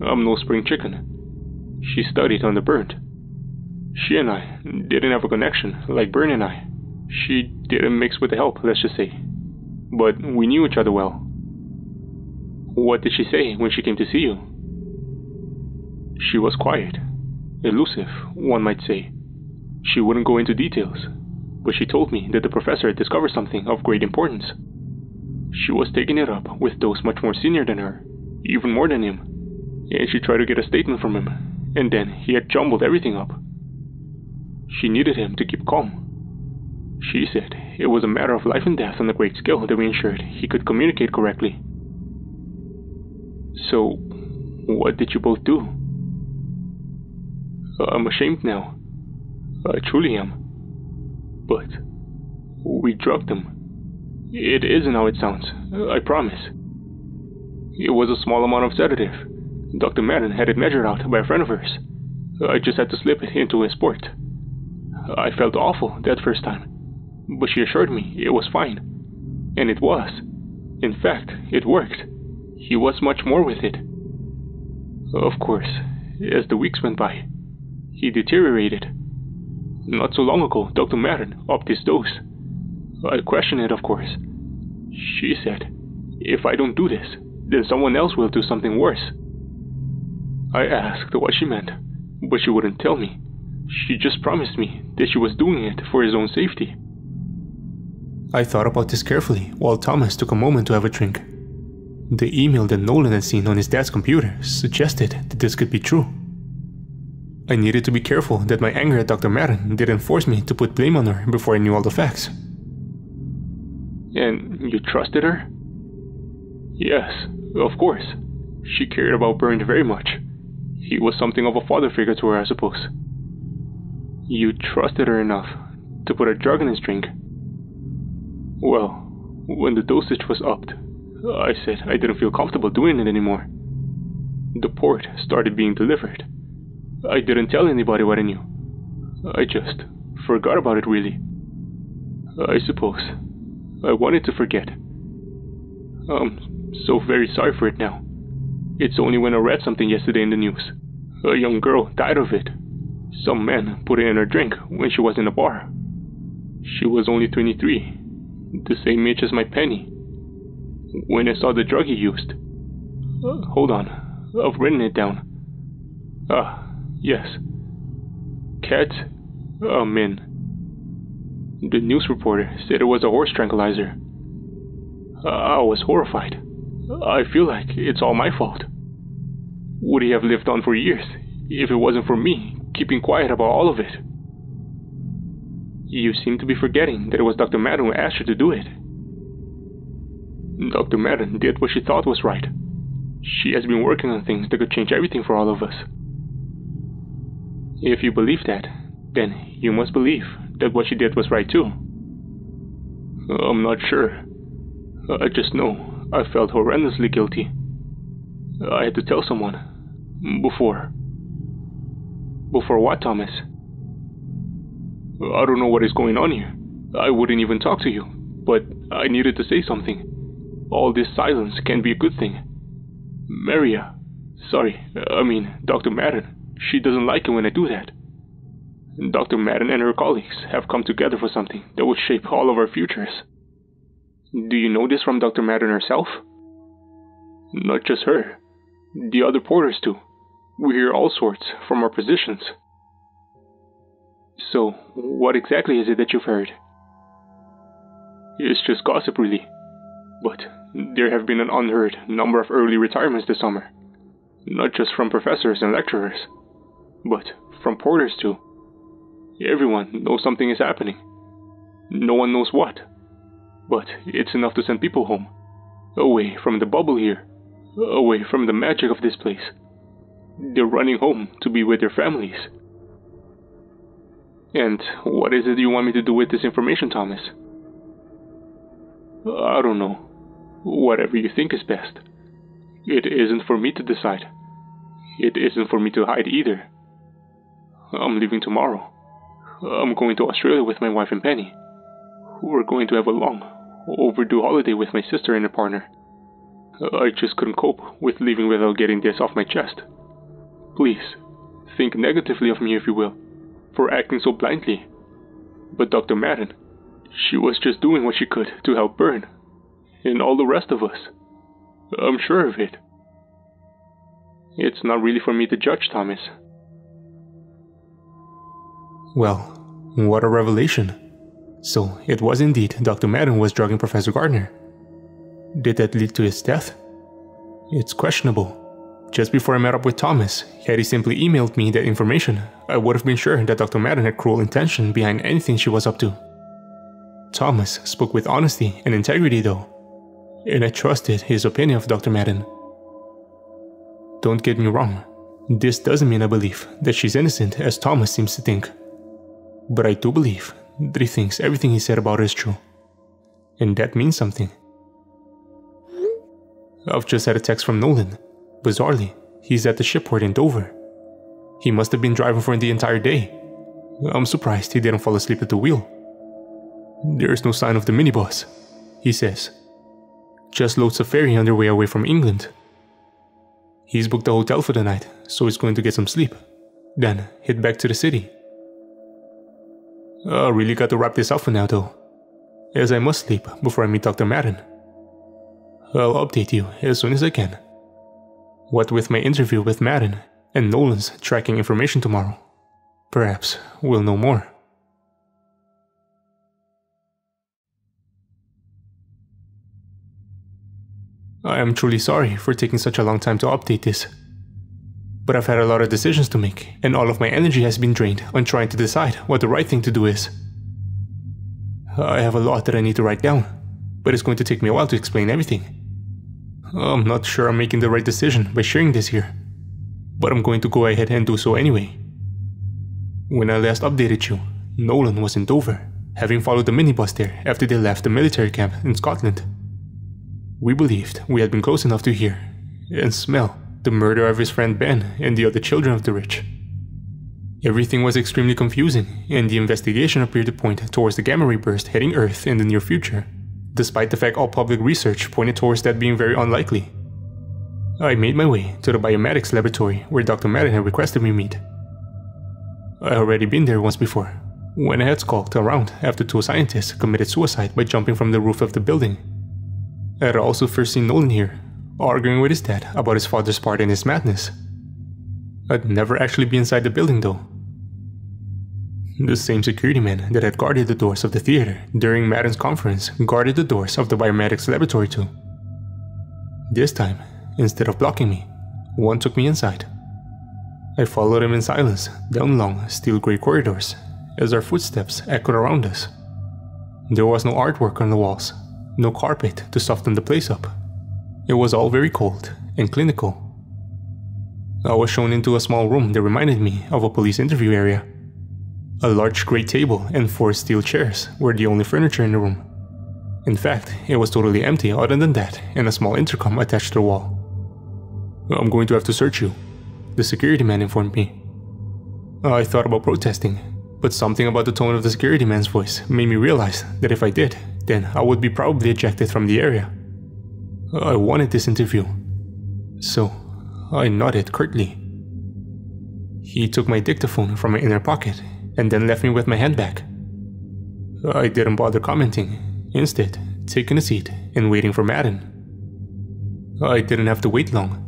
I'm no spring chicken. She studied on the Byrne. She and I didn't have a connection like Byrne and I. She didn't mix with the help, let's just say. But we knew each other well. What did she say when she came to see you? She was quiet, elusive, one might say. She wouldn't go into details, but she told me that the professor had discovered something of great importance. She was taking it up with those much more senior than her, even more than him, and she tried to get a statement from him, and then he had jumbled everything up. She needed him to keep calm. She said it was a matter of life and death on a great scale that we ensured he could communicate correctly. So, what did you both do? I'm ashamed now. I truly am. But we drugged him. It isn't how it sounds, I promise. It was a small amount of sedative. Dr. Madden had it measured out by a friend of hers. I just had to slip it into his port. I felt awful that first time, but she assured me it was fine. And it was. In fact, it worked. He was much more with it. Of course, as the weeks went by, he deteriorated. Not so long ago, Dr. Madden upped his dose. I questioned it, of course. She said, if I don't do this, then someone else will do something worse. I asked what she meant, but she wouldn't tell me. She just promised me that she was doing it for his own safety. I thought about this carefully while Thomas took a moment to have a drink. The email that Nolan had seen on his dad's computer suggested that this could be true. I needed to be careful that my anger at Dr. Madden didn't force me to put blame on her before I knew all the facts. And you trusted her? Yes, of course. She cared about Byrne very much. He was something of a father figure to her, I suppose. You trusted her enough to put a drug in his drink. Well, when the dosage was upped, I said I didn't feel comfortable doing it anymore. The port started being delivered. I didn't tell anybody what I knew. I just forgot about it, really. I suppose I wanted to forget. I'm so very sorry for it now. It's only when I read something yesterday in the news. A young girl died of it. Some man put it in her drink when she was in a bar. She was only 23, the same age as my Penny. When I saw the drug he used... hold on, I've written it down. Yes. Min. The news reporter said it was a horse tranquilizer. I was horrified. I feel like it's all my fault. Would he have lived on for years if it wasn't for me keeping quiet about all of it? You seem to be forgetting that it was Dr. Madden who asked her to do it. Dr. Madden did what she thought was right. She has been working on things that could change everything for all of us. If you believe that, then you must believe that what she did was right too. I'm not sure. I just know I felt horrendously guilty. I had to tell someone. Before. Before what, Thomas? I don't know what is going on here. I wouldn't even talk to you, but I needed to say something. All this silence can be a good thing. Dr. Madden. She doesn't like it when I do that. Dr. Madden and her colleagues have come together for something that will shape all of our futures. Do you know this from Dr. Madden herself? Not just her. The other porters too. We hear all sorts from our positions. So, what exactly is it that you've heard? It's just gossip, really. But there have been an unheard number of early retirements this summer. Not just from professors and lecturers, but from porters too. Everyone knows something is happening. No one knows what. But it's enough to send people home. Away from the bubble here. Away from the magic of this place. They're running home to be with their families. And what is it you want me to do with this information, Thomas? I don't know. Whatever you think is best. It isn't for me to decide. It isn't for me to hide either. I'm leaving tomorrow. I'm going to Australia with my wife and Penny. We're going to have a long, overdue holiday with my sister and a partner. I just couldn't cope with leaving without getting this off my chest. Please, think negatively of me if you will, for acting so blindly. But Dr. Madden, she was just doing what she could to help Byrne, and all the rest of us. I'm sure of it. It's not really for me to judge, Thomas. Well, what a revelation. So, it was indeed Dr. Madden who was drugging Professor Gardner. Did that lead to his death? It's questionable. Just before I met up with Thomas, had he simply emailed me that information, I would have been sure that Dr. Madden had cruel intention behind anything she was up to. Thomas spoke with honesty and integrity though, and I trusted his opinion of Dr. Madden. Don't get me wrong, this doesn't mean I believe that she's innocent as Thomas seems to think. But I do believe that he thinks everything he said about her is true. And that means something. I've just had a text from Nolan. Bizarrely, he's at the shipport in Dover. He must have been driving for the entire day. I'm surprised he didn't fall asleep at the wheel. There's no sign of the minibus, he says. Just loads a ferry on their way away from England. He's booked a hotel for the night, so he's going to get some sleep. Then head back to the city. I really got to wrap this up for now though, as I must sleep before I meet Dr. Madden. I'll update you as soon as I can. What with my interview with Madden and Nolan's tracking information tomorrow, perhaps we'll know more. I am truly sorry for taking such a long time to update this. But I've had a lot of decisions to make, and all of my energy has been drained on trying to decide what the right thing to do is. I have a lot that I need to write down, but it's going to take me a while to explain everything. I'm not sure I'm making the right decision by sharing this here, but I'm going to go ahead and do so anyway. When I last updated you, Nolan was in Dover, having followed the minibus there after they left the military camp in Scotland. We believed we had been close enough to hear and smell the murder of his friend Ben and the other children of the rich. Everything was extremely confusing, and the investigation appeared to point towards the gamma ray burst hitting Earth in the near future, despite the fact all public research pointed towards that being very unlikely. I made my way to the biomedics laboratory where Dr. Madden had requested me meet. I had already been there once before, when I had skulked around after two scientists committed suicide by jumping from the roof of the building. I had also first seen Nolan here, arguing with his dad about his father's part in his madness. I'd never actually been inside the building though. The same security man that had guarded the doors of the theater during Madden's conference guarded the doors of the biomedics laboratory too. This time, instead of blocking me, one took me inside. I followed him in silence down long, steel grey corridors as our footsteps echoed around us. There was no artwork on the walls, no carpet to soften the place up. It was all very cold and clinical. I was shown into a small room that reminded me of a police interview area. A large grey table and 4 steel chairs were the only furniture in the room. In fact, it was totally empty other than that and a small intercom attached to the wall. "I'm going to have to search you," the security man informed me. I thought about protesting, but something about the tone of the security man's voice made me realize that if I did, then I would be probably ejected from the area. I wanted this interview, so I nodded curtly. He took my dictaphone from my inner pocket and then left me with my hand back. I didn't bother commenting, instead taking a seat and waiting for Madden. I didn't have to wait long.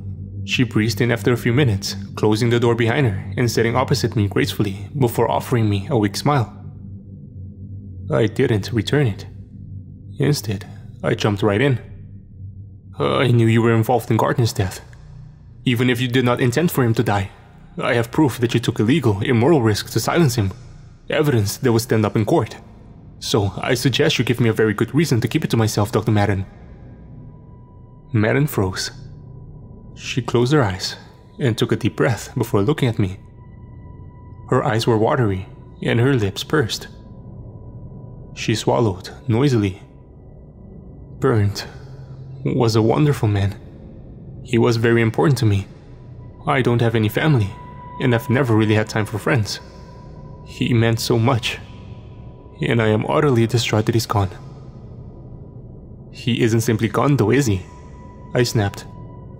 She breezed in after a few minutes, closing the door behind her and sitting opposite me gracefully before offering me a weak smile. I didn't return it. Instead, I jumped right in. "I knew you were involved in Gardner's death. Even if you did not intend for him to die, I have proof that you took illegal, immoral risk to silence him. Evidence that will stand up in court. So I suggest you give me a very good reason to keep it to myself, Dr. Madden." Madden froze. She closed her eyes and took a deep breath before looking at me. Her eyes were watery and her lips pursed. She swallowed noisily. Bernd was a wonderful man. He was very important to me. I don't have any family, and I've never really had time for friends. He meant so much, and I am utterly distraught that he's gone. "He isn't simply gone though, is he?" I snapped.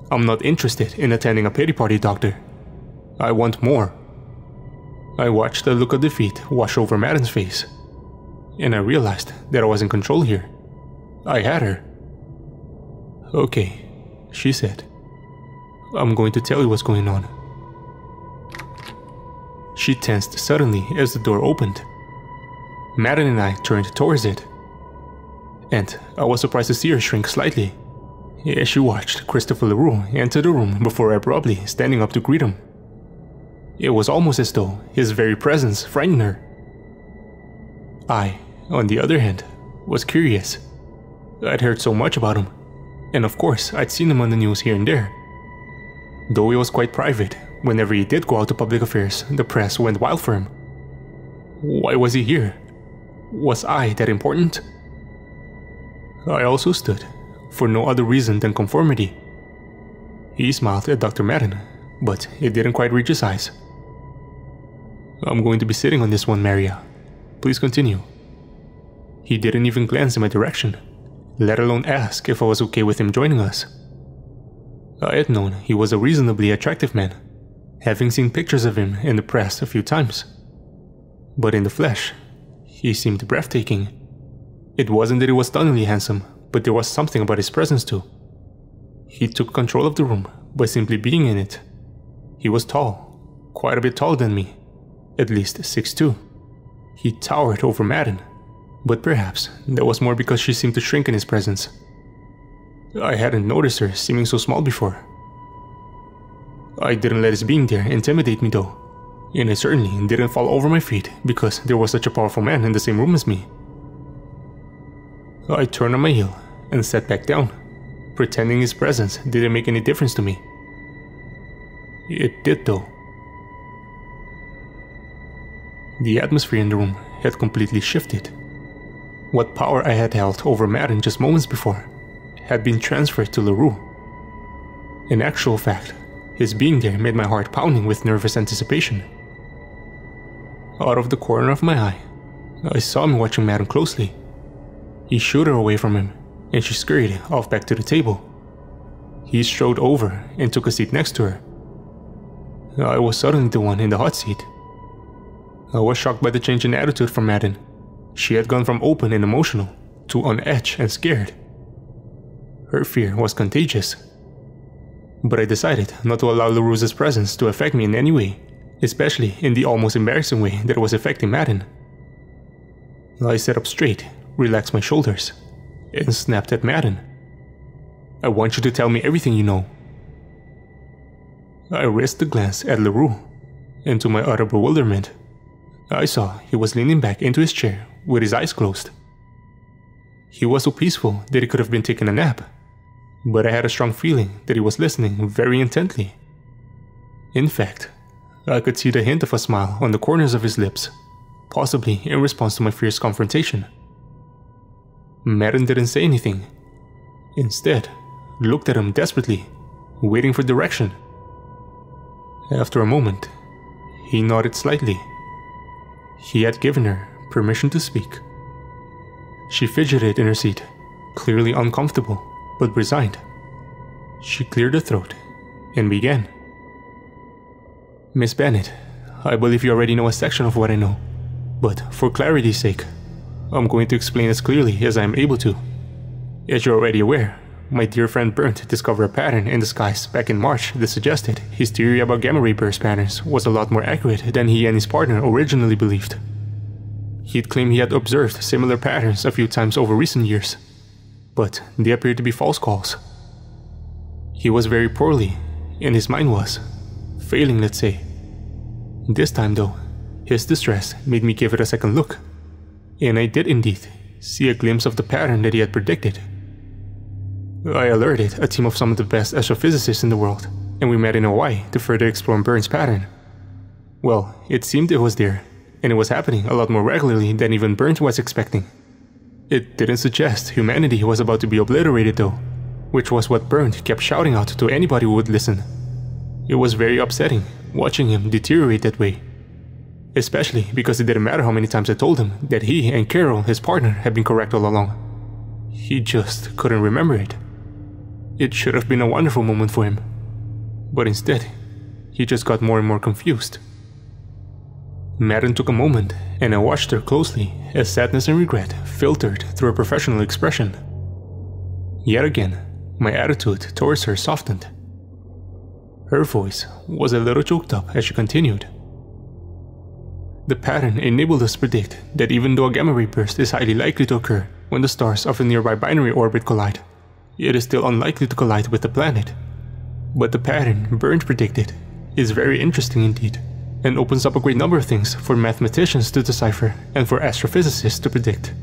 "I'm not interested in attending a pity party, Doctor. I want more." I watched the look of defeat wash over Madden's face, and I realized that I was in control here. I had her. "Okay," she said. "I'm going to tell you what's going on." She tensed suddenly as the door opened. Madden and I turned towards it, and I was surprised to see her shrink slightly as she watched Christopher LaRue enter the room before abruptly standing up to greet him. It was almost as though his very presence frightened her. I, on the other hand, was curious. I'd heard so much about him, and of course I'd seen him on the news here and there. Though it was quite private, whenever he did go out to public affairs, the press went wild for him. Why was he here? Was I that important? I also stood, for no other reason than conformity. He smiled at Dr. Madden, but it didn't quite reach his eyes. "I'm going to be sitting on this one, Maria. Please continue." He didn't even glance in my direction, let alone ask if I was okay with him joining us. I had known he was a reasonably attractive man, having seen pictures of him in the press a few times. But in the flesh, he seemed breathtaking. It wasn't that he was stunningly handsome, but there was something about his presence too. He took control of the room by simply being in it. He was tall, quite a bit taller than me, at least 6'2". He towered over Madden, but perhaps that was more because she seemed to shrink in his presence. I hadn't noticed her seeming so small before. I didn't let his being there intimidate me though, and I certainly didn't fall over my feet because there was such a powerful man in the same room as me. I turned on my heel and sat back down, pretending his presence didn't make any difference to me. It did though. The atmosphere in the room had completely shifted. What power I had held over Madden just moments before had been transferred to LaRue. In actual fact, his being there made my heart pounding with nervous anticipation. Out of the corner of my eye, I saw him watching Madden closely. He shooed her away from him, and she scurried off back to the table. He strode over and took a seat next to her. I was suddenly the one in the hot seat. I was shocked by the change in attitude from Madden. She had gone from open and emotional to on edge and scared. Her fear was contagious. But I decided not to allow LaRue's presence to affect me in any way, especially in the almost embarrassing way that it was affecting Madden. I sat up straight, relaxed my shoulders, and snapped at Madden. I want you to tell me everything you know. I risked a glance at LaRue, and to my utter bewilderment, I saw he was leaning back into his chair with his eyes closed. He was so peaceful that he could have been taking a nap, but I had a strong feeling that he was listening very intently. In fact, I could see the hint of a smile on the corners of his lips, possibly in response to my fierce confrontation. Madden didn't say anything. Instead, looked at him desperately, waiting for direction. After a moment, he nodded slightly. He had given her permission to speak. She fidgeted in her seat, clearly uncomfortable, but resigned. She cleared her throat and began. Miss Bennett, I believe you already know a section of what I know, but for clarity's sake, I'm going to explain as clearly as I am able to. As you're already aware, my dear friend Burnt discovered a pattern in the skies back in March that suggested his theory about gamma ray burst patterns was a lot more accurate than he and his partner originally believed. He'd claimed he had observed similar patterns a few times over recent years, but they appeared to be false calls. He was very poorly, and his mind was failing, let's say. This time though, his distress made me give it a second look, and I did indeed see a glimpse of the pattern that he had predicted. I alerted a team of some of the best astrophysicists in the world, and we met in Hawaii to further explore Burns' pattern. Well, it seemed it was there, and it was happening a lot more regularly than even Burns was expecting. It didn't suggest humanity was about to be obliterated though, which was what Burns kept shouting out to anybody who would listen. It was very upsetting watching him deteriorate that way, especially because it didn't matter how many times I told him that he and Karl, his partner, had been correct all along. He just couldn't remember it. It should have been a wonderful moment for him, but instead, he just got more and more confused. Madden took a moment, and I watched her closely as sadness and regret filtered through her professional expression. Yet again, my attitude towards her softened. Her voice was a little choked up as she continued. The pattern enabled us to predict that even though a gamma ray burst is highly likely to occur when the stars of a nearby binary orbit collide, it is still unlikely to collide with the planet. But the pattern Burns predicted is very interesting indeed, and opens up a great number of things for mathematicians to decipher and for astrophysicists to predict.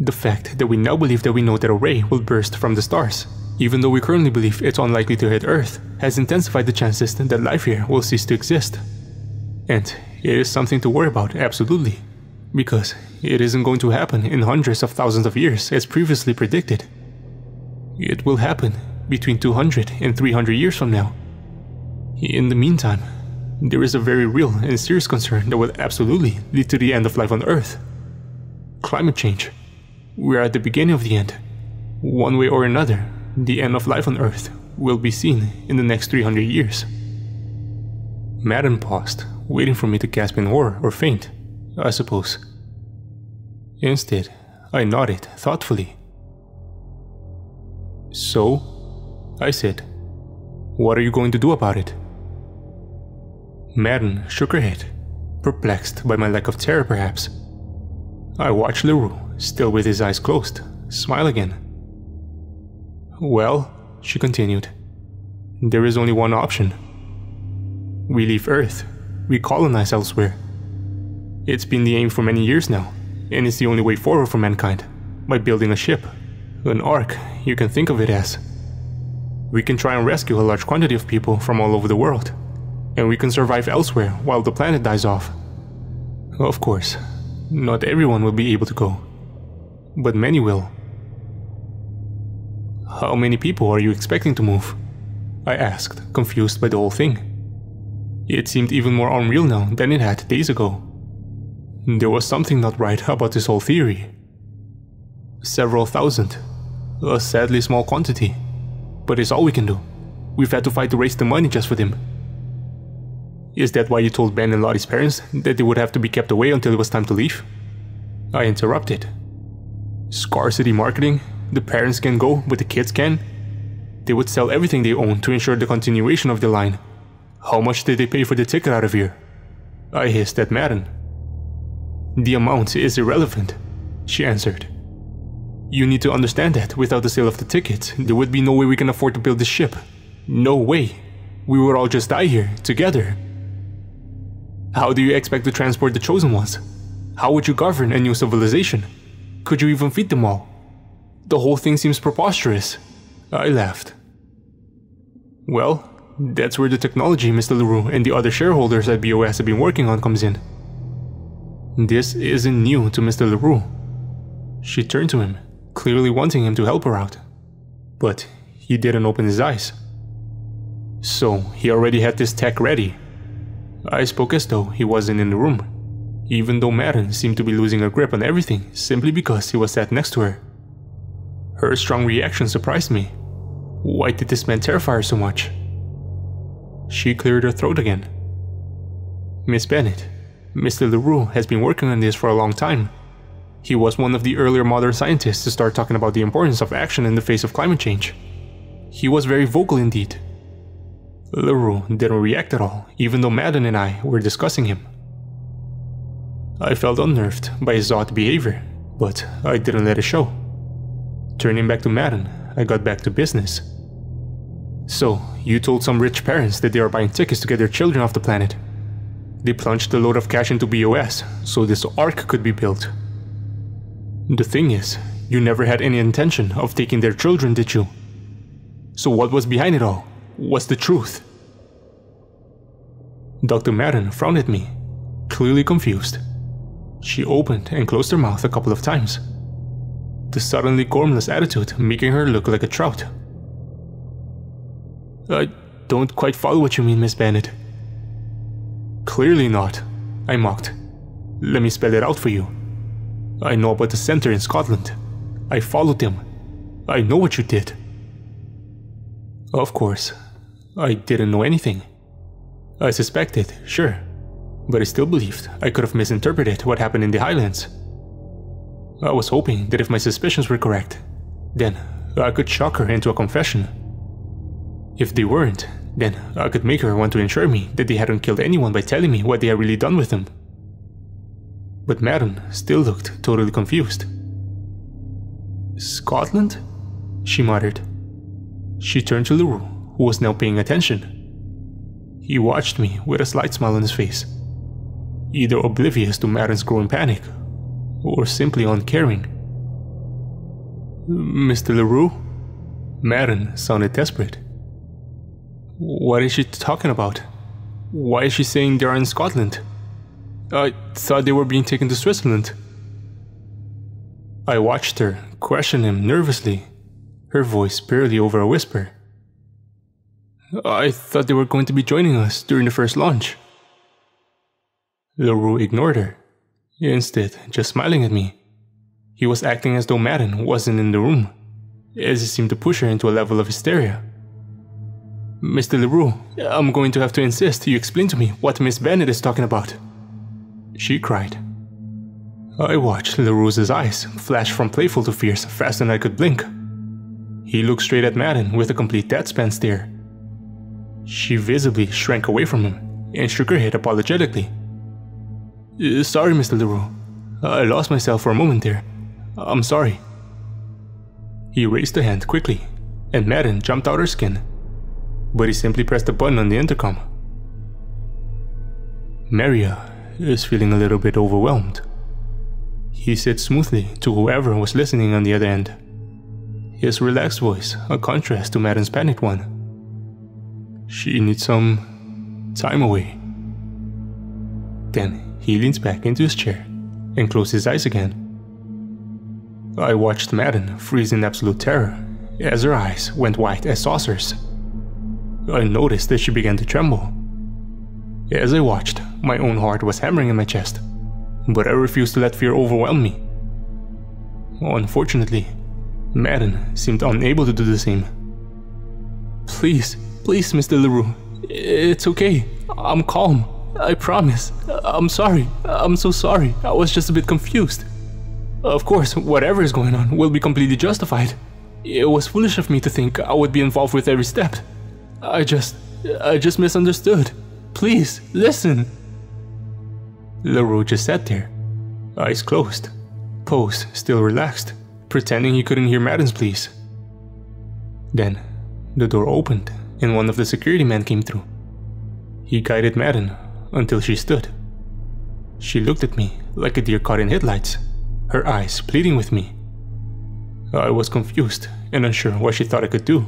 The fact that we now believe that we know that a ray will burst from the stars, even though we currently believe it's unlikely to hit Earth, has intensified the chances that life here will cease to exist. And it is something to worry about, absolutely, because it isn't going to happen in hundreds of thousands of years as previously predicted. It will happen between 200 and 300 years from now. In the meantime, there is a very real and serious concern that will absolutely lead to the end of life on Earth. Climate change. We are at the beginning of the end. One way or another, the end of life on Earth will be seen in the next 300 years. Madden paused, waiting for me to gasp in horror or faint, I suppose. Instead, I nodded thoughtfully. So, I said, what are you going to do about it? Madden shook her head, perplexed by my lack of terror perhaps. I watched LaRue, still with his eyes closed, smile again. Well, she continued, there is only one option. We leave Earth, we colonize elsewhere. It's been the aim for many years now, and it's the only way forward for mankind, by building a ship. An ark, you can think of it as. We can try and rescue a large quantity of people from all over the world, and we can survive elsewhere while the planet dies off. Of course, not everyone will be able to go, but many will. How many people are you expecting to move? I asked, confused by the whole thing. It seemed even more unreal now than it had days ago. There was something not right about this whole theory. Several thousand. A sadly small quantity. But it's all we can do. We've had to fight to raise the money just for them. Is that why you told Ben and Lottie's parents that they would have to be kept away until it was time to leave? I interrupted. Scarcity marketing? The parents can go, but the kids can? They would sell everything they own to ensure the continuation of the line. How much did they pay for the ticket out of here? I hissed at Madden. The amount is irrelevant, she answered. You need to understand that without the sale of the tickets, there would be no way we can afford to build this ship. No way. We would all just die here, together. How do you expect to transport the chosen ones? How would you govern a new civilization? Could you even feed them all? The whole thing seems preposterous. I laughed. Well, that's where the technology Mr. LaRue and the other shareholders at BOS have been working on comes in. This isn't new to Mr. LaRue. She turned to him, clearly wanting him to help her out. But he didn't open his eyes. So he already had this tech ready. I spoke as though he wasn't in the room, even though Madden seemed to be losing her grip on everything simply because he was sat next to her. Her strong reaction surprised me. Why did this man terrify her so much? She cleared her throat again. Miss Bennett, Mr. LaRue has been working on this for a long time. He was one of the earlier modern scientists to start talking about the importance of action in the face of climate change. He was very vocal indeed. LaRue didn't react at all, even though Madden and I were discussing him. I felt unnerved by his odd behavior, but I didn't let it show. Turning back to Madden, I got back to business. So, you told some rich parents that they are buying tickets to get their children off the planet. They plunged a load of cash into BOS, so this Ark could be built. The thing is, you never had any intention of taking their children, did you? So what was behind it all? What's the truth? Dr. Madden frowned at me, clearly confused. She opened and closed her mouth a couple of times, the suddenly gormless attitude making her look like a trout. I don't quite follow what you mean, Miss Bennett. Clearly not, I mocked. Let me spell it out for you. I know about the center in Scotland. I followed them. I know what you did. Of course, I didn't know anything. I suspected, sure, but I still believed I could have misinterpreted what happened in the Highlands. I was hoping that if my suspicions were correct, then I could shock her into a confession. If they weren't, then I could make her want to assure me that they hadn't killed anyone by telling me what they had really done with them. But Madden still looked totally confused. Scotland? She muttered. She turned to LaRue, who was now paying attention. He watched me with a slight smile on his face, either oblivious to Madden's growing panic, or simply uncaring. Mr. LaRue? Madden sounded desperate. What is she talking about? Why is she saying they are in Scotland? I thought they were being taken to Switzerland. I watched her question him nervously, her voice barely over a whisper. I thought they were going to be joining us during the first launch. LaRue ignored her, instead just smiling at me. He was acting as though Madden wasn't in the room, as it seemed to push her into a level of hysteria. Mr. LaRue, I'm going to have to insist you explain to me what Miss Bennett is talking about, she cried. I watched LaRue's eyes flash from playful to fierce faster than I could blink. He looked straight at Madden with a complete deadspan stare. She visibly shrank away from him and shook her head apologetically. Sorry, Mr. LaRue. I lost myself for a moment there. I'm sorry. He raised a hand quickly, and Madden jumped out her skin, but he simply pressed a button on the intercom. Maria is feeling a little bit overwhelmed, he said smoothly to whoever was listening on the other end, his relaxed voice a contrast to Madden's panicked one. She needs some time away. Then he leans back into his chair and closed his eyes again. I watched Madden freeze in absolute terror as her eyes went white as saucers. I noticed that she began to tremble. As I watched, my own heart was hammering in my chest, but I refused to let fear overwhelm me. Unfortunately, Madden seemed unable to do the same. Please, Mr. LaRue, it's okay. I'm calm. I promise. I'm sorry. I'm so sorry. I was just a bit confused. Of course, whatever is going on will be completely justified. It was foolish of me to think I would be involved with every step. I just misunderstood. Please, listen. LaRue just sat there, eyes closed, pose still relaxed, pretending he couldn't hear Madden's pleas. Then, the door opened and one of the security men came through. He guided Madden until she stood. She looked at me like a deer caught in headlights, her eyes pleading with me. I was confused and unsure what she thought I could do.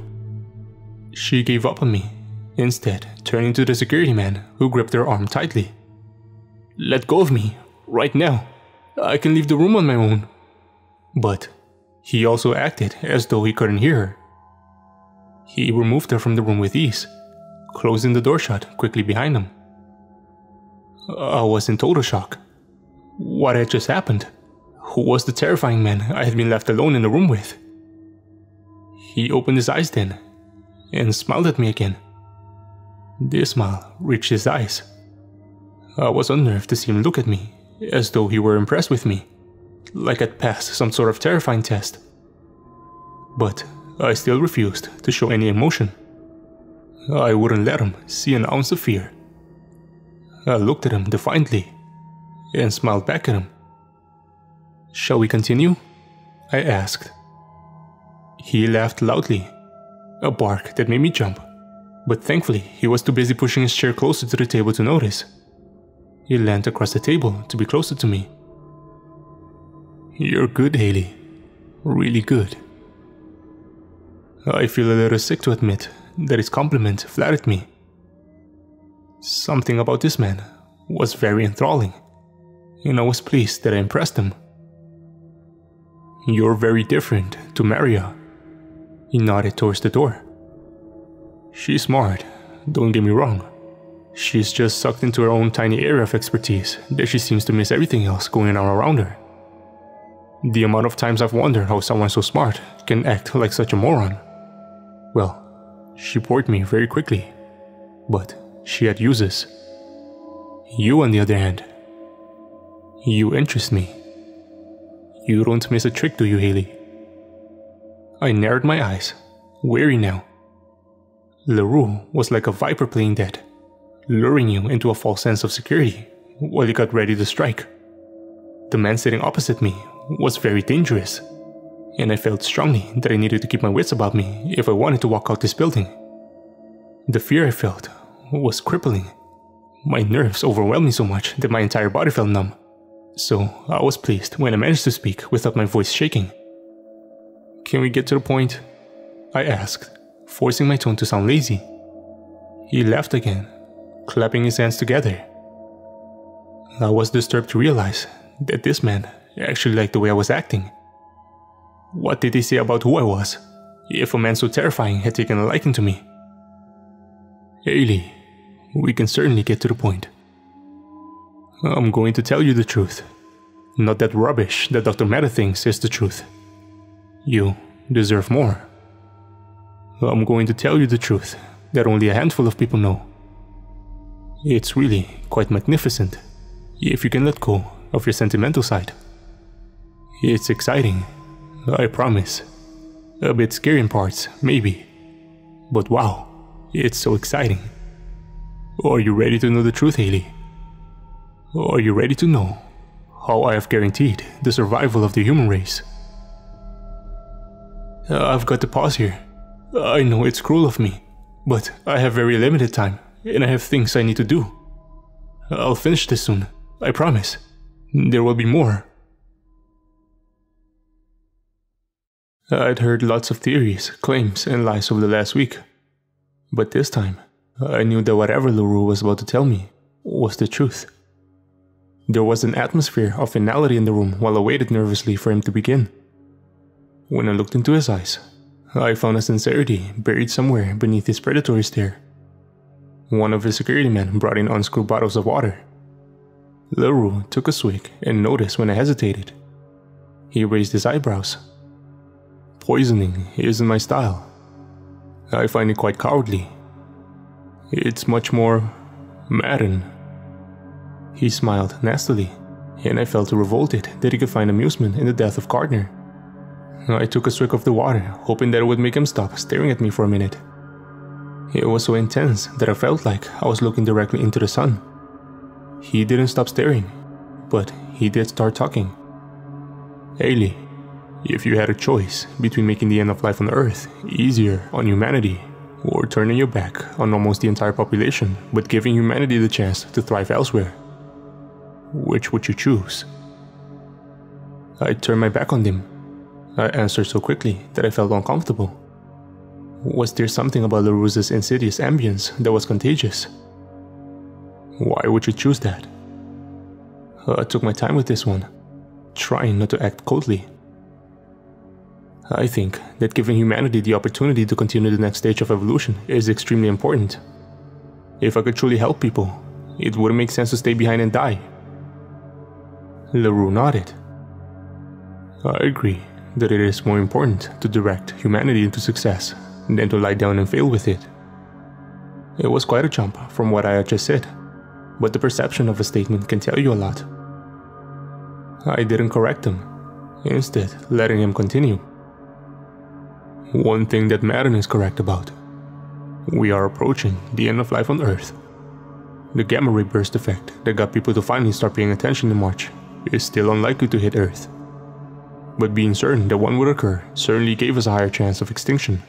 She gave up on me, instead turning to the security man who gripped her arm tightly. Let go of me, right now. I can leave the room on my own. But he also acted as though he couldn't hear her. He removed her from the room with ease, closing the door shut quickly behind him. I was in total shock. What had just happened? Who was the terrifying man I had been left alone in the room with? He opened his eyes then, and smiled at me again. This smile reached his eyes. I was unnerved to see him look at me, as though he were impressed with me, like I'd passed some sort of terrifying test. But I still refused to show any emotion. I wouldn't let him see an ounce of fear. I looked at him defiantly, and smiled back at him. Shall we continue? I asked. He laughed loudly, a bark that made me jump, but thankfully he was too busy pushing his chair closer to the table to notice. He leaned across the table to be closer to me. You're good, Haley. Really good. I feel a little sick to admit that his compliment flattered me. Something about this man was very enthralling, and I was pleased that I impressed him. You're very different to Maria. He nodded towards the door. She's smart, don't get me wrong. She's just sucked into her own tiny area of expertise that she seems to miss everything else going on around her. The amount of times I've wondered how someone so smart can act like such a moron. Well, she bored me very quickly, but she had uses. You, on the other hand, you interest me. You don't miss a trick, do you, Haley? I narrowed my eyes, weary now. LaRue was like a viper playing dead, luring you into a false sense of security while you got ready to strike. The man sitting opposite me was very dangerous, and I felt strongly that I needed to keep my wits about me if I wanted to walk out this building. The fear I felt was crippling. My nerves overwhelmed me so much that my entire body felt numb, so I was pleased when I managed to speak without my voice shaking. Can we get to the point? I asked, forcing my tone to sound lazy. He laughed again, clapping his hands together. I was disturbed to realize that this man actually liked the way I was acting. What did they say about who I was, if a man so terrifying had taken a liking to me? Haley, we can certainly get to the point. I'm going to tell you the truth, not that rubbish that Dr. Meta thinks is the truth. You deserve more. I'm going to tell you the truth that only a handful of people know. It's really quite magnificent, if you can let go of your sentimental side. It's exciting, I promise. A bit scary in parts, maybe. But wow, it's so exciting. Are you ready to know the truth, Haley? Are you ready to know how I have guaranteed the survival of the human race? I've got to pause here. I know it's cruel of me, but I have very limited time, and I have things I need to do. I'll finish this soon, I promise. There will be more. I'd heard lots of theories, claims, and lies over the last week. But this time, I knew that whatever LaRue was about to tell me was the truth. There was an atmosphere of finality in the room while I waited nervously for him to begin. When I looked into his eyes, I found a sincerity buried somewhere beneath his predatory stare. One of his security men brought in unscrewed bottles of water. Leroux took a swig and noticed when I hesitated. He raised his eyebrows. Poisoning isn't my style. I find it quite cowardly. It's much more maddening. He smiled nastily, and I felt revolted that he could find amusement in the death of Gardner. I took a swig of the water, hoping that it would make him stop staring at me for a minute. It was so intense that I felt like I was looking directly into the sun. He didn't stop staring, but he did start talking. Haley, if you had a choice between making the end of life on Earth easier on humanity, or turning your back on almost the entire population but giving humanity the chance to thrive elsewhere, which would you choose? I turned my back on him. I answered so quickly that I felt uncomfortable. Was there something about Leroux's insidious ambience that was contagious? Why would you choose that? I took my time with this one, trying not to act coldly. I think that giving humanity the opportunity to continue the next stage of evolution is extremely important. If I could truly help people, it wouldn't make sense to stay behind and die. Leroux nodded. I agree that it is more important to direct humanity into success than to lie down and fail with it. It was quite a jump from what I had just said, but the perception of a statement can tell you a lot. I didn't correct him, instead letting him continue. One thing that Madden is correct about. We are approaching the end of life on Earth. The gamma ray burst effect that got people to finally start paying attention in March is still unlikely to hit Earth. But being certain that one would occur certainly gave us a higher chance of extinction.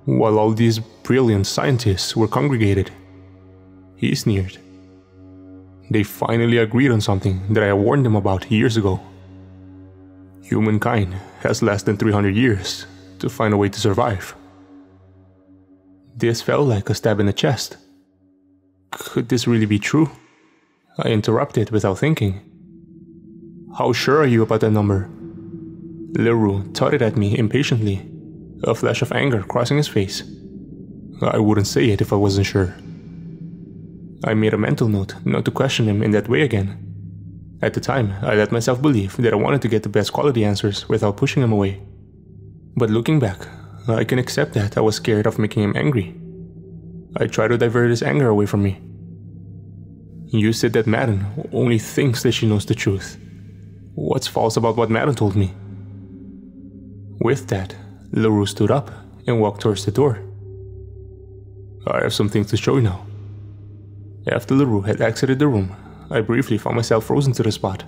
While all these brilliant scientists were congregated, he sneered. They finally agreed on something that I had warned them about years ago. Humankind has less than 300 years to find a way to survive. This felt like a stab in the chest. Could this really be true? I interrupted without thinking. How sure are you about that number? Leroux tutted at me impatiently, a flash of anger crossing his face. I wouldn't say it if I wasn't sure. I made a mental note not to question him in that way again. At the time, I let myself believe that I wanted to get the best quality answers without pushing him away. But looking back, I can accept that I was scared of making him angry. I tried to divert his anger away from me. You said that Madden only thinks that she knows the truth. What's false about what Madden told me? With that, Leroux stood up and walked towards the door. I have some things to show you now. After Leroux had exited the room, I briefly found myself frozen to the spot.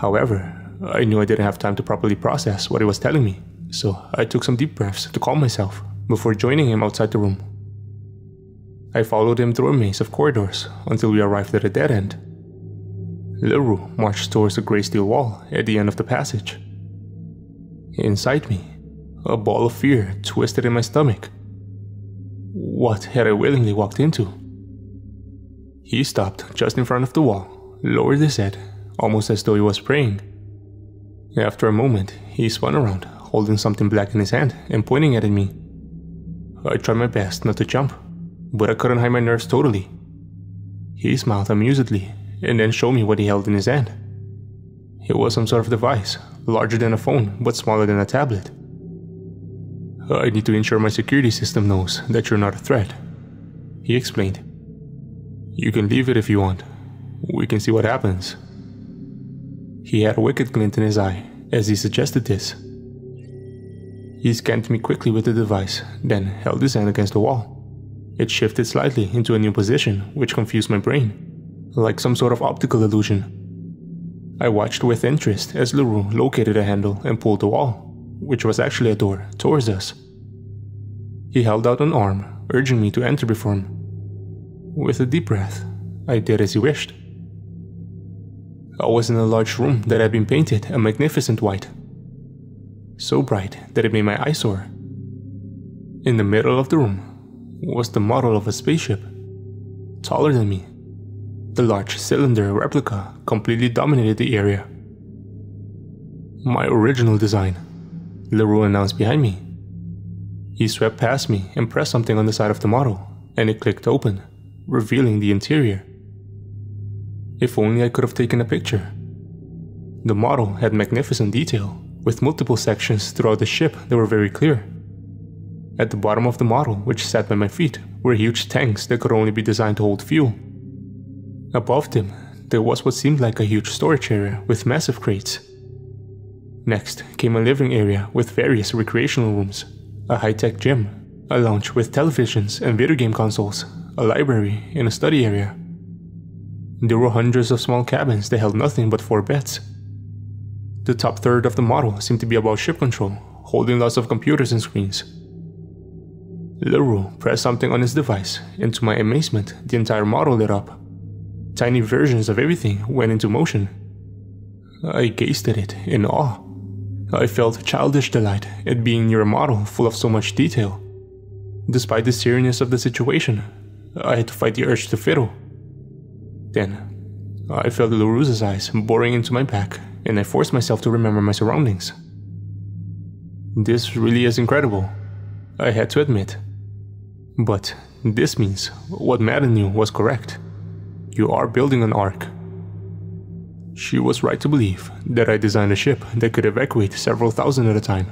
However, I knew I didn't have time to properly process what he was telling me, so I took some deep breaths to calm myself before joining him outside the room. I followed him through a maze of corridors until we arrived at a dead end. Leroux marched towards the gray steel wall at the end of the passage. Inside me, a ball of fear twisted in my stomach. What had I willingly walked into? He stopped just in front of the wall, lowered his head, almost as though he was praying. After a moment, he spun around, holding something black in his hand and pointing it at me. I tried my best not to jump, but I couldn't hide my nerves totally. He smiled amusedly and then showed me what he held in his hand. It was some sort of device, larger than a phone but smaller than a tablet. I need to ensure my security system knows that you're not a threat, he explained. You can leave it if you want. We can see what happens. He had a wicked glint in his eye as he suggested this. He scanned me quickly with the device, then held his hand against the wall. It shifted slightly into a new position, which confused my brain, like some sort of optical illusion. I watched with interest as Leroux located a handle and pulled the wall, which was actually a door, towards us. He held out an arm, urging me to enter before him. With a deep breath, I did as he wished. I was in a large room that had been painted a magnificent white, so bright that it made my eyes sore. In the middle of the room was the model of a spaceship, taller than me. The large cylinder replica completely dominated the area. My original design, Leroux announced behind me. He swept past me and pressed something on the side of the model, and it clicked open, revealing the interior. If only I could have taken a picture. The model had magnificent detail, with multiple sections throughout the ship that were very clear. At the bottom of the model, which sat by my feet, were huge tanks that could only be designed to hold fuel. Above them, there was what seemed like a huge storage area with massive crates. Next came a living area with various recreational rooms, a high-tech gym, a lounge with televisions and video game consoles, a library, and a study area. There were hundreds of small cabins that held nothing but 4 beds. The top third of the model seemed to be about ship control, holding lots of computers and screens. Leroux pressed something on his device, and to my amazement, the entire model lit up. Tiny versions of everything went into motion. I gazed at it in awe. I felt childish delight at being near a model full of so much detail. Despite the seriousness of the situation, I had to fight the urge to fiddle. Then, I felt Leroux's eyes boring into my back, and I forced myself to remember my surroundings. This really is incredible, I had to admit. But this means what Madden knew was correct. You are building an ark. She was right to believe that I designed a ship that could evacuate several thousand at a time.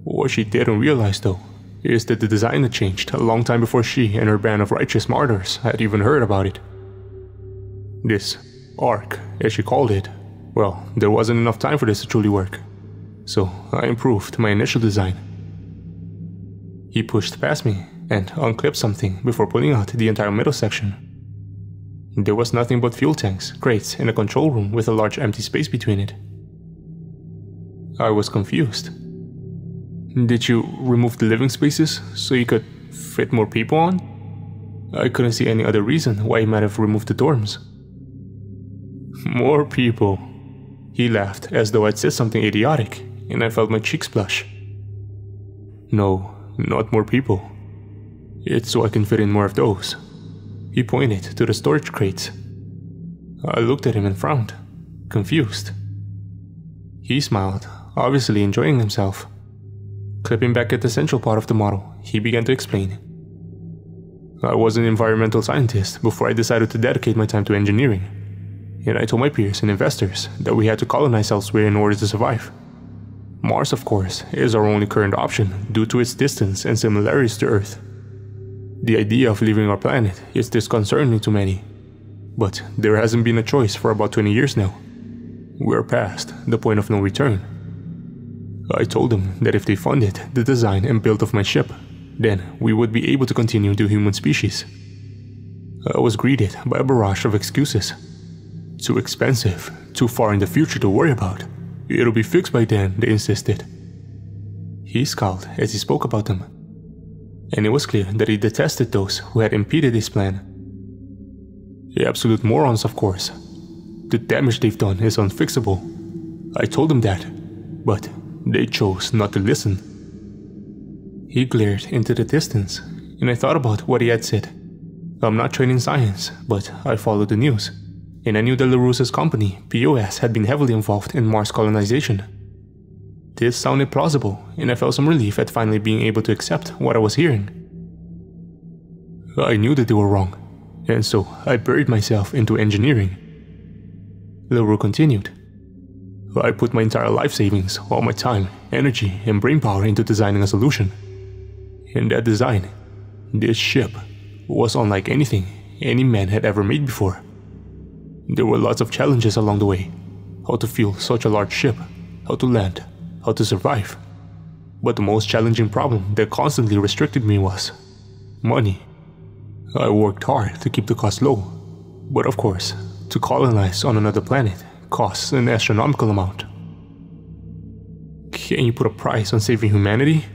What she didn't realize, though, is that the design had changed a long time before she and her band of righteous martyrs had even heard about it. This ark, as she called it, well, there wasn't enough time for this to truly work, so I improved my initial design. He pushed past me and unclipped something before pulling out the entire middle section. There was nothing but fuel tanks, crates, and a control room with a large empty space between it. I was confused. Did you remove the living spaces so you could fit more people on? I couldn't see any other reason why he might have removed the dorms. More people. He laughed as though I'd said something idiotic, and I felt my cheeks blush. No, not more people. It's so I can fit in more of those. He pointed to the storage crates. I looked at him and frowned, confused. He smiled, obviously enjoying himself. Clipping back at the central part of the model, he began to explain. I was an environmental scientist before I decided to dedicate my time to engineering, and I told my peers and investors that we had to colonize elsewhere in order to survive. Mars, of course, is our only current option due to its distance and similarities to Earth. The idea of leaving our planet is disconcerting to many, but there hasn't been a choice for about 20 years now. We're past the point of no return. I told them that if they funded the design and build of my ship, then we would be able to continue the human species. I was greeted by a barrage of excuses. Too expensive, too far in the future to worry about. It'll be fixed by then, they insisted. He scowled as he spoke about them, and it was clear that he detested those who had impeded his plan. The absolute morons, of course. The damage they've done is unfixable. I told them that, but they chose not to listen. He glared into the distance, and I thought about what he had said. I'm not trained in science, but I followed the news, and I knew that Leroux's company, POS, had been heavily involved in Mars colonization. This sounded plausible, and I felt some relief at finally being able to accept what I was hearing. I knew that they were wrong, and so I buried myself into engineering. Leroux continued. I put my entire life savings, all my time, energy, and brainpower into designing a solution. And that design, this ship, was unlike anything any man had ever made before. There were lots of challenges along the way. How to fuel such a large ship, how to land, how to survive. But the most challenging problem that constantly restricted me was money. I worked hard to keep the cost low, but of course, to colonize on another planet costs an astronomical amount. Can you put a price on saving humanity?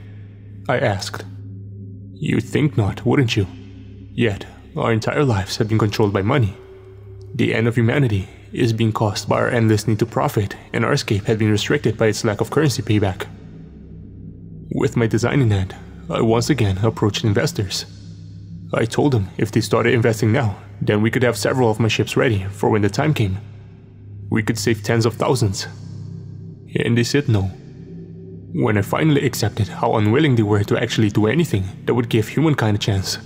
I asked. You'd think not, wouldn't you? Yet, our entire lives have been controlled by money. The end of humanity is being caused by our endless need to profit, and our escape had been restricted by its lack of currency payback. With my design in hand, I once again approached investors. I told them if they started investing now, then we could have several of my ships ready for when the time came. We could save tens of thousands. And they said no. When I finally accepted how unwilling they were to actually do anything that would give humankind a chance,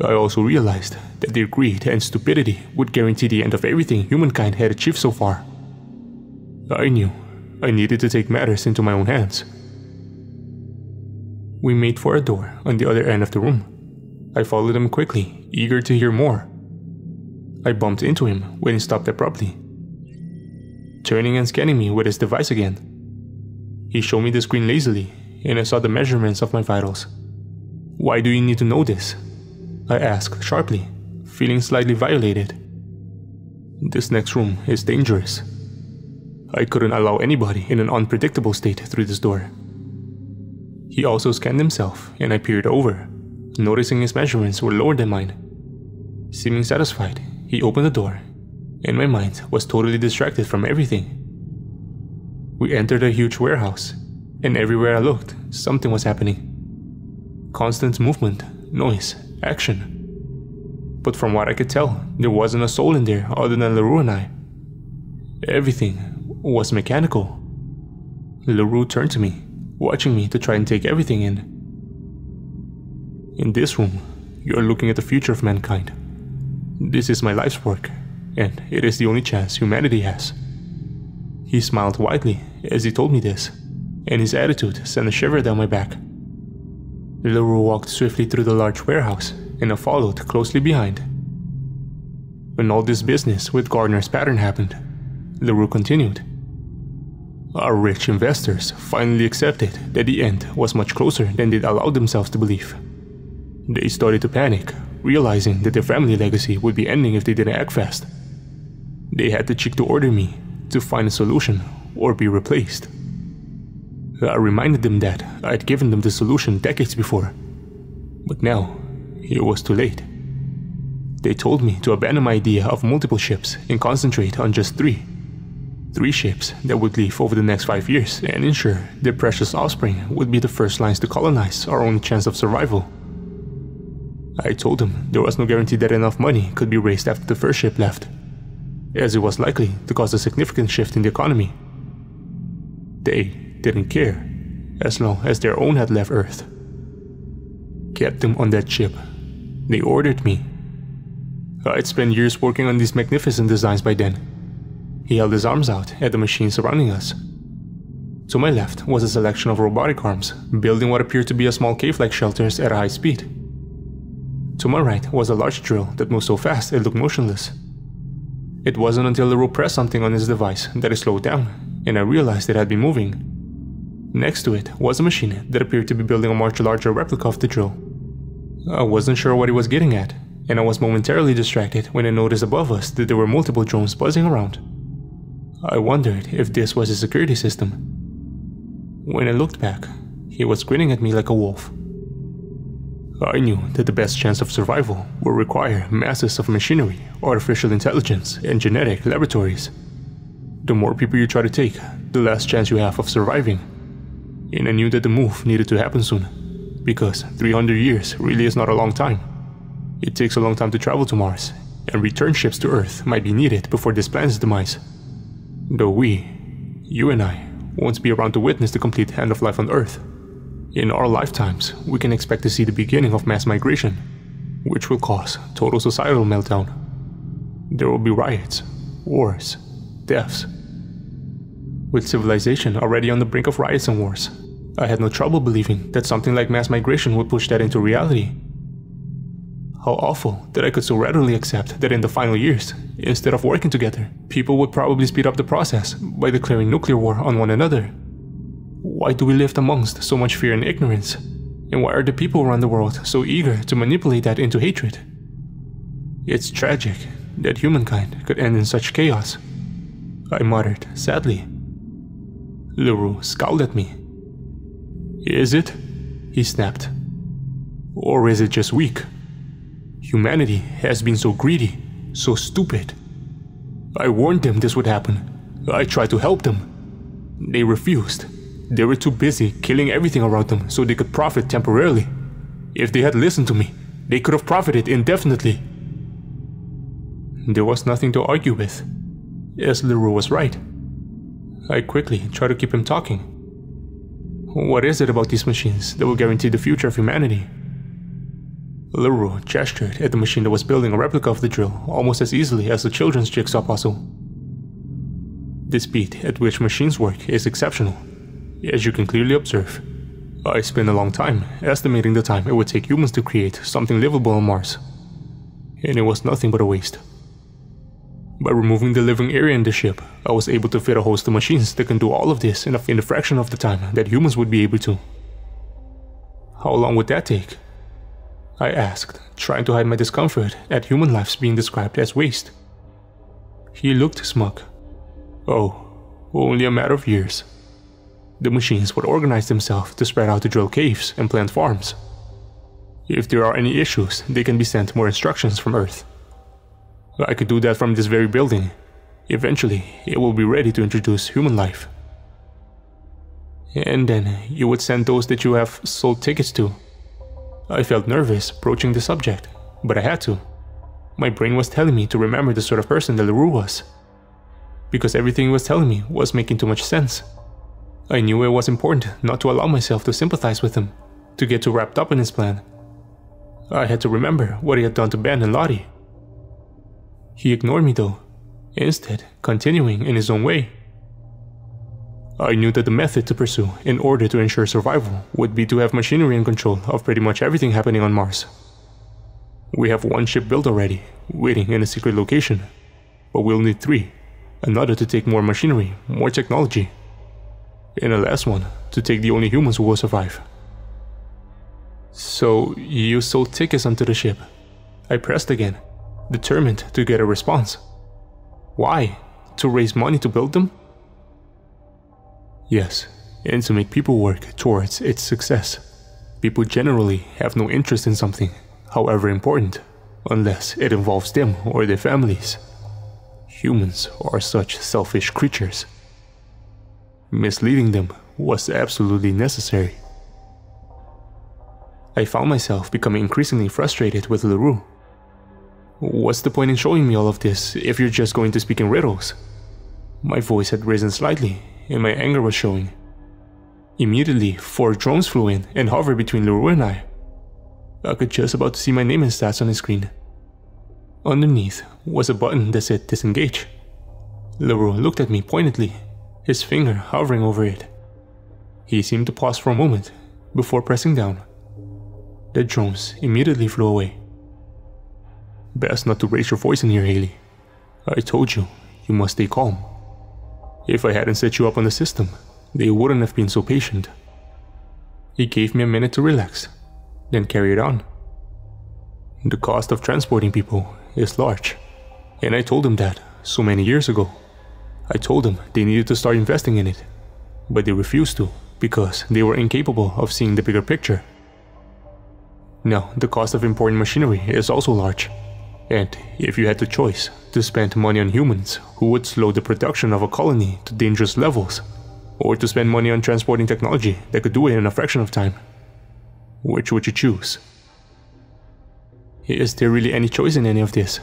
I also realized that their greed and stupidity would guarantee the end of everything humankind had achieved so far. I knew I needed to take matters into my own hands. We made for a door on the other end of the room. I followed him quickly, eager to hear more. I bumped into him when he stopped abruptly, turning and scanning me with his device again. He showed me the screen lazily, and I saw the measurements of my vitals. "Why do you need to know this?" I asked sharply, feeling slightly violated. "This next room is dangerous. I couldn't allow anybody in an unpredictable state through this door." He also scanned himself, and I peered over, noticing his measurements were lower than mine. Seeming satisfied, he opened the door, and my mind was totally distracted from everything. We entered a huge warehouse, and everywhere I looked, something was happening. Constant movement, noise, action. But from what I could tell, there wasn't a soul in there other than LaRue and I. Everything was mechanical. LaRue turned to me, watching me to try and take everything in. "In this room, you are looking at the future of mankind. This is my life's work, and it is the only chance humanity has." He smiled widely as he told me this, and his attitude sent a shiver down my back. LaRue walked swiftly through the large warehouse, and I followed closely behind. When all this business with Gardner's pattern happened, LaRue continued, "Our rich investors finally accepted that the end was much closer than they'd allowed themselves to believe. They started to panic, realizing that their family legacy would be ending if they didn't act fast. They had the cheek to order me to find a solution or be replaced. I reminded them that I had given them the solution decades before, but now it was too late. They told me to abandon my idea of multiple ships and concentrate on just three. 3 ships that would leave over the next 5 years and ensure their precious offspring would be the first lines to colonize our only chance of survival. I told them there was no guarantee that enough money could be raised after the first ship left, as it was likely to cause a significant shift in the economy. They didn't care, as long as their own had left Earth. Kept them on that ship. They ordered me. I'd spent years working on these magnificent designs by then." He held his arms out at the machines surrounding us. To my left was a selection of robotic arms, building what appeared to be a small cave-like shelters at a high speed. To my right was a large drill that moved so fast it looked motionless. It wasn't until LaRue pressed something on his device that it slowed down, and I realized it had been moving. Next to it was a machine that appeared to be building a much larger replica of the drill. I wasn't sure what he was getting at, and I was momentarily distracted when I noticed above us that there were multiple drones buzzing around. I wondered if this was a security system. When I looked back, he was grinning at me like a wolf. I knew that the best chance of survival would require masses of machinery, artificial intelligence, and genetic laboratories. The more people you try to take, the less chance you have of surviving. And I knew that the move needed to happen soon, because 300 years really is not a long time. It takes a long time to travel to Mars, and return ships to Earth might be needed before this planet's demise. Though we, you and I, won't be around to witness the complete end of life on Earth. In our lifetimes, we can expect to see the beginning of mass migration, which will cause total societal meltdown. There will be riots, wars, deaths. With civilization already on the brink of riots and wars, I had no trouble believing that something like mass migration would push that into reality. How awful that I could so readily accept that in the final years, instead of working together, people would probably speed up the process by declaring nuclear war on one another. Why do we live amongst so much fear and ignorance? And why are the people around the world so eager to manipulate that into hatred? It's tragic that humankind could end in such chaos, I muttered sadly. LaRue scowled at me. "Is it?" he snapped. "Or is it just weak? Humanity has been so greedy, so stupid. I warned them this would happen. I tried to help them. They refused. They were too busy killing everything around them so they could profit temporarily. If they had listened to me, they could have profited indefinitely." There was nothing to argue with, as LaRue was right. I quickly tried to keep him talking. What is it about these machines that will guarantee the future of humanity? Leroux gestured at the machine that was building a replica of the drill almost as easily as a children's jigsaw puzzle. The speed at which machines work is exceptional, as you can clearly observe. I spent a long time estimating the time it would take humans to create something livable on Mars, and it was nothing but a waste. By removing the living area in the ship, I was able to fit a host of machines that can do all of this in a fraction of the time that humans would be able to. How long would that take? I asked, trying to hide my discomfort at human lives being described as waste. He looked smug. Oh, only a matter of years. The machines would organize themselves to spread out to drill caves and plant farms. If there are any issues, they can be sent more instructions from Earth. I could do that from this very building. Eventually, it will be ready to introduce human life. And then you would send those that you have sold tickets to. I felt nervous approaching the subject, but I had to. My brain was telling me to remember the sort of person that Leroux was, because everything he was telling me was making too much sense. I knew it was important not to allow myself to sympathize with him, to get too wrapped up in his plan. I had to remember what he had done to Ben and Lottie. He ignored me though, instead continuing in his own way. I knew that the method to pursue in order to ensure survival would be to have machinery in control of pretty much everything happening on Mars. We have one ship built already, waiting in a secret location, but we'll need 3, another to take more machinery, more technology, and a last one to take the only humans who will survive. So you sold tickets onto the ship? I pressed again, determined to get a response. Why? To raise money to build them? Yes, and to make people work towards its success. People generally have no interest in something, however important, unless it involves them or their families. Humans are such selfish creatures. Misleading them was absolutely necessary. I found myself becoming increasingly frustrated with Leroux. What's the point in showing me all of this if you're just going to speak in riddles? My voice had risen slightly, and my anger was showing. Immediately, 4 drones flew in and hovered between Leroux and I. I could just about see my name and stats on the screen. Underneath was a button that said disengage. Leroux looked at me pointedly, his finger hovering over it. He seemed to pause for a moment before pressing down. The drones immediately flew away. Best not to raise your voice in here, Haley. I told you, you must stay calm. If I hadn't set you up on the system, they wouldn't have been so patient. He gave me a minute to relax, then carried on. The cost of transporting people is large, and I told him that so many years ago. I told them they needed to start investing in it, but they refused to because they were incapable of seeing the bigger picture. Now, the cost of importing machinery is also large, and if you had the choice to spend money on humans who would slow the production of a colony to dangerous levels, or to spend money on transporting technology that could do it in a fraction of time, which would you choose? Is there really any choice in any of this?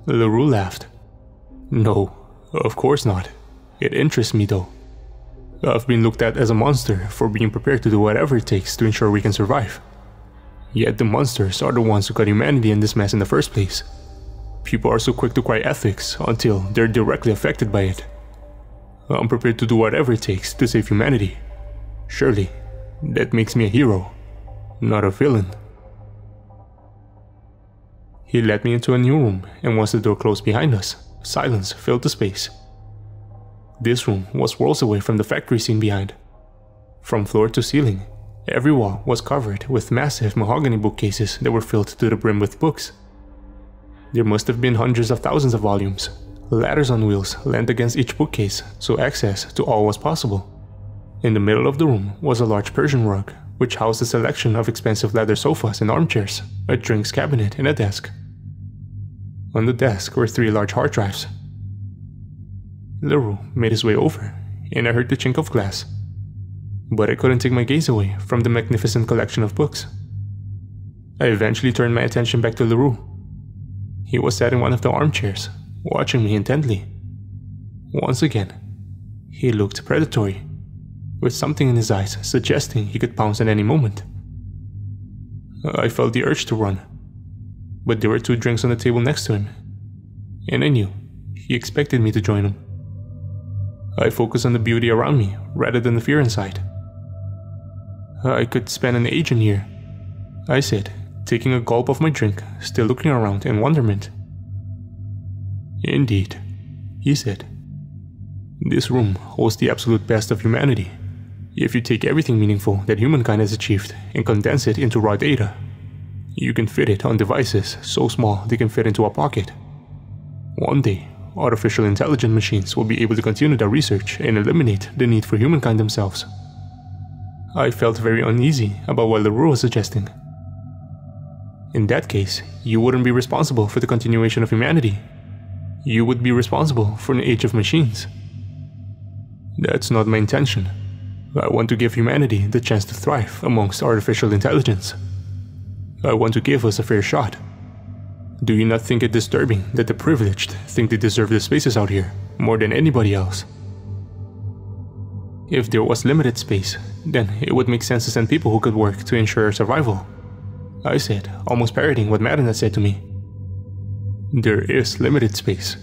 Leroux laughed. No, of course not. It interests me though. I've been looked at as a monster for being prepared to do whatever it takes to ensure we can survive. Yet the monsters are the ones who got humanity in this mess in the first place. People are so quick to cry ethics until they're directly affected by it. I'm prepared to do whatever it takes to save humanity. Surely, that makes me a hero, not a villain. He led me into a new room, and once the door closed behind us, silence filled the space. This room was worlds away from the factory scene behind. From floor to ceiling, every wall was covered with massive mahogany bookcases that were filled to the brim with books. There must have been hundreds of thousands of volumes. Ladders on wheels leaned against each bookcase, so access to all was possible. In the middle of the room was a large Persian rug, which housed a selection of expensive leather sofas and armchairs, a drinks cabinet, and a desk. On the desk were 3 large hard drives. Leroux made his way over, and I heard the chink of glass. But I couldn't take my gaze away from the magnificent collection of books. I eventually turned my attention back to Leroux. He was sat in one of the armchairs, watching me intently. Once again, he looked predatory. with something in his eyes suggesting he could pounce at any moment. I felt the urge to run, but there were 2 drinks on the table next to him, and I knew he expected me to join him. I focused on the beauty around me rather than the fear inside. I could spend an age in here, I said, taking a gulp of my drink, still looking around in wonderment. Indeed, he said. This room holds the absolute best of humanity. If you take everything meaningful that humankind has achieved and condense it into raw data, you can fit it on devices so small they can fit into a pocket. One day, artificial intelligent machines will be able to continue their research and eliminate the need for humankind themselves. I felt very uneasy about what LaRue was suggesting. In that case, you wouldn't be responsible for the continuation of humanity. You would be responsible for an age of machines. That's not my intention. I want to give humanity the chance to thrive amongst artificial intelligence. I want to give us a fair shot. Do you not think it disturbing that the privileged think they deserve the spaces out here more than anybody else? If there was limited space, then it would make sense to send people who could work to ensure our survival, I said, almost parroting what Madden had said to me. There is limited space,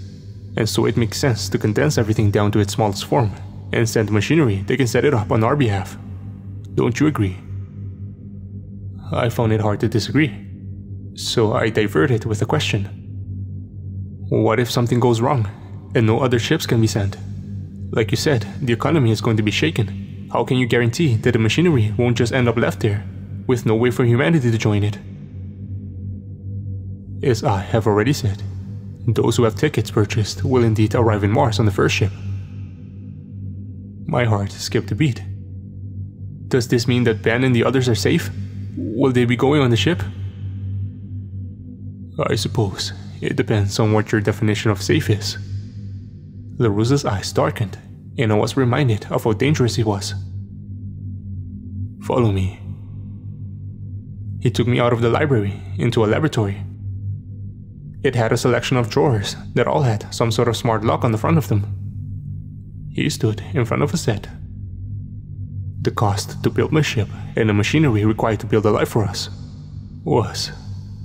and so it makes sense to condense everything down to its smallest form and send machinery that can set it up on our behalf. Don't you agree? I found it hard to disagree, so I diverted with a question. What if something goes wrong and no other ships can be sent? Like you said, the economy is going to be shaken. How can you guarantee that the machinery won't just end up left there, with no way for humanity to join it? As I have already said, those who have tickets purchased will indeed arrive in Mars on the first ship. My heart skipped a beat. Does this mean that Ben and the others are safe? Will they be going on the ship? I suppose it depends on what your definition of safe is. LaRue's eyes darkened, and I was reminded of how dangerous he was. Follow me. He took me out of the library into a laboratory. It had a selection of drawers that all had some sort of smart lock on the front of them. He stood in front of a set. The cost to build my ship and the machinery required to build a life for us was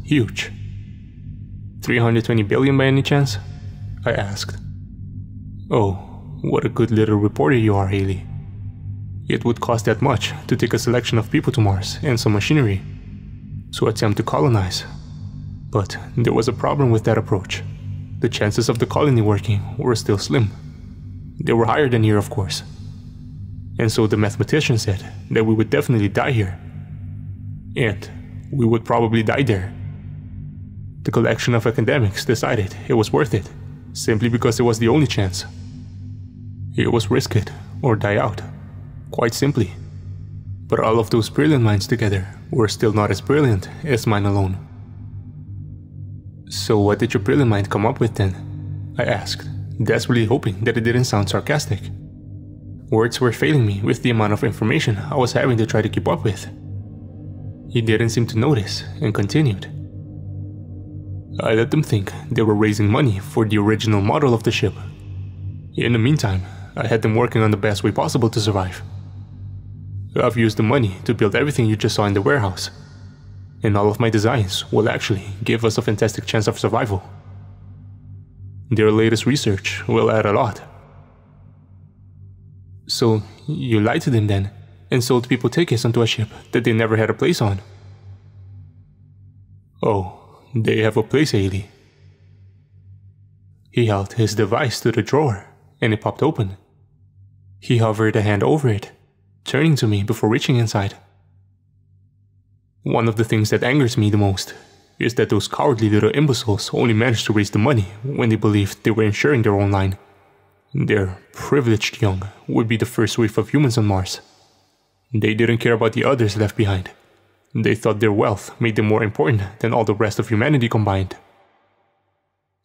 huge. 320 billion by any chance? I asked. Oh, what a good little reporter you are, Haley. It would cost that much to take a selection of people to Mars and some machinery to attempt to colonize. But there was a problem with that approach. The chances of the colony working were still slim. They were higher than here, of course. And so the mathematician said that we would definitely die here. And we would probably die there. The collection of academics decided it was worth it, simply because it was the only chance. It was risk it or die out, quite simply. But all of those brilliant minds together were still not as brilliant as mine alone. So what did your brilliant mind come up with then? I asked, desperately hoping that it didn't sound sarcastic. Words were failing me with the amount of information I was having to try to keep up with. He didn't seem to notice and continued. I let them think they were raising money for the original model of the ship. In the meantime, I had them working on the best way possible to survive. I've used the money to build everything you just saw in the warehouse. And all of my designs will actually give us a fantastic chance of survival. Their latest research will add a lot. So, you lied to them then, and sold people tickets onto a ship that they never had a place on. Oh, they have a place, Haley. He held his device to the drawer, and it popped open. He hovered a hand over it, turning to me before reaching inside. One of the things that angers me the most is that those cowardly little imbeciles only managed to raise the money when they believed they were ensuring their own line. Their privileged young would be the first wave of humans on Mars. They didn't care about the others left behind. They thought their wealth made them more important than all the rest of humanity combined.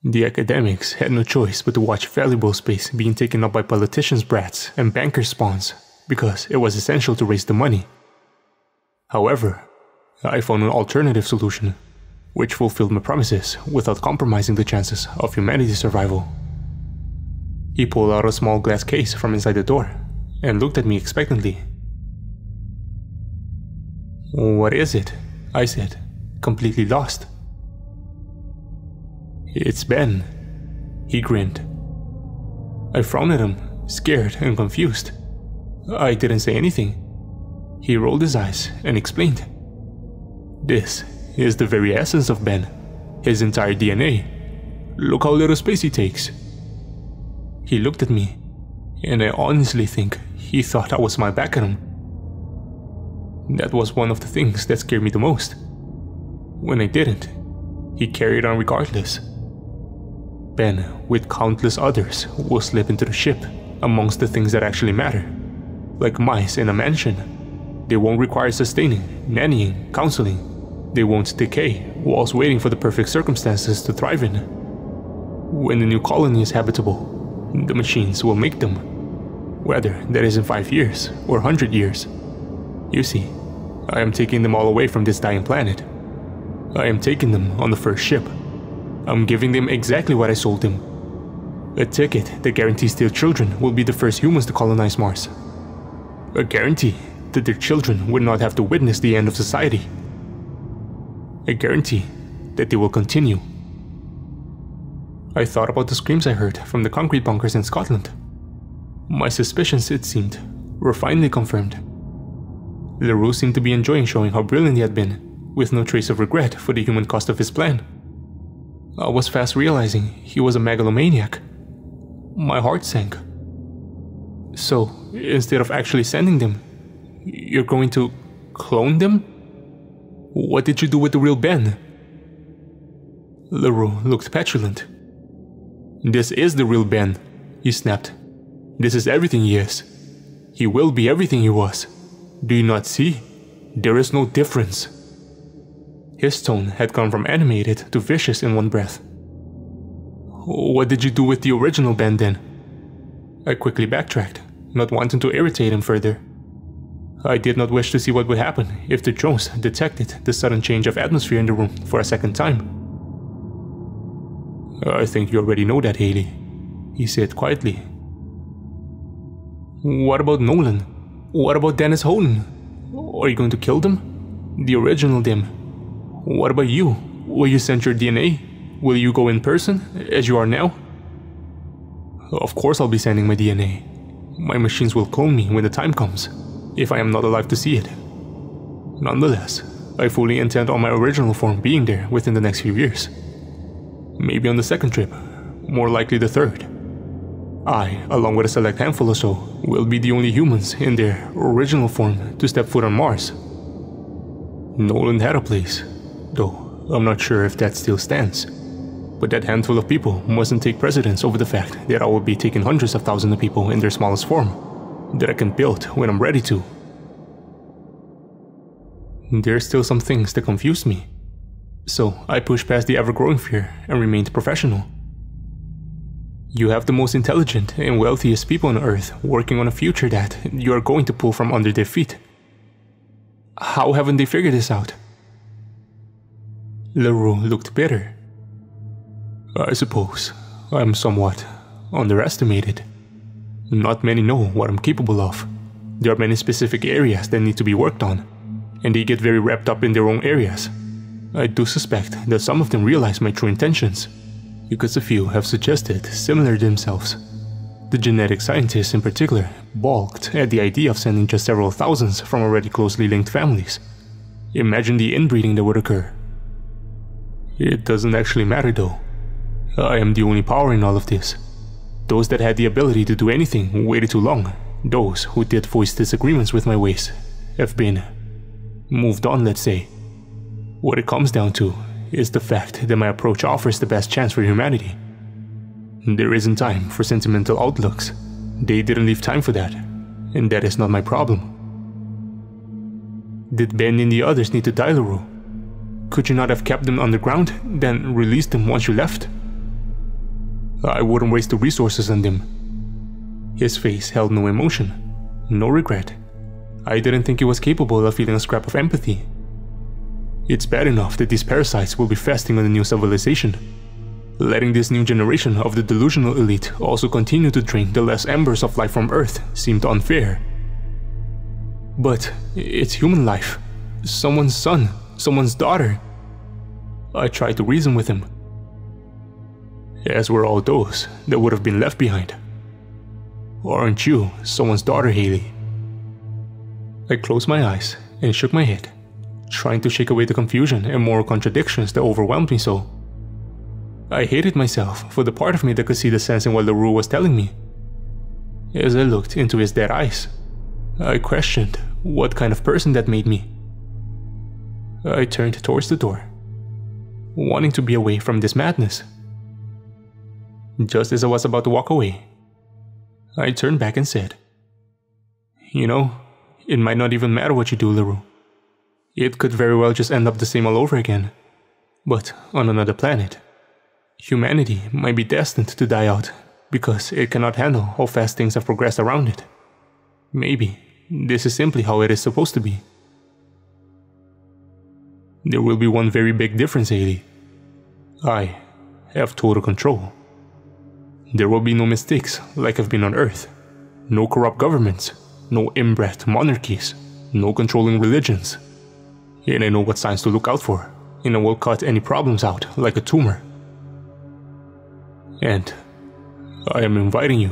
The academics had no choice but to watch valuable space being taken up by politicians' brats and bankers' spawns because it was essential to raise the money. However, I found an alternative solution, which fulfilled my promises without compromising the chances of humanity's survival. He pulled out a small glass case from inside the door and looked at me expectantly. "What is it?" I said, completely lost. "It's Ben." He grinned. I frowned at him, scared and confused. I didn't say anything. He rolled his eyes and explained. "This is the very essence of Ben, his entire DNA. Look how little space he takes." He looked at me, and I honestly think he thought I would smile back at him. That was one of the things that scared me the most. When I didn't, he carried on regardless. Ben, with countless others, will slip into the ship amongst the things that actually matter. Like mice in a mansion. They won't require sustaining, nannying, counseling. They won't decay whilst waiting for the perfect circumstances to thrive in. When the new colony is habitable, the machines will make them. Whether that is in 5 years or 100 years. You see, I am taking them all away from this dying planet. I am taking them on the first ship. I'm giving them exactly what I sold them. A ticket that guarantees their children will be the first humans to colonize Mars. A guarantee that their children will not have to witness the end of society. A guarantee that they will continue. I thought about the screams I heard from the concrete bunkers in Scotland. My suspicions, it seemed, were finally confirmed. LaRue seemed to be enjoying showing how brilliant he had been, with no trace of regret for the human cost of his plan. I was fast realizing he was a megalomaniac. My heart sank. "So, instead of actually sending them, you're going to clone them? What did you do with the real Ben?" LaRue looked petulant. "This is the real Ben," he snapped. "This is everything he is. He will be everything he was. Do you not see? There is no difference." His tone had gone from animated to vicious in one breath. "What did you do with the original Ben then?" I quickly backtracked, not wanting to irritate him further. I did not wish to see what would happen if the drones detected the sudden change of atmosphere in the room for a second time. "I think you already know that, Haley," he said quietly. "What about Nolan? What about Dennis Houghton? Are you going to kill them? The original them? What about you? Will you send your DNA? Will you go in person, as you are now?" "Of course I'll be sending my DNA. My machines will clone me when the time comes, if I am not alive to see it. Nonetheless, I fully intend on my original form being there within the next few years. Maybe on the second trip, more likely the third. I, along with a select handful or so, will be the only humans in their original form to step foot on Mars. Nolan had a place, though I'm not sure if that still stands. But that handful of people mustn't take precedence over the fact that I will be taking hundreds of thousands of people in their smallest form, that I can build when I'm ready to. There are still some things that confuse me, so I pushed past the ever-growing fear and remained professional. You have the most intelligent and wealthiest people on Earth working on a future that you are going to pull from under their feet. How haven't they figured this out?" LaRue looked bitter. "I suppose I'm somewhat underestimated. Not many know what I'm capable of. There are many specific areas that need to be worked on, and they get very wrapped up in their own areas. I do suspect that some of them realize my true intentions, because a few have suggested similar to themselves. The genetic scientists in particular balked at the idea of sending just several thousands from already closely linked families. Imagine the inbreeding that would occur. It doesn't actually matter though. I am the only power in all of this. Those that had the ability to do anything waited too long. Those who did voice disagreements with my ways have been moved on, let's say. What it comes down to is the fact that my approach offers the best chance for humanity. There isn't time for sentimental outlooks. They didn't leave time for that, and that is not my problem. Did Ben and the others need to die, LaRue? Could you not have kept them underground, then released them once you left? I wouldn't waste the resources on them. His face held no emotion, no regret. I didn't think he was capable of feeling a scrap of empathy. It's bad enough that these parasites will be feasting on the new civilization. Letting this new generation of the delusional elite also continue to drain the last embers of life from Earth seemed unfair. But it's human life. Someone's son, someone's daughter. I tried to reason with him. As were all those that would have been left behind. Aren't you someone's daughter, Haley? I closed my eyes and shook my head, trying to shake away the confusion and moral contradictions that overwhelmed me so. I hated myself for the part of me that could see the sense in what LaRue was telling me. As I looked into his dead eyes, I questioned what kind of person that made me. I turned towards the door, wanting to be away from this madness. Just as I was about to walk away, I turned back and said, "You know, it might not even matter what you do, LaRue. It could very well just end up the same all over again, but on another planet. Humanity might be destined to die out because it cannot handle how fast things have progressed around it. Maybe this is simply how it is supposed to be. There will be one very big difference, Haley. I have total control. There will be no mistakes like have been on Earth. No corrupt governments, no inbred monarchies, no controlling religions. And I know what signs to look out for, and I will cut any problems out like a tumor. And I am inviting you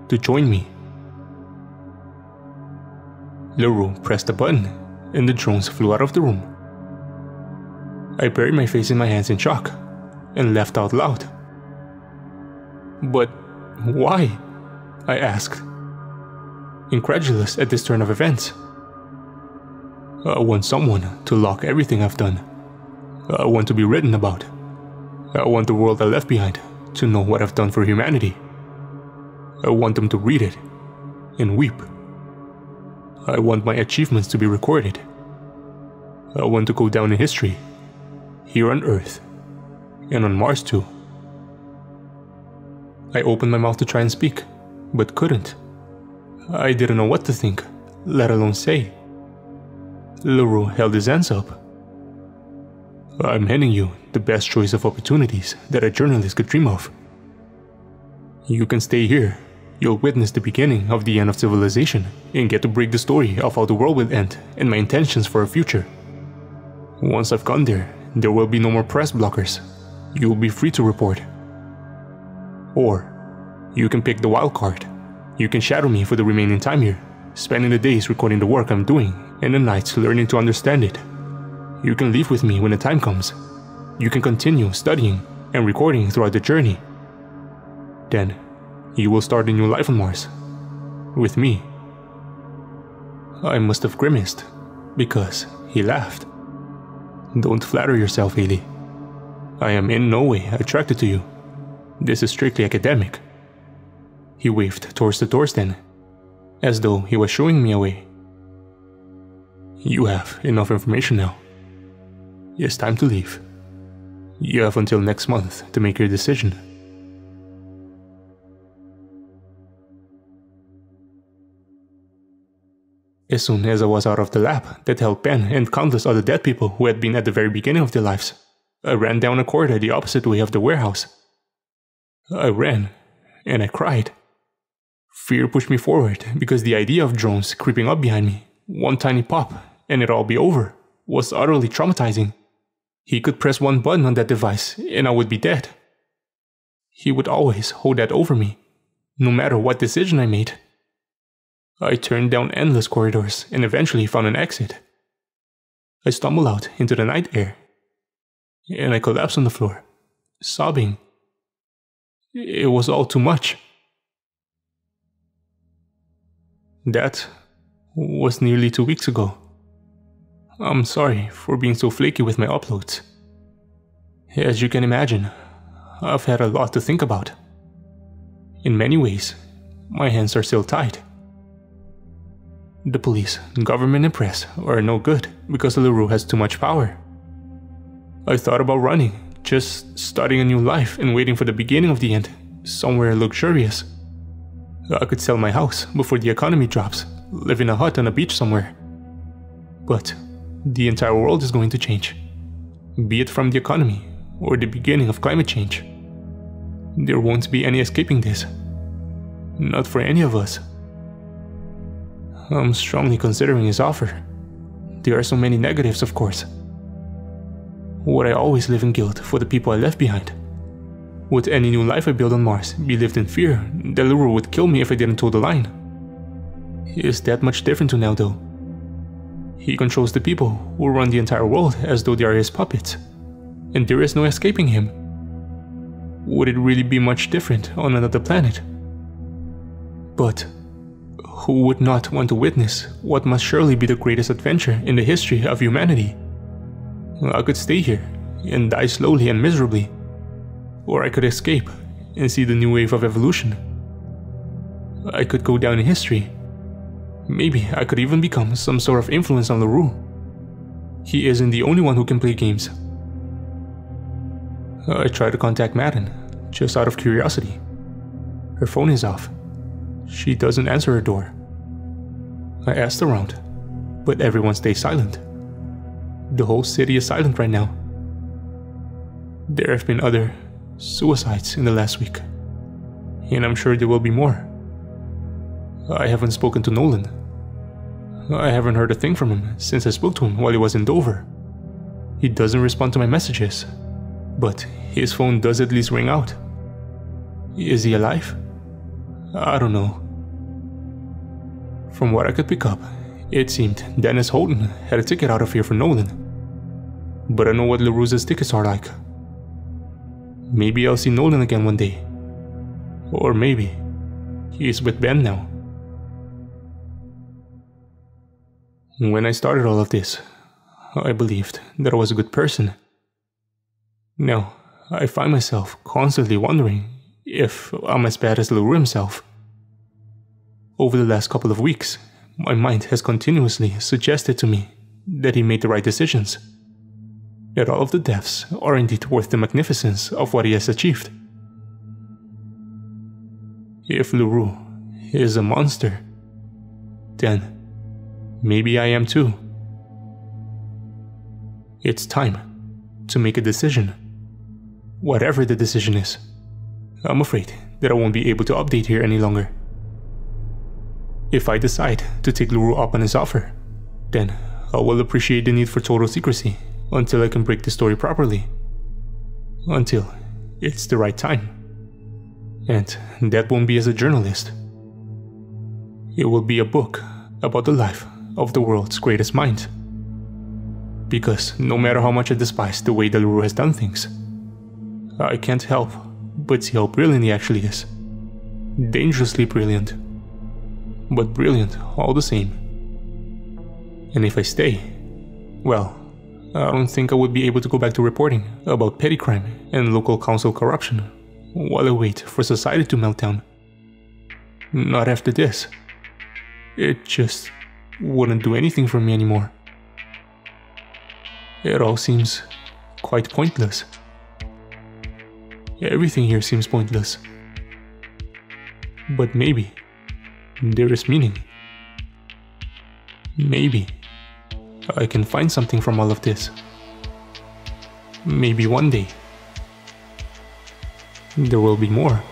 to join me." LaRue pressed a button, and the drones flew out of the room. I buried my face in my hands in shock, and laughed out loud. "But why?" I asked, incredulous at this turn of events. "I want someone to log everything I've done. I want to be written about. I want the world I left behind to know what I've done for humanity. I want them to read it and weep. I want my achievements to be recorded. I want to go down in history, here on Earth, and on Mars too." I opened my mouth to try and speak, but couldn't. I didn't know what to think, let alone say. LaRue held his hands up. "I'm handing you the best choice of opportunities that a journalist could dream of. You can stay here. You'll witness the beginning of the end of civilization and get to break the story of how the world will end and my intentions for a future. Once I've gone there, there will be no more press blockers. You will be free to report. Or, you can pick the wild card. You can shadow me for the remaining time here, spending the days recording the work I'm doing and the nights learning to understand it. You can leave with me when the time comes. You can continue studying and recording throughout the journey. Then, you will start a new life on Mars. With me." I must have grimaced, because he laughed. "Don't flatter yourself, Haley. I am in no way attracted to you. This is strictly academic." He waved towards the doors then, as though he was showing me a way. "You have enough information now. It's time to leave. You have until next month to make your decision." As soon as I was out of the lab that held Ben and countless other dead people who had been at the very beginning of their lives, I ran down a corridor the opposite way of the warehouse. I ran, and I cried. Fear pushed me forward because the idea of drones creeping up behind me, one tiny pop, and it'd all be over, was utterly traumatizing. He could press one button on that device and I would be dead. He would always hold that over me, no matter what decision I made. I turned down endless corridors and eventually found an exit. I stumbled out into the night air, and I collapsed on the floor, sobbing. It was all too much. That was nearly 2 weeks ago. I'm sorry for being so flaky with my uploads. As you can imagine, I've had a lot to think about. In many ways, my hands are still tied. The police, government and press are no good because LaRue has too much power. I thought about running, just starting a new life and waiting for the beginning of the end, somewhere luxurious. I could sell my house before the economy drops, live in a hut on a beach somewhere. But the entire world is going to change, be it from the economy or the beginning of climate change. There won't be any escaping this. Not for any of us. I'm strongly considering his offer. There are so many negatives, of course. Would I always live in guilt for the people I left behind? Would any new life I build on Mars be lived in fear that Luru would kill me if I didn't toe the line? Is that much different to now, though? He controls the people who run the entire world as though they are his puppets, and there is no escaping him. Would it really be much different on another planet? But who would not want to witness what must surely be the greatest adventure in the history of humanity? I could stay here and die slowly and miserably, or I could escape and see the new wave of evolution. I could go down in history. Maybe I could even become some sort of influence on Luru. He isn't the only one who can play games. I tried to contact Madden, just out of curiosity. Her phone is off. She doesn't answer her door. I asked around, but everyone stays silent. The whole city is silent right now. There have been other suicides in the last week, and I'm sure there will be more. I haven't spoken to Nolan. I haven't heard a thing from him since I spoke to him while he was in Dover. He doesn't respond to my messages, but his phone does at least ring out. Is he alive? I don't know. From what I could pick up, it seemed Dennis Houghton had a ticket out of here for Nolan. But I know what LaRuse's tickets are like. Maybe I'll see Nolan again one day. Or maybe he's with Ben now. When I started all of this, I believed that I was a good person. Now, I find myself constantly wondering if I'm as bad as LaRue himself. Over the last couple of weeks, my mind has continuously suggested to me that he made the right decisions. That all of the deaths are indeed worth the magnificence of what he has achieved. If LaRue is a monster, then maybe I am too. It's time to make a decision. Whatever the decision is, I'm afraid that I won't be able to update here any longer. If I decide to take LaRue up on his offer, then I will appreciate the need for total secrecy until I can break the story properly. Until it's the right time. And that won't be as a journalist. It will be a book about the life of the world's greatest mind. Because no matter how much I despise the way that LaRue has done things, I can't help but see how brilliant he actually is. Dangerously brilliant. But brilliant all the same. And if I stay, well, I don't think I would be able to go back to reporting about petty crime and local council corruption while I wait for society to melt down. Not after this. It just wouldn't do anything for me anymore. It all seems quite pointless. Everything here seems pointless. But maybe there is meaning. Maybe I can find something from all of this. Maybe one day there will be more.